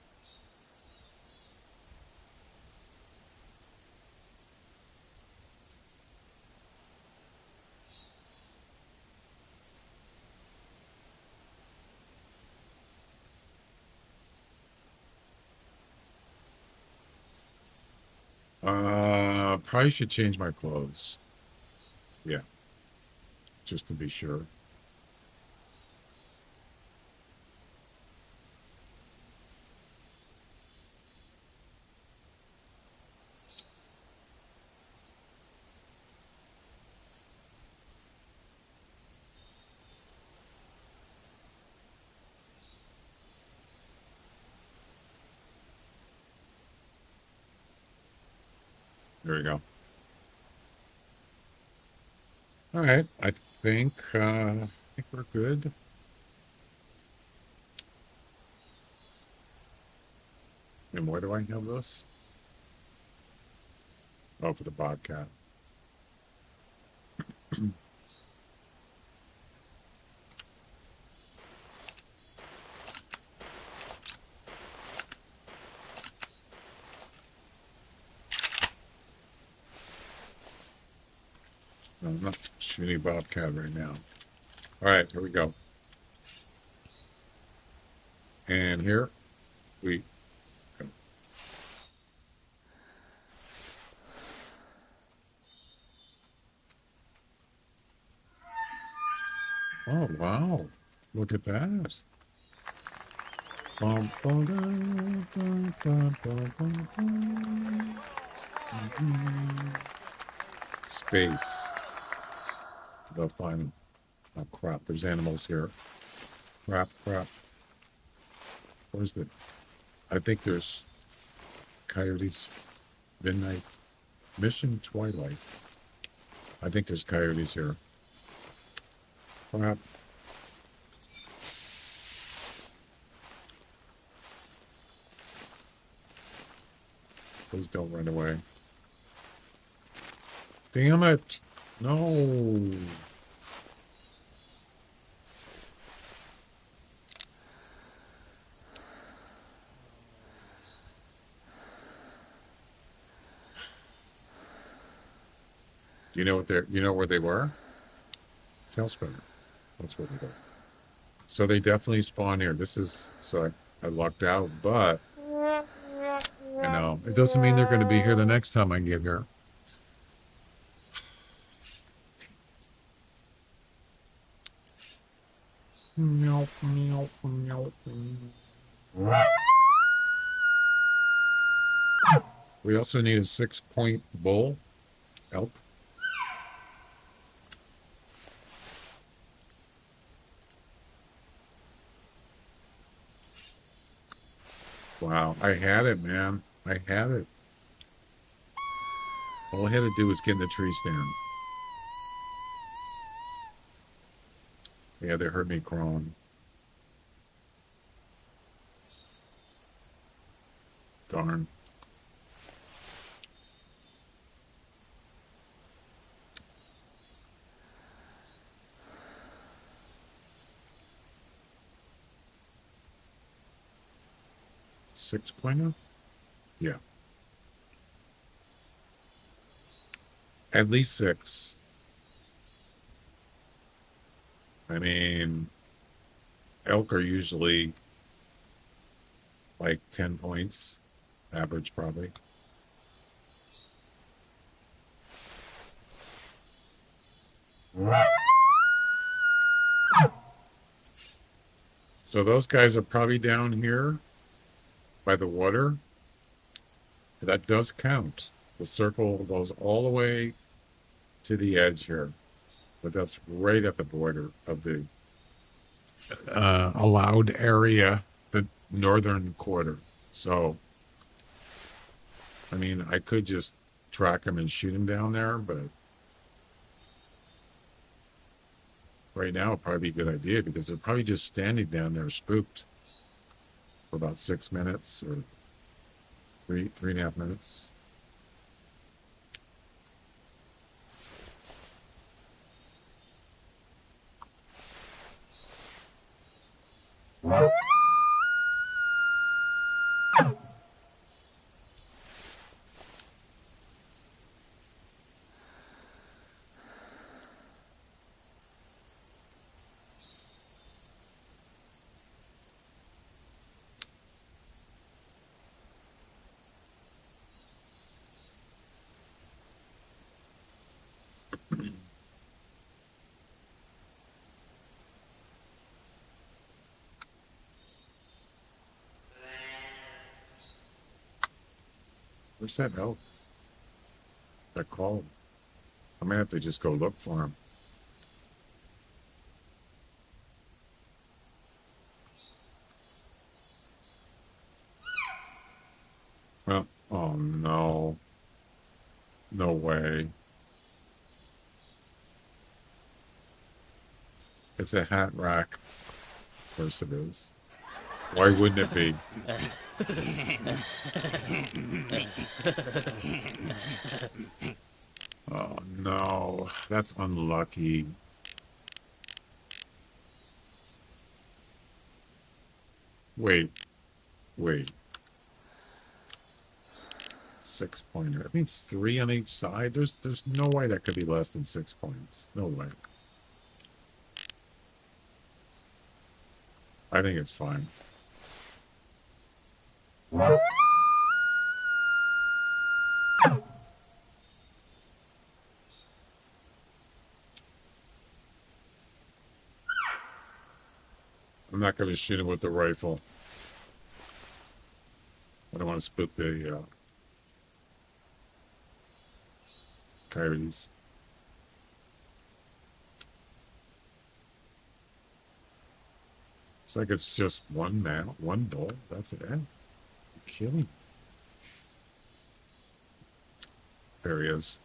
Probably should change my clothes. Yeah, just to be sure. There we go. All right, I think we're good. And where do I have this? Oh, for the Bobcat. No, I'm not shooting Bobcat right now. All right, here we go. And here we go. Oh, wow. Look at that. Bum, bum, dum, dum, dum, dum, dum, dum. Space. They'll find. Oh, crap. There's animals here. Crap, crap. Where's the... I think there's coyotes. Midnight. Mission Twilight. I think there's coyotes here. Crap. Please don't run away. Damn it! No! You know what they're, you know where they were? Tailspinner. That's where they go. So they definitely spawn here. This is, so I lucked out, but I know it doesn't mean they're going to be here the next time I get here. We also need a 6-point bull elk. Wow, I had it, man. I had it. All I had to do was get in the tree stand. Yeah, they heard me crawling. Darn. Six-pointer? Yeah. At least 6. I mean, elk are usually like 10 points, average probably. So those guys are probably down here by the water. That does count. The circle goes all the way to the edge here, but that's right at the border of the allowed area, the northern quarter. So, I mean, I could just track them and shoot them down there, but right now it'd probably be a good idea because they're probably just standing down there spooked for about 6 minutes or Three and a half minutes. Where's that elk? That called. I'm gonna have to just go look for him. Well, oh no. No way. It's a hat rack. Of course it is. Why wouldn't it be? Oh no, that's unlucky. Wait. 6-pointer. That means 3 on each side. There's no way that could be less than 6 points. No way. I think it's fine. I'm not going to shoot him with the rifle. I don't want to spook the coyotes. It's like it's just one male, one bull. That's it. You're kidding. There he is.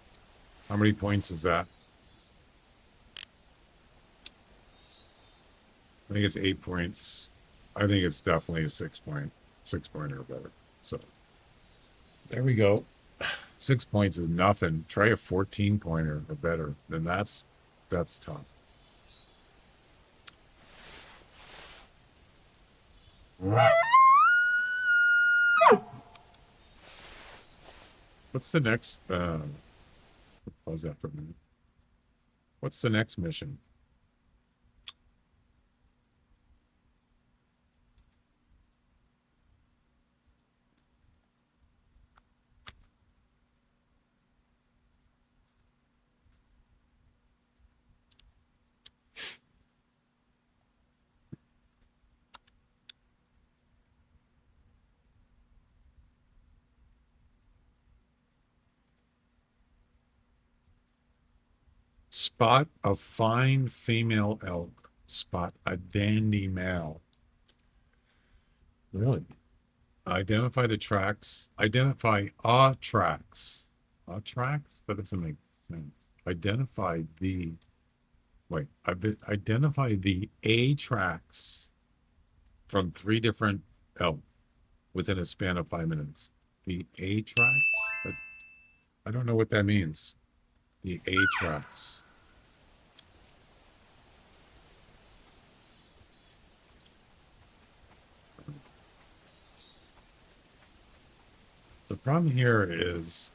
How many points is that? I think it's 8 points. I think it's definitely a 6-pointer or better. So there we go. 6 points is nothing. Try a 14-pointer or better. Then that's tough. What's the next? Pause that for a minute. What's the next mission? Spot a fine female elk. Spot a dandy male. Really? Identify the tracks. Identify a tracks. A tracks? That doesn't make sense. Identify the. Wait. Identify the A tracks from 3 different elk within a span of 5 minutes. The A tracks? I don't know what that means. The A tracks. So the problem here is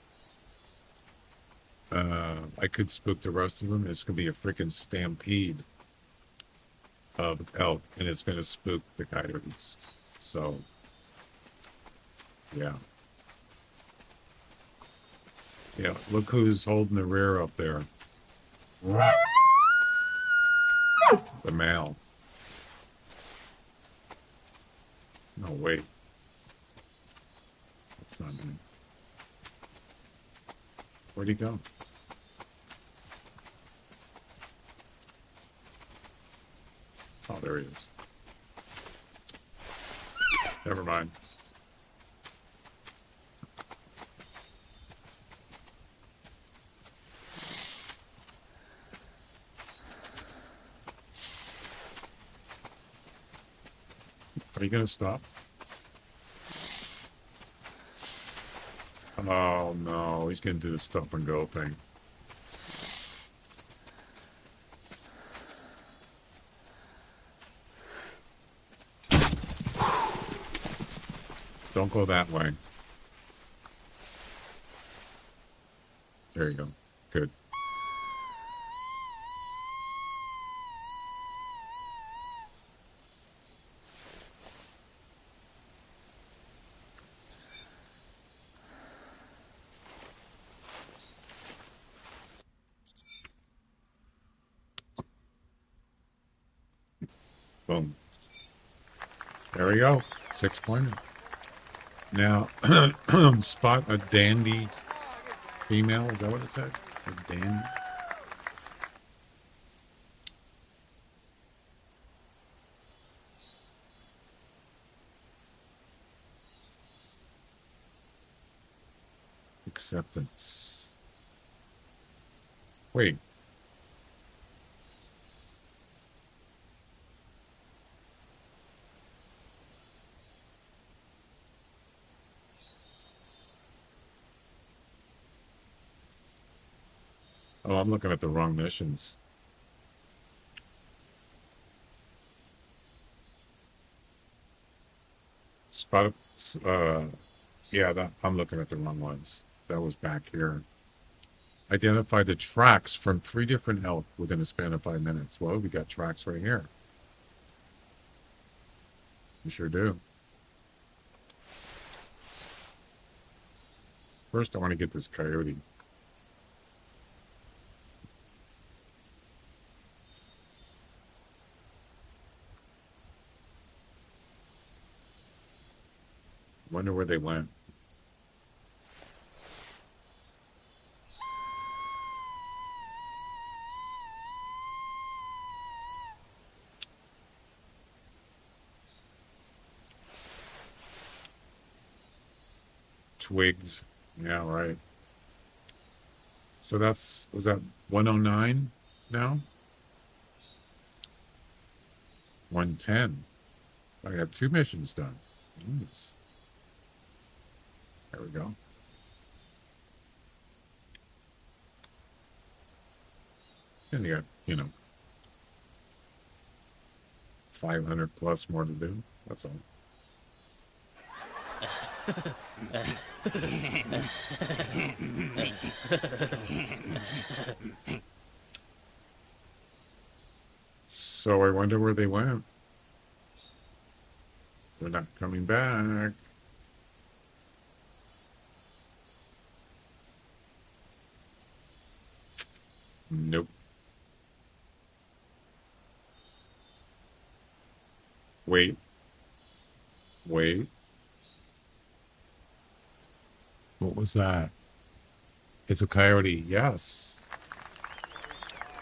I could spook the rest of them. It's going to be a freaking stampede of elk, and it's going to spook the coyotes. So, yeah. Yeah, look who's holding the rear up there. The male. No, wait. That's not him. Where'd he go? Oh, there he is. Never mind. Are you going to stop? Oh no, he's gonna do the stop and go thing. Don't go that way. There you go. Good. Boom. There we go. 6-pointer. Now, spot a dandy female. Is that what it said? A dandy. Acceptance. Wait. Oh, I'm looking at the wrong missions. Spot, yeah, I'm looking at the wrong ones. That was back here. Identify the tracks from 3 different elk within a span of 5 minutes. Well, we got tracks right here. We sure do. First, I want to get this coyote. Wonder where they went. Twigs. Yeah, right. So was that 109 now? 110. I got 2 missions done. Nice. There we go. And you got, 500 plus more to do. That's all. So I wonder where they went. They're not coming back. Nope. Wait. What was that? It's a coyote. Yes.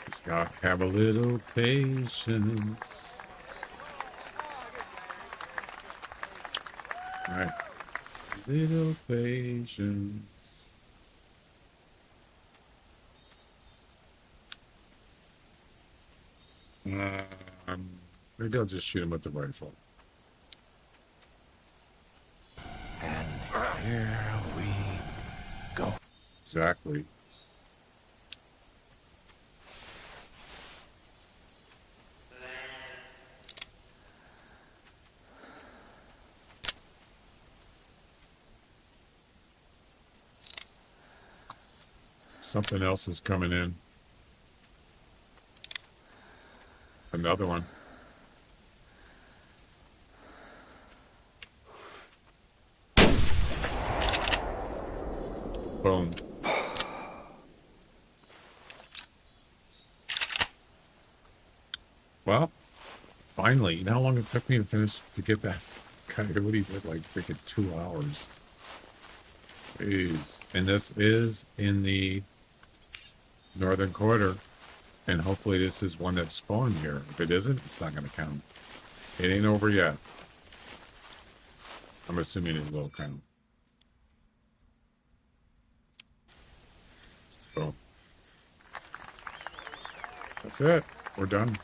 Just gotta have a little patience. All right. Little patience. Maybe I'll just shoot him with the rifle. And here we go. Exactly. Something else is coming in. Another one. Boom. Well, finally. You know how long it took me to get that coyote for like freaking 2 hours. Jeez. And this is in the northern quarter. And hopefully this is one that spawned here. If it isn't, it's not going to count. It ain't over yet. I'm assuming it will count. So that's it. We're done.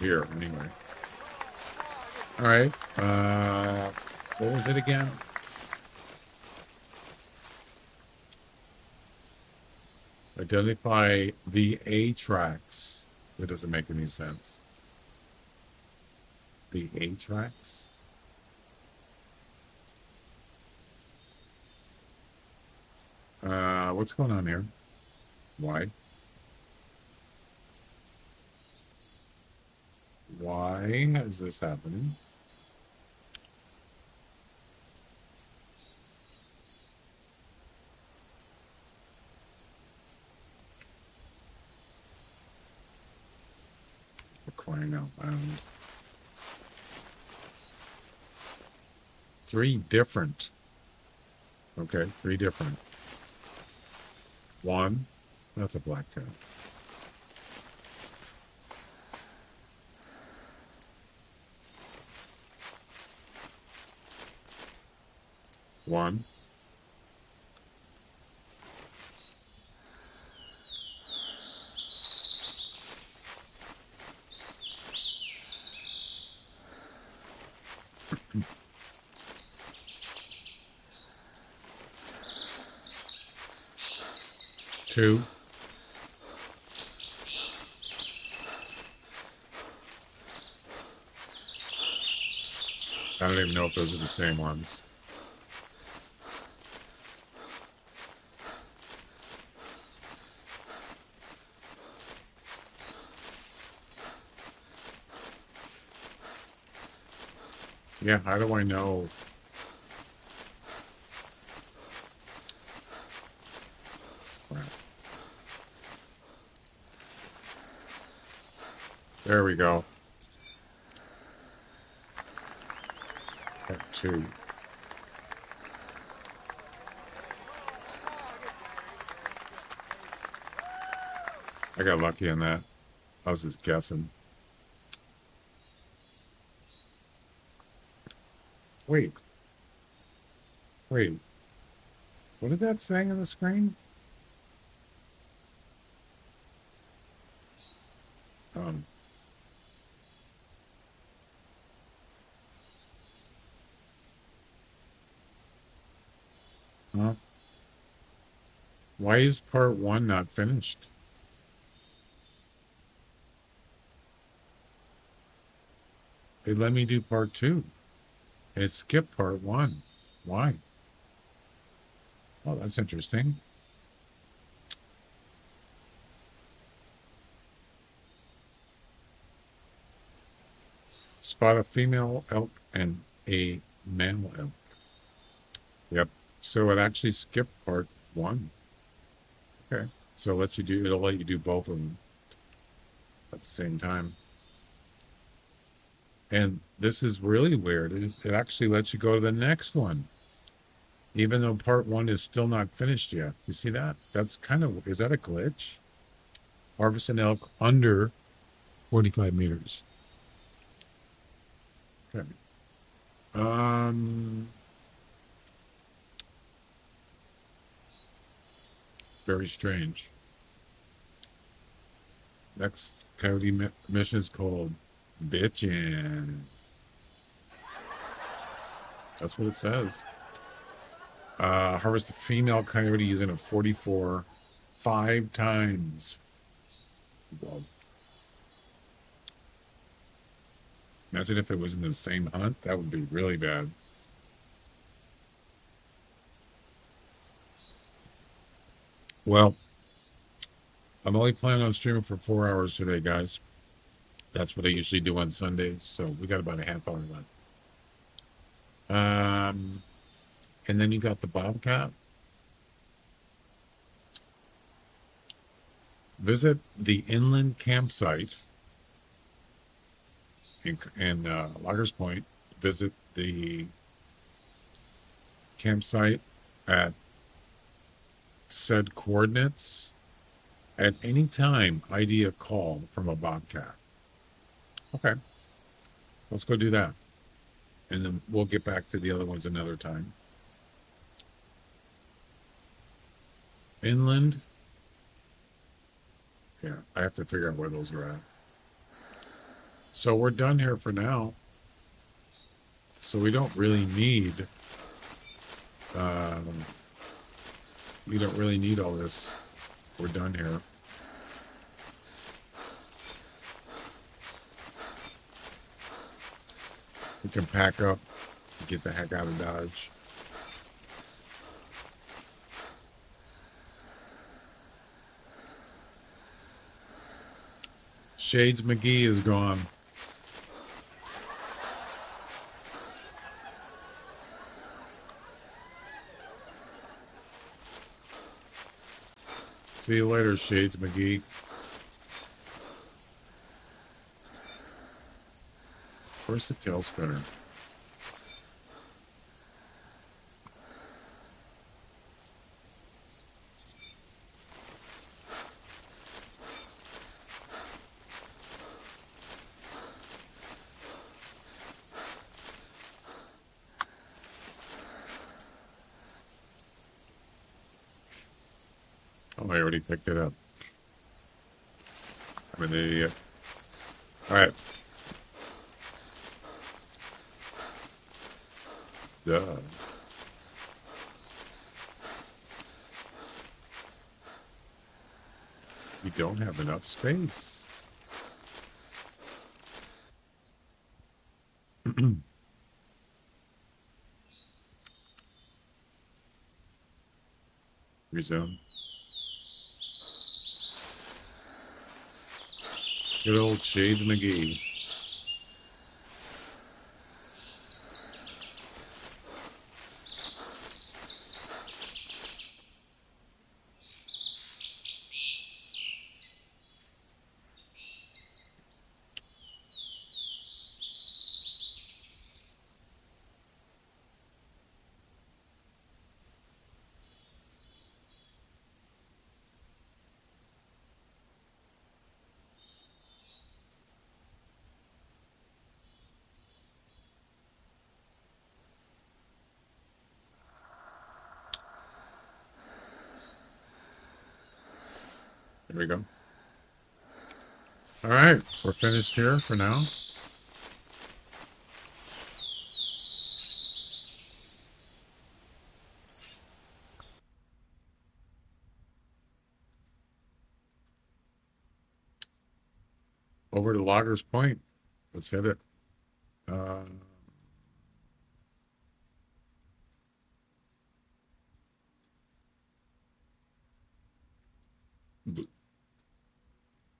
Here, anyway. All right. What was it again? Identify the A tracks. That doesn't make any sense. The A tracks? What's going on here? Why? Why is this happening? For crying out loud. 3 different. Okay, 3 different. 1, that's a black tab. 1. 2. I don't even know if those are the same ones. Yeah, how do I know? Crap. There we go. Part 2. I got lucky on that. I was just guessing. Wait. Wait. What did that say on the screen? Huh? Why is part 1 not finished? It let me do part 2. It skipped part 1. Why? Oh, that's interesting. Spot a female elk and a male elk. Yep. So it actually skipped part 1. Okay. So it'll let you do both of them at the same time. And this is really weird. It actually lets you go to the next one, even though part 1 is still not finished yet. You see that? That's is that a glitch? Harvest an elk under 45 meters. Okay. Very strange. Next coyote mission is called Bitchin'. That's what it says. Harvest a female coyote using a 44 5 times. Whoa. Imagine if it was in the same hunt. That would be really bad. Well, I'm only planning on streaming for 4 hours today, guys. That's what I usually do on Sundays. So we got about a half hour left. And then you got the Bobcat. Visit the inland campsite in Loggers Point. Visit the campsite at said coordinates. At any time, ID a call from a Bobcat. Okay. Let's go do that. And then we'll get back to the other ones another time. Inland. Yeah, I have to figure out where those are at. So we're done here for now. So we don't really need all this we're done here. We can pack up and get the heck out of Dodge. Shades McGee is gone. See you later, Shades McGee. Where's the tail spinner? Oh, I already picked it up. I'm an idiot. All right. Duh. We don't have enough space. Resume. Good old Shades McGee. There we go. All right, we're finished here for now. Over to Loggers Point. Let's hit it.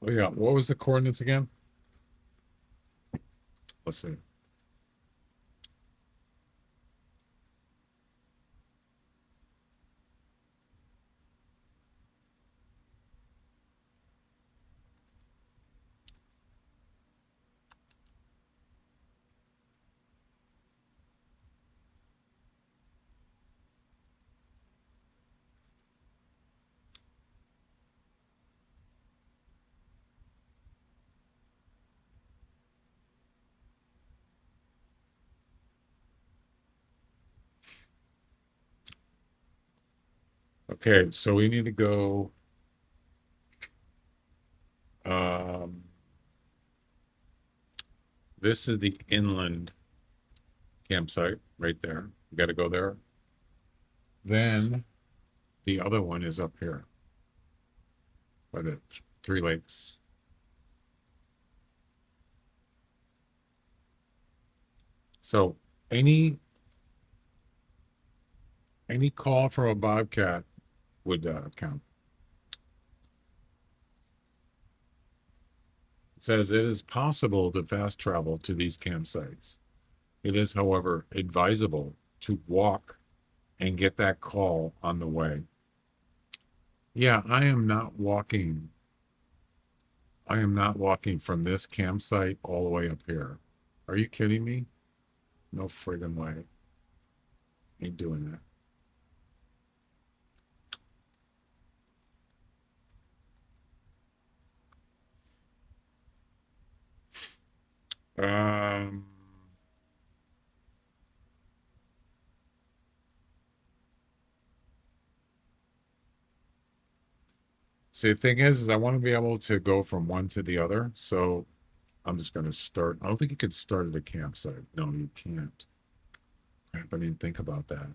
Oh yeah, what was the coordinates again? Let's see. Okay, so we need to go. This is the inland campsite right there. You got to go there. Then the other one is up here by the Three Lakes. So any call from a Bobcat would count. It says it is possible to fast travel to these campsites. It is, however, advisable to walk and get that call on the way. Yeah, I am not walking. I am not walking from this campsite all the way up here. Are you kidding me? No friggin' way. Ain't doing that. See, the thing is I want to be able to go from one to the other. So I'm just going to start. I don't think you could start at a campsite. No, you can't. Crap, I didn't think about that.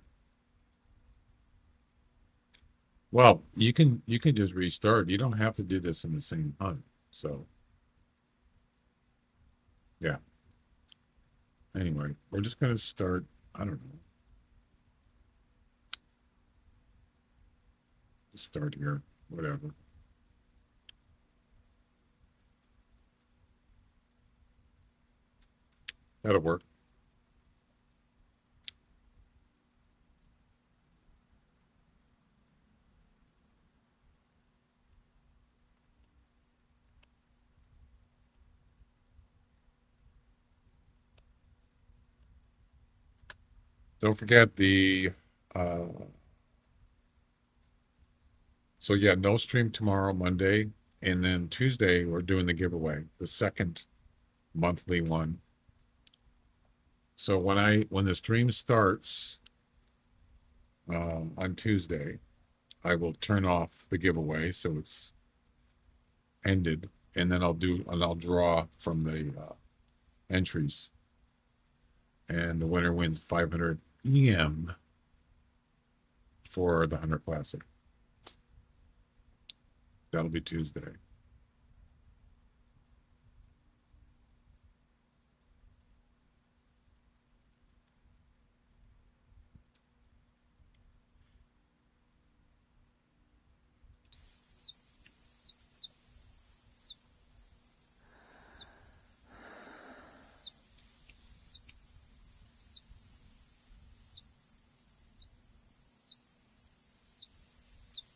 Well, you can just restart. You don't have to do this in the same hunt. So yeah. Anyway, we're just gonna start. I don't know. Start here. Whatever. That'll work. Don't forget the uh so yeah, no stream tomorrow, Monday, and then Tuesday we're doing the giveaway, the second monthly one. So when the stream starts on Tuesday, I will turn off the giveaway so it's ended, and then I'll draw from the entries, and the winner wins 500 EM for the Hunter Classic. That'll be Tuesday.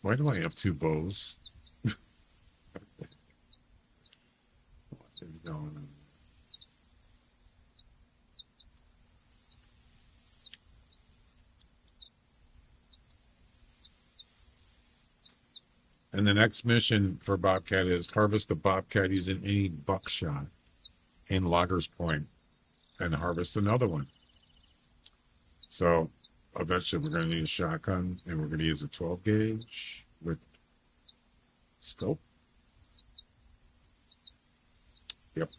Why do I have two bows? What is going on? And the next mission for Bobcat is harvest the Bobcat using any buckshot in Loggers Point and harvest another one. So eventually we're going to need a shotgun, and we're going to use a 12 gauge with scope. Yep.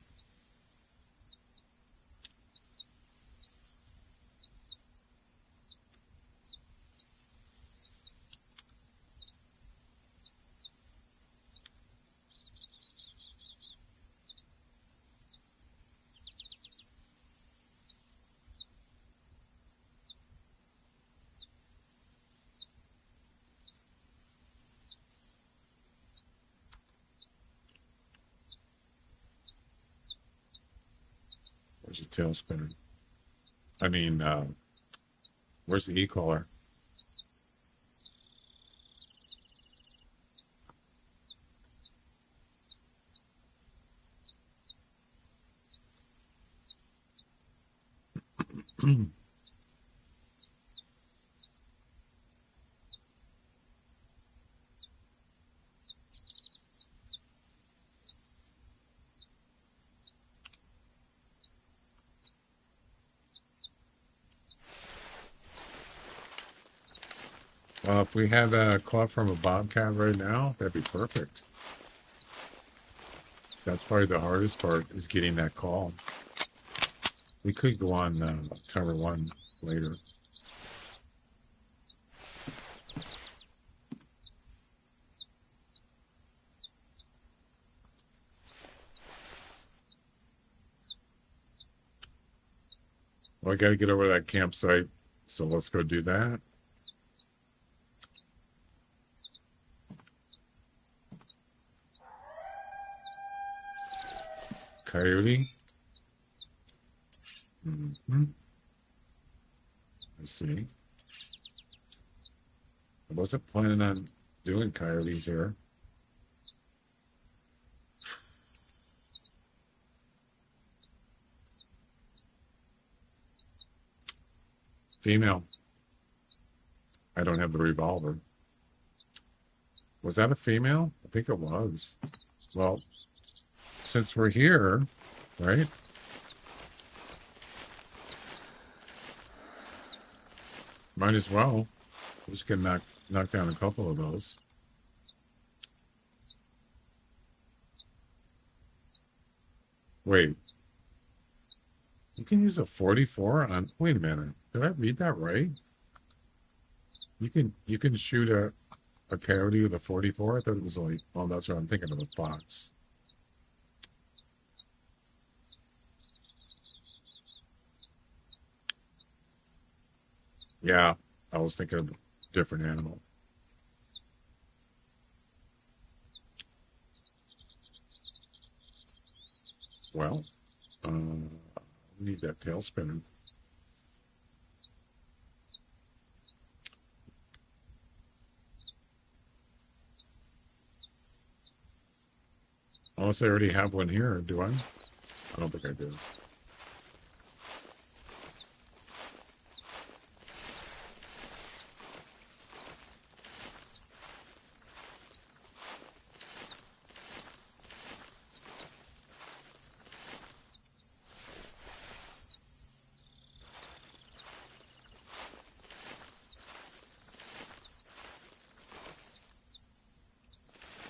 Where's the tail spinner? I mean, where's the e-collar? If we had a call from a Bobcat right now, that'd be perfect. That's probably the hardest part, is getting that call. We could go on Tower 1 later. Well, I got to get over to that campsite, so let's go do that. Coyote. Let's see. I wasn't planning on doing coyotes here. Female. I don't have the revolver. Was that a female? I think it was. Well, since we're here, right? Might as well. Just gonna knock down a couple of those. Wait. You can use a 44 on. Wait a minute. Did I read that right? You can shoot a A coyote with a 44? I thought it was like, well, that's what I'm thinking of, a fox. Yeah, I was thinking of a different animal. Well, we need that tail spinner. Unless I already have one here, do I? I don't think I do.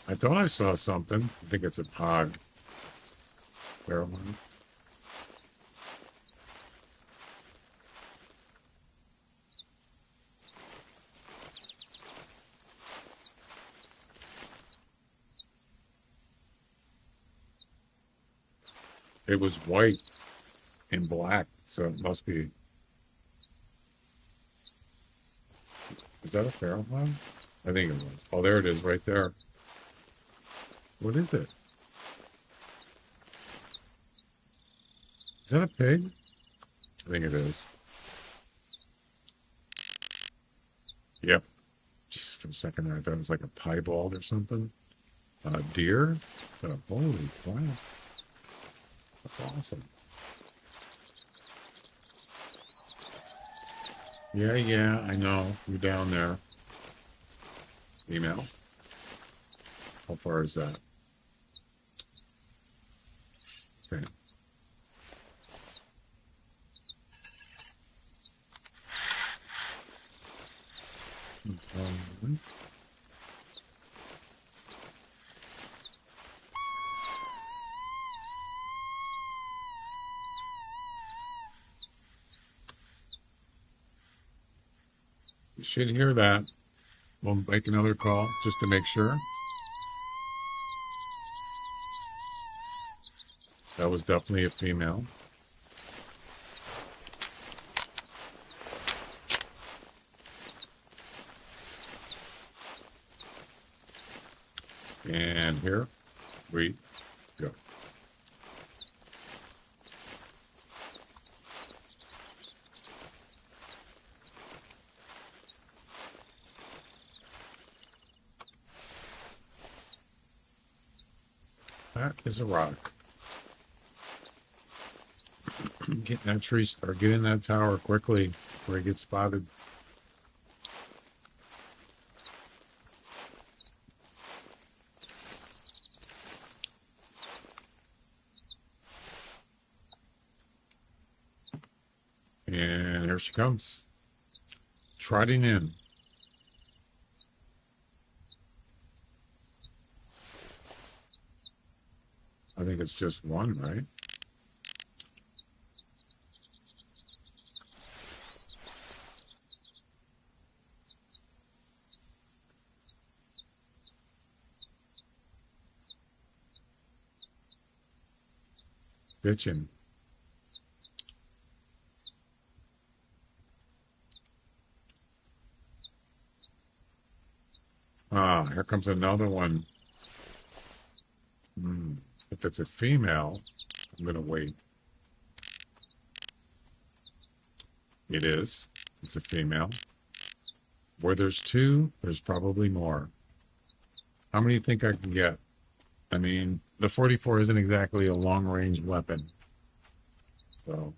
I thought I saw something. I think it's a pod. Pheromone. It was white and black, so it must be. Is that a pheromone? I think it was. Oh, there it is, right there. What is it? Is that a pig? I think it is. Yep. Just for a second there, I thought it was like a piebald or something. Deer? Holy crap. That's awesome. Yeah, I know. You're down there. Email. How far is that? Okay. You should hear that. We'll make another call just to make sure. That was definitely a female. And here we go. That is a rock. Get in that tree, or get in that tower quickly before he gets spotted. And here she comes, trotting in. I think it's just one, right? Bitchin'. Ah, here comes another one. If it's a female, I'm going to wait. It is. It's a female. Where there's two, there's probably more. How many do you think I can get? I mean, the 44 isn't exactly a long-range weapon. So...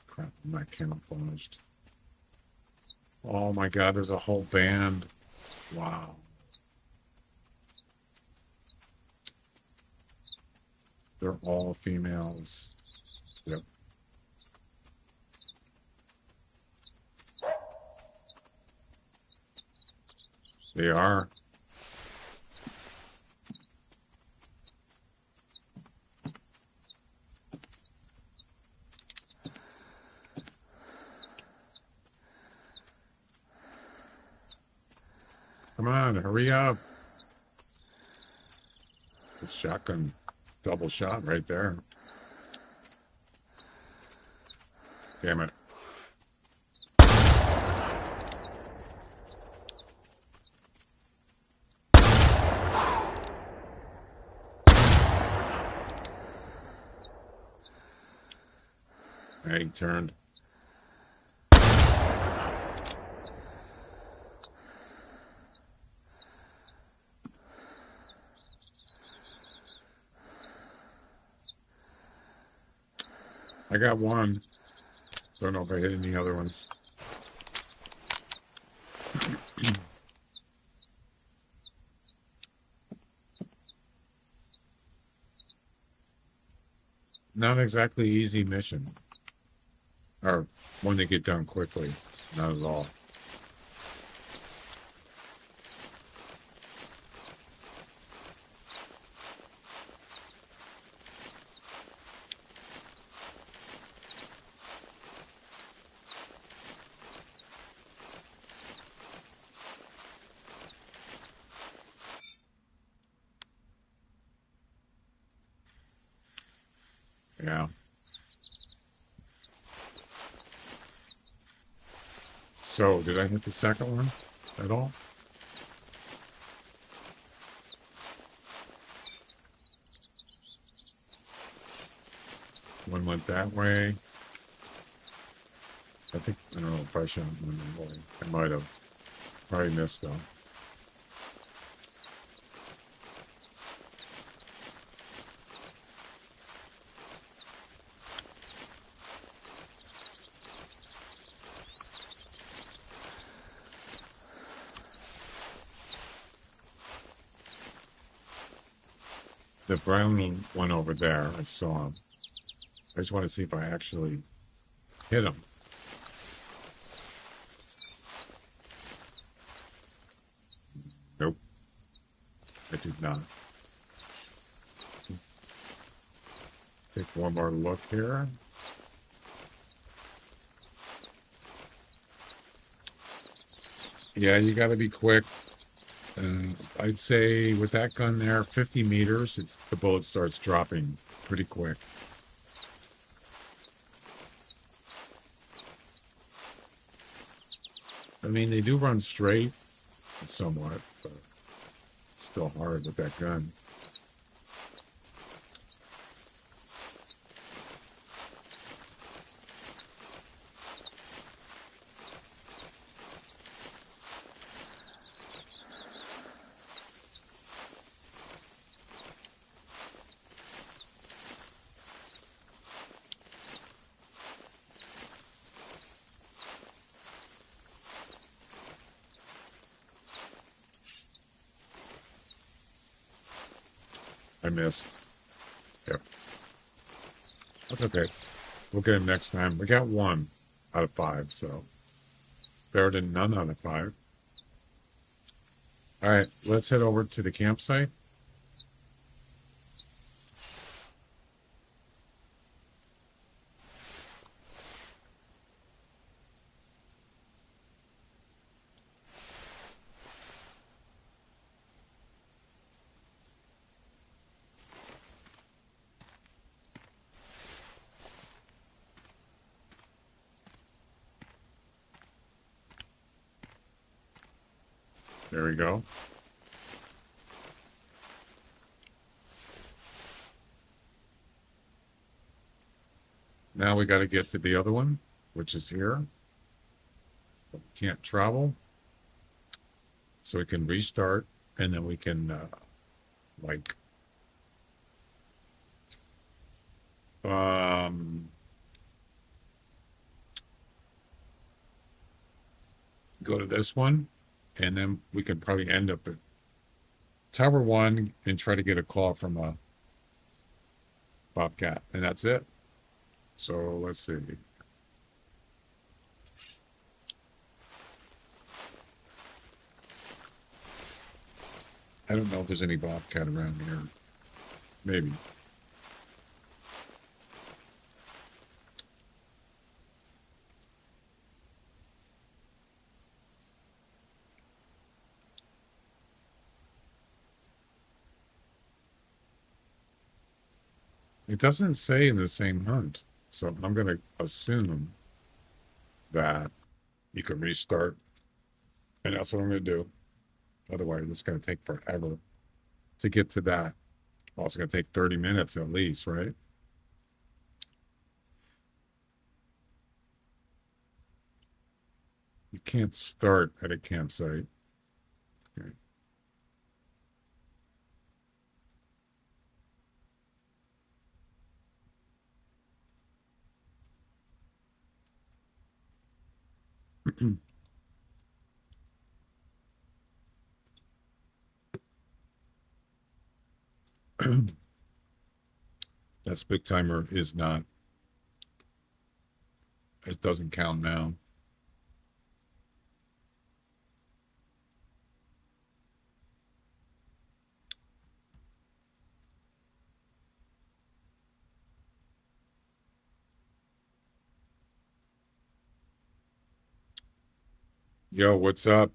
crap, I'm not camouflaged. Oh my god, there's a whole band. Wow. They're all females. Yep. They are. Come on, hurry up. The shotgun double shot right there. Damn it. He turned. I got one. Don't know if I hit any other ones. Not exactly easy mission. Or one to get done quickly. Not at all. Yeah. So, did I hit the second one at all? One went that way. I think, I don't know if I shot one that way. I might have. Probably missed though. The brown one over there, I saw him. I just want to see if I actually hit him. Nope. I did not. Take one more look here. Yeah, you got to be quick. I'd say with that gun there, 50 meters, the bullet starts dropping pretty quick. I mean, they do run straight somewhat, but it's still hard with that gun. I missed. Yep. That's okay. We'll get him next time. We got 1 out of 5, so better than none out of 5. All right, let's head over to the campsite. There we go. Now we got to get to the other one, which is here. Can't travel. So we can restart, and then we can, go to this one, and then we could probably end up at Tower 1 and try to get a call from a Bobcat, and that's it. So let's see. I don't know if there's any Bobcat around here. Maybe. It doesn't say in the same hunt, so I'm going to assume that you can restart, and that's what I'm going to do. Otherwise, it's going to take forever to get to that. Well, it's going to take 30 minutes at least, right? You can't start at a campsite. Okay. That spook timer is not, it doesn't count now. Yo, what's up?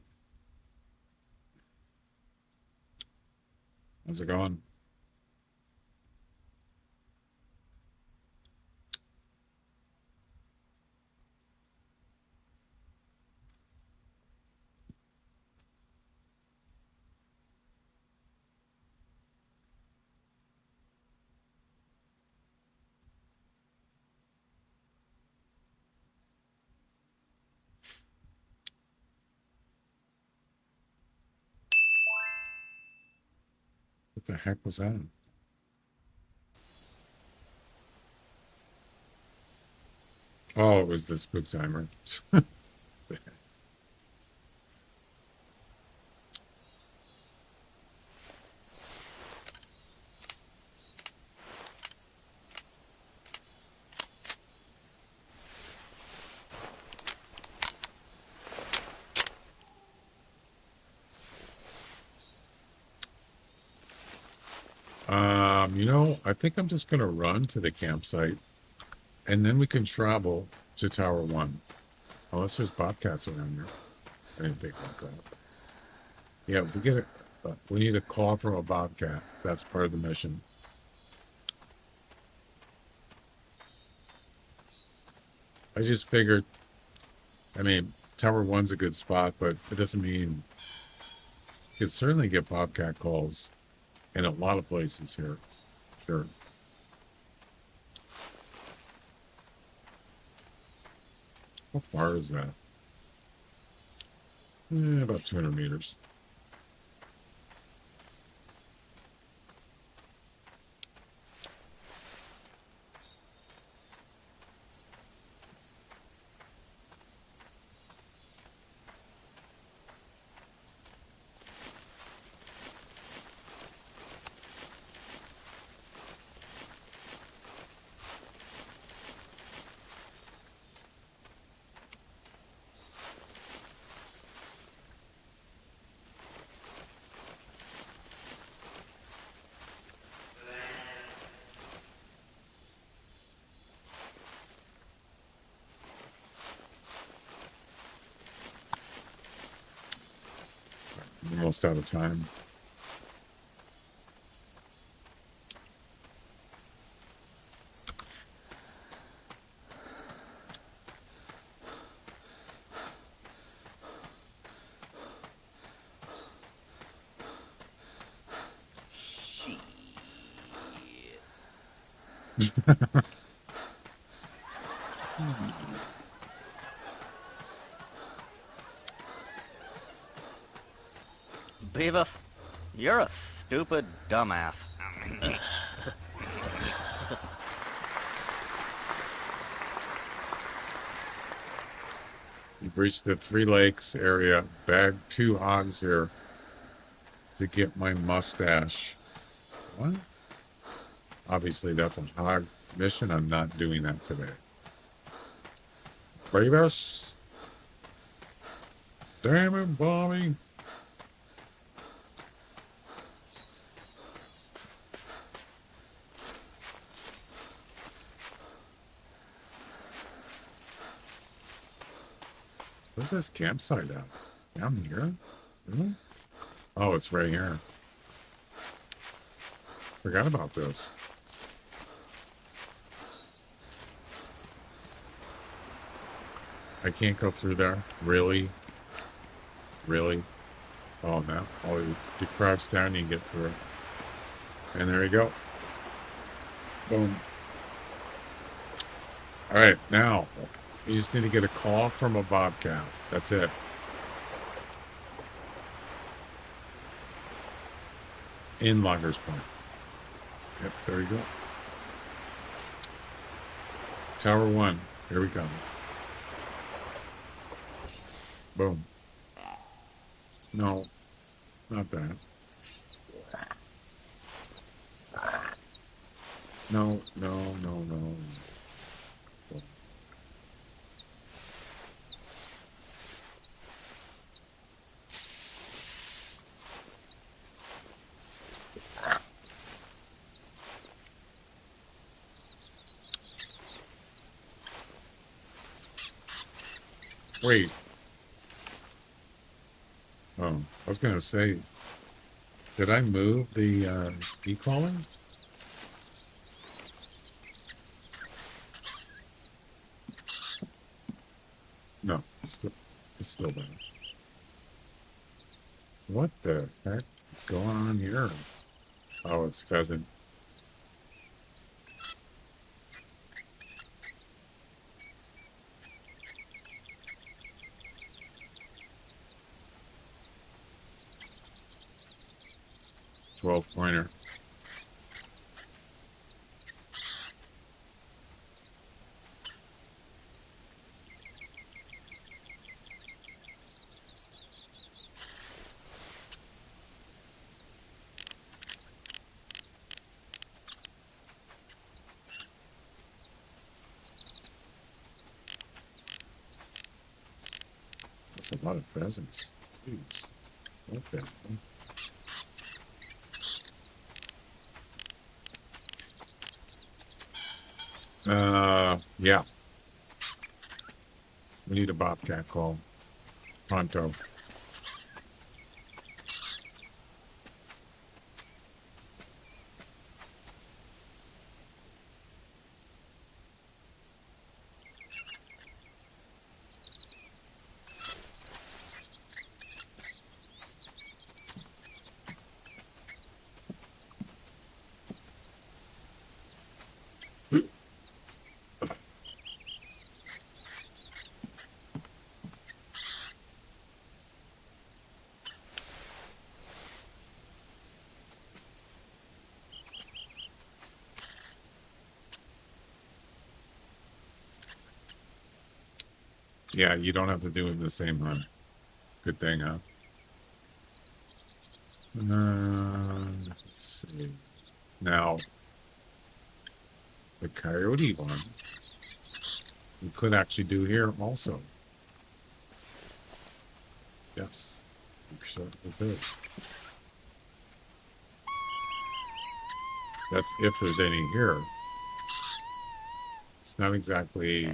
How's it going? What the heck was that? Oh, it was the spook timer. You know, I think I'm just gonna run to the campsite, and then we can travel to Tower 1. Unless there's bobcats around here. I didn't think about that. Yeah, we get it. We need a call from a bobcat. That's part of the mission. I just figured, I mean, Tower 1's a good spot, but it doesn't mean you could certainly get bobcat calls in a lot of places here. Sure. How far is that? About 200 meters. Almost out of time. Beavis, you're a stupid dumbass. You've reached the Three Lakes area. Bag 2 hogs here to get my mustache. What? Obviously, that's a hog mission. I'm not doing that today. Beavis? Damn it, Bobby. Where's this campsite at? Down here? Really? Oh, it's right here. Forgot about this. I can't go through there. Really? Really? Oh, no. Oh, you crouch down, you get through. And there you go. Boom. All right, now you just need to get a call from a Bobcat. That's it. In Loggers Point. Yep, there you go. Tower 1. Here we go. Boom. No, not that. No, no, no, no. Wait. Oh, I was going to say, did I move the e-caller? No, it's still there. What the heck is going on here? Oh, it's pheasant. $12-pointer. That's a lot of pheasants. Jeez. What the hell? Yeah. We need a Bobcat call. Pronto. Yeah, you don't have to do it in the same hunt. Good thing, huh? Let's see. Now, the coyote one, we could actually do here also. Yes, we certainly could. That's if there's any here. It's not exactly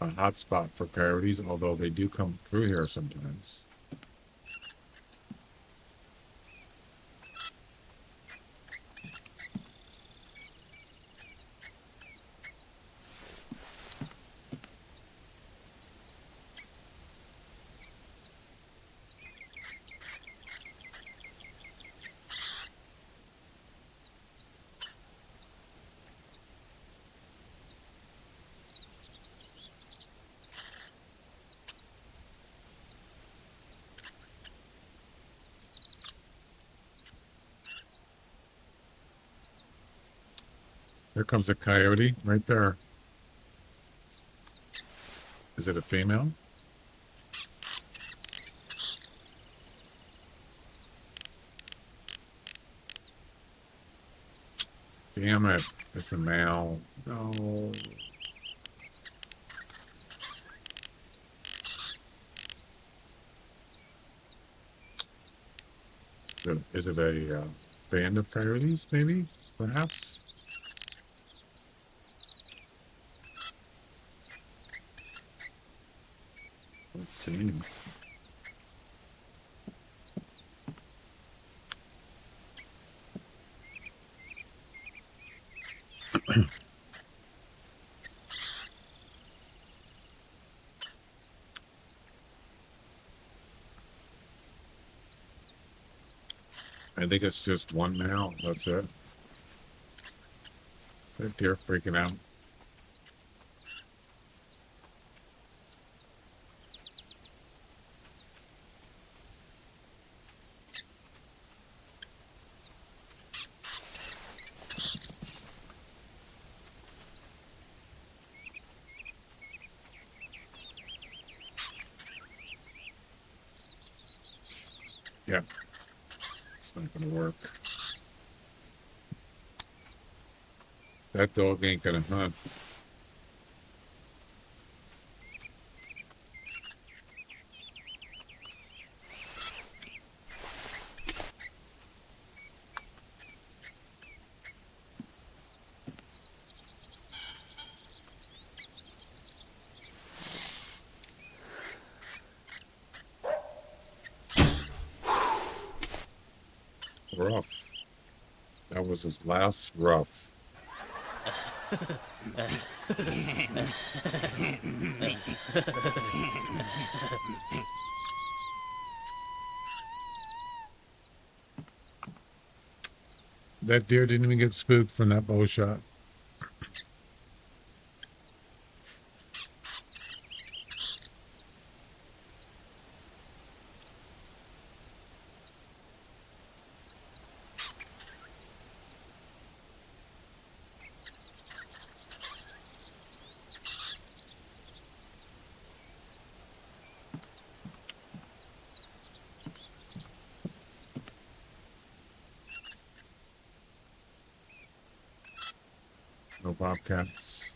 a hot spot for coyotes, although they do come through here sometimes. There comes a coyote right there. Is it a female? Damn it. It's a male. No. Is it a band of coyotes, maybe? Perhaps? Let's see. I think it's just one male. That's it. That deer freaking out. Yeah, it's not gonna work. That dog ain't gonna hunt. Rough. That was his last rough. That deer didn't even get spooked from that bow shot. No bobcats.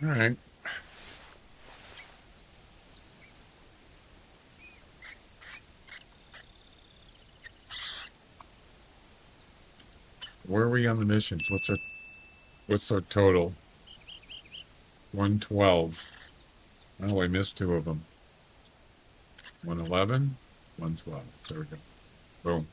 All right. Where are we on the missions? What's our total? 112. Oh, I missed 2 of them. 111, 112. There we go. Boom.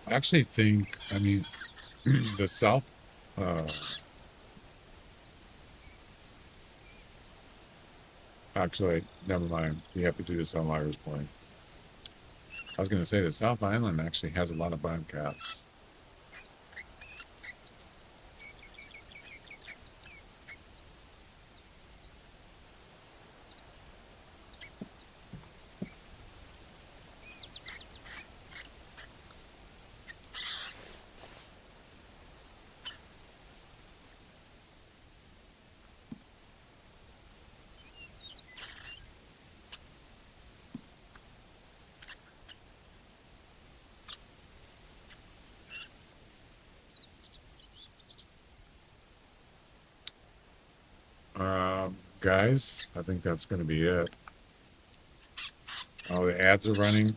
I actually think, I mean, the South, uh, actually, never mind. You have to do this on Liar's Point. I was going to say the South Island actually has a lot of bobcats. Guys, I think that's going to be it. Oh, the ads are running.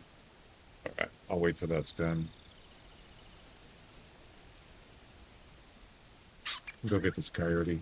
Okay, I'll wait till that's done. Go get this coyote.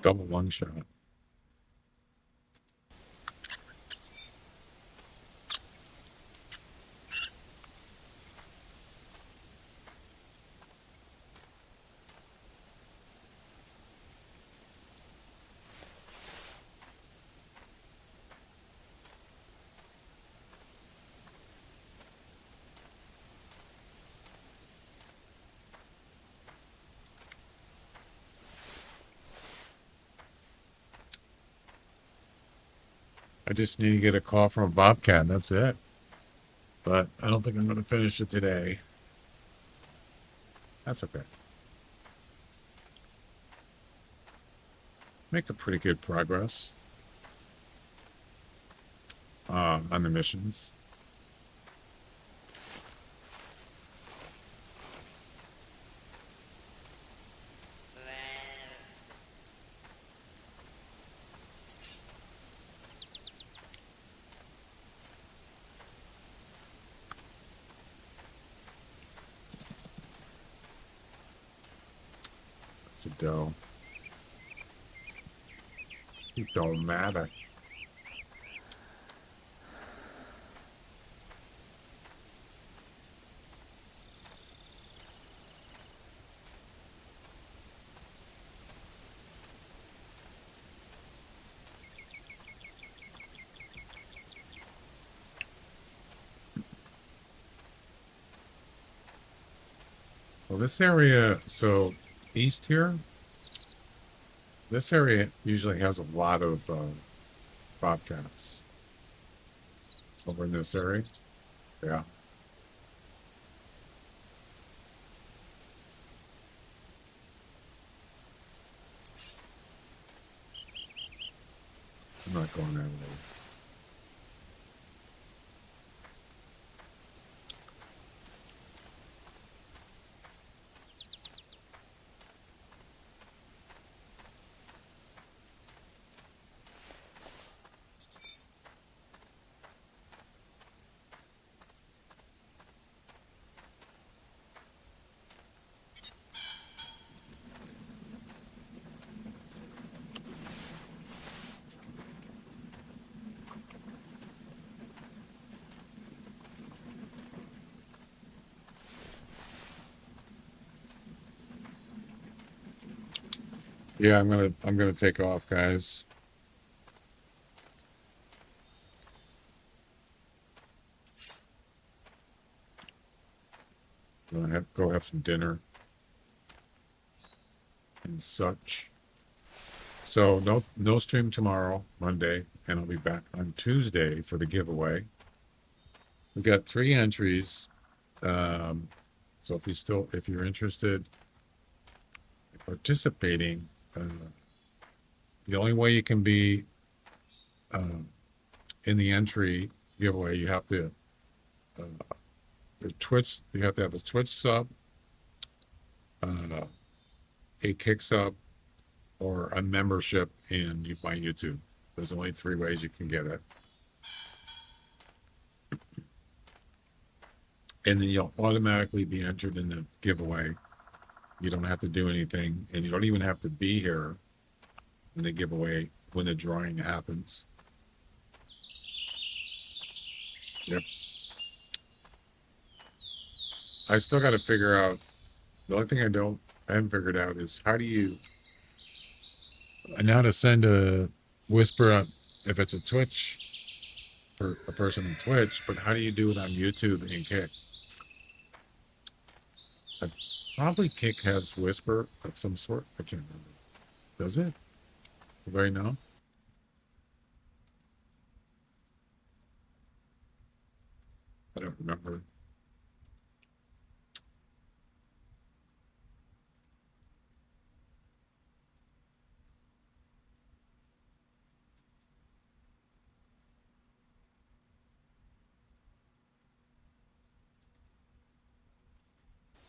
double lung shot. I just need to get a call from a Bobcat. That's it. But I don't think I'm going to finish it today. That's okay. Make a pretty good progress on the missions. It's a dough. It don't matter. Well, this area, so east here, this area usually has a lot of bobcats. Over in this area. Yeah. I'm not going that way. Yeah, I'm gonna take off, guys. Go have some dinner and such. So no stream tomorrow, Monday, and I'll be back on Tuesday for the giveaway. We got 3 entries. So if you're interested in participating, the only way you can be in the entry giveaway, you have to you have to have a Twitch sub, a Kick sub, or a membership in my YouTube. There's only 3 ways you can get it. And then you'll automatically be entered in the giveaway. You don't have to do anything, and you don't even have to be here when the giveaway, when the drawing happens. Yep. I still got to figure out, the only thing I haven't figured out is how do you, I know how to send a whisper out if it's a Twitch, for a person in Twitch, but how do you do it on YouTube and Kick? Probably Kick has whisper of some sort. I can't remember. Does it? Anybody know? I don't remember.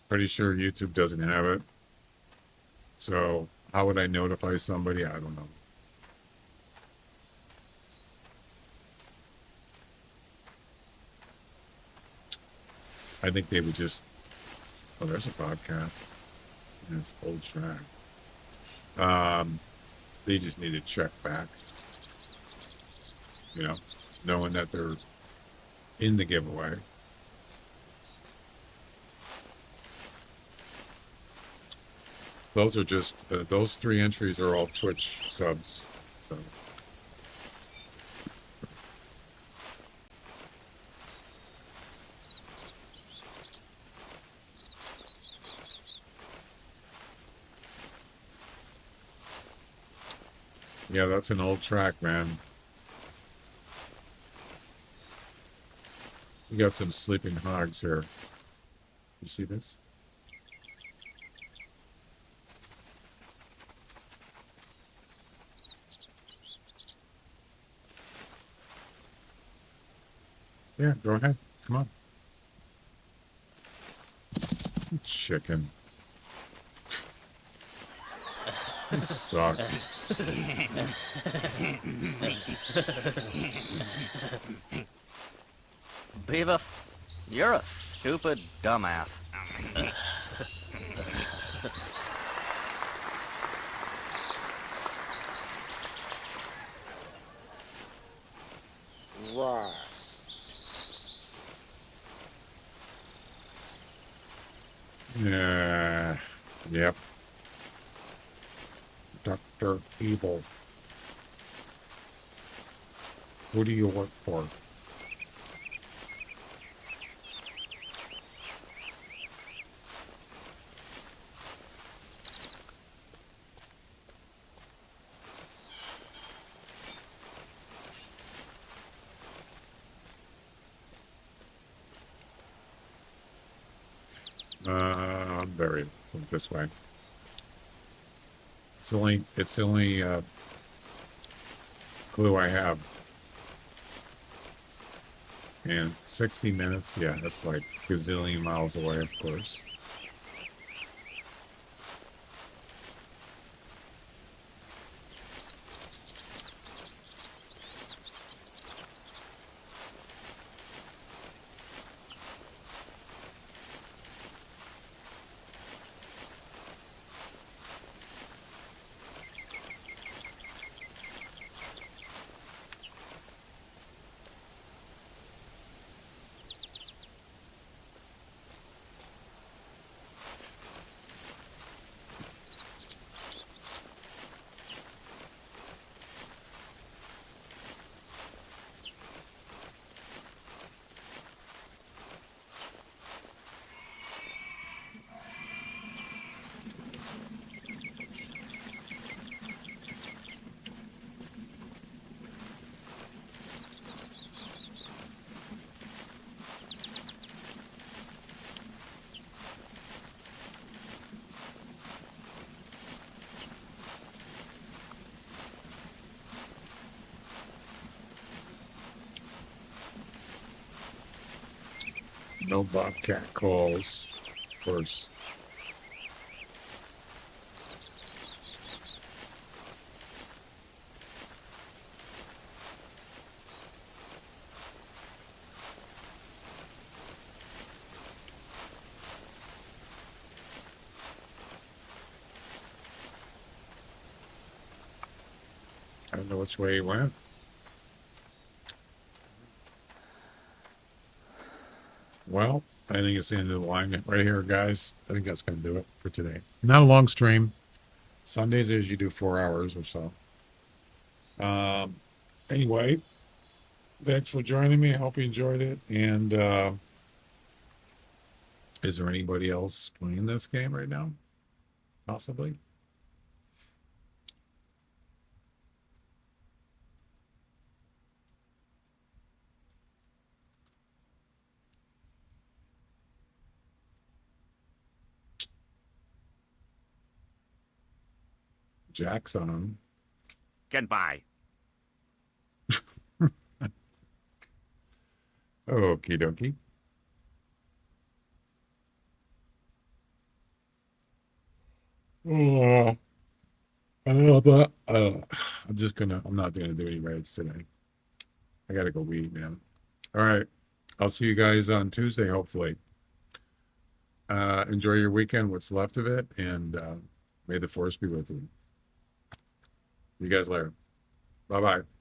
Pretty sure YouTube doesn't have it. So how would I notify somebody? I don't know. I think they would just, oh, there's a Bobcat. And it's old track. they just need to check back, you know, knowing that they're in the giveaway. Those are just, those 3 entries are all Twitch subs, so. Yeah, that's an old track, man. We got some sleeping hogs here. You see this? Yeah, go ahead. Come on. Chicken. You suck. Beavis, you're a stupid dumbass. Right. Yeah. Yep. Dr. Evil. Who do you work for? I'm buried this way. It's the only clue I have. And 60 minutes, yeah, that's like a gazillion miles away, of course. No Bobcat calls, of course. I don't know which way he went. Well, I think it's the end of the line right here, guys. I think that's going to do it for today. Not a long stream. Sundays is you do 4 hours or so. Anyway, thanks for joining me. I hope you enjoyed it. And is there anybody else playing this game right now? Possibly. Jack's on. Goodbye. Okie dokie. Oh, I'm not gonna do any raids today. I gotta go eat, man. All right. I'll see you guys on Tuesday, hopefully. Enjoy your weekend, what's left of it, and may the force be with you. You guys later. Bye bye.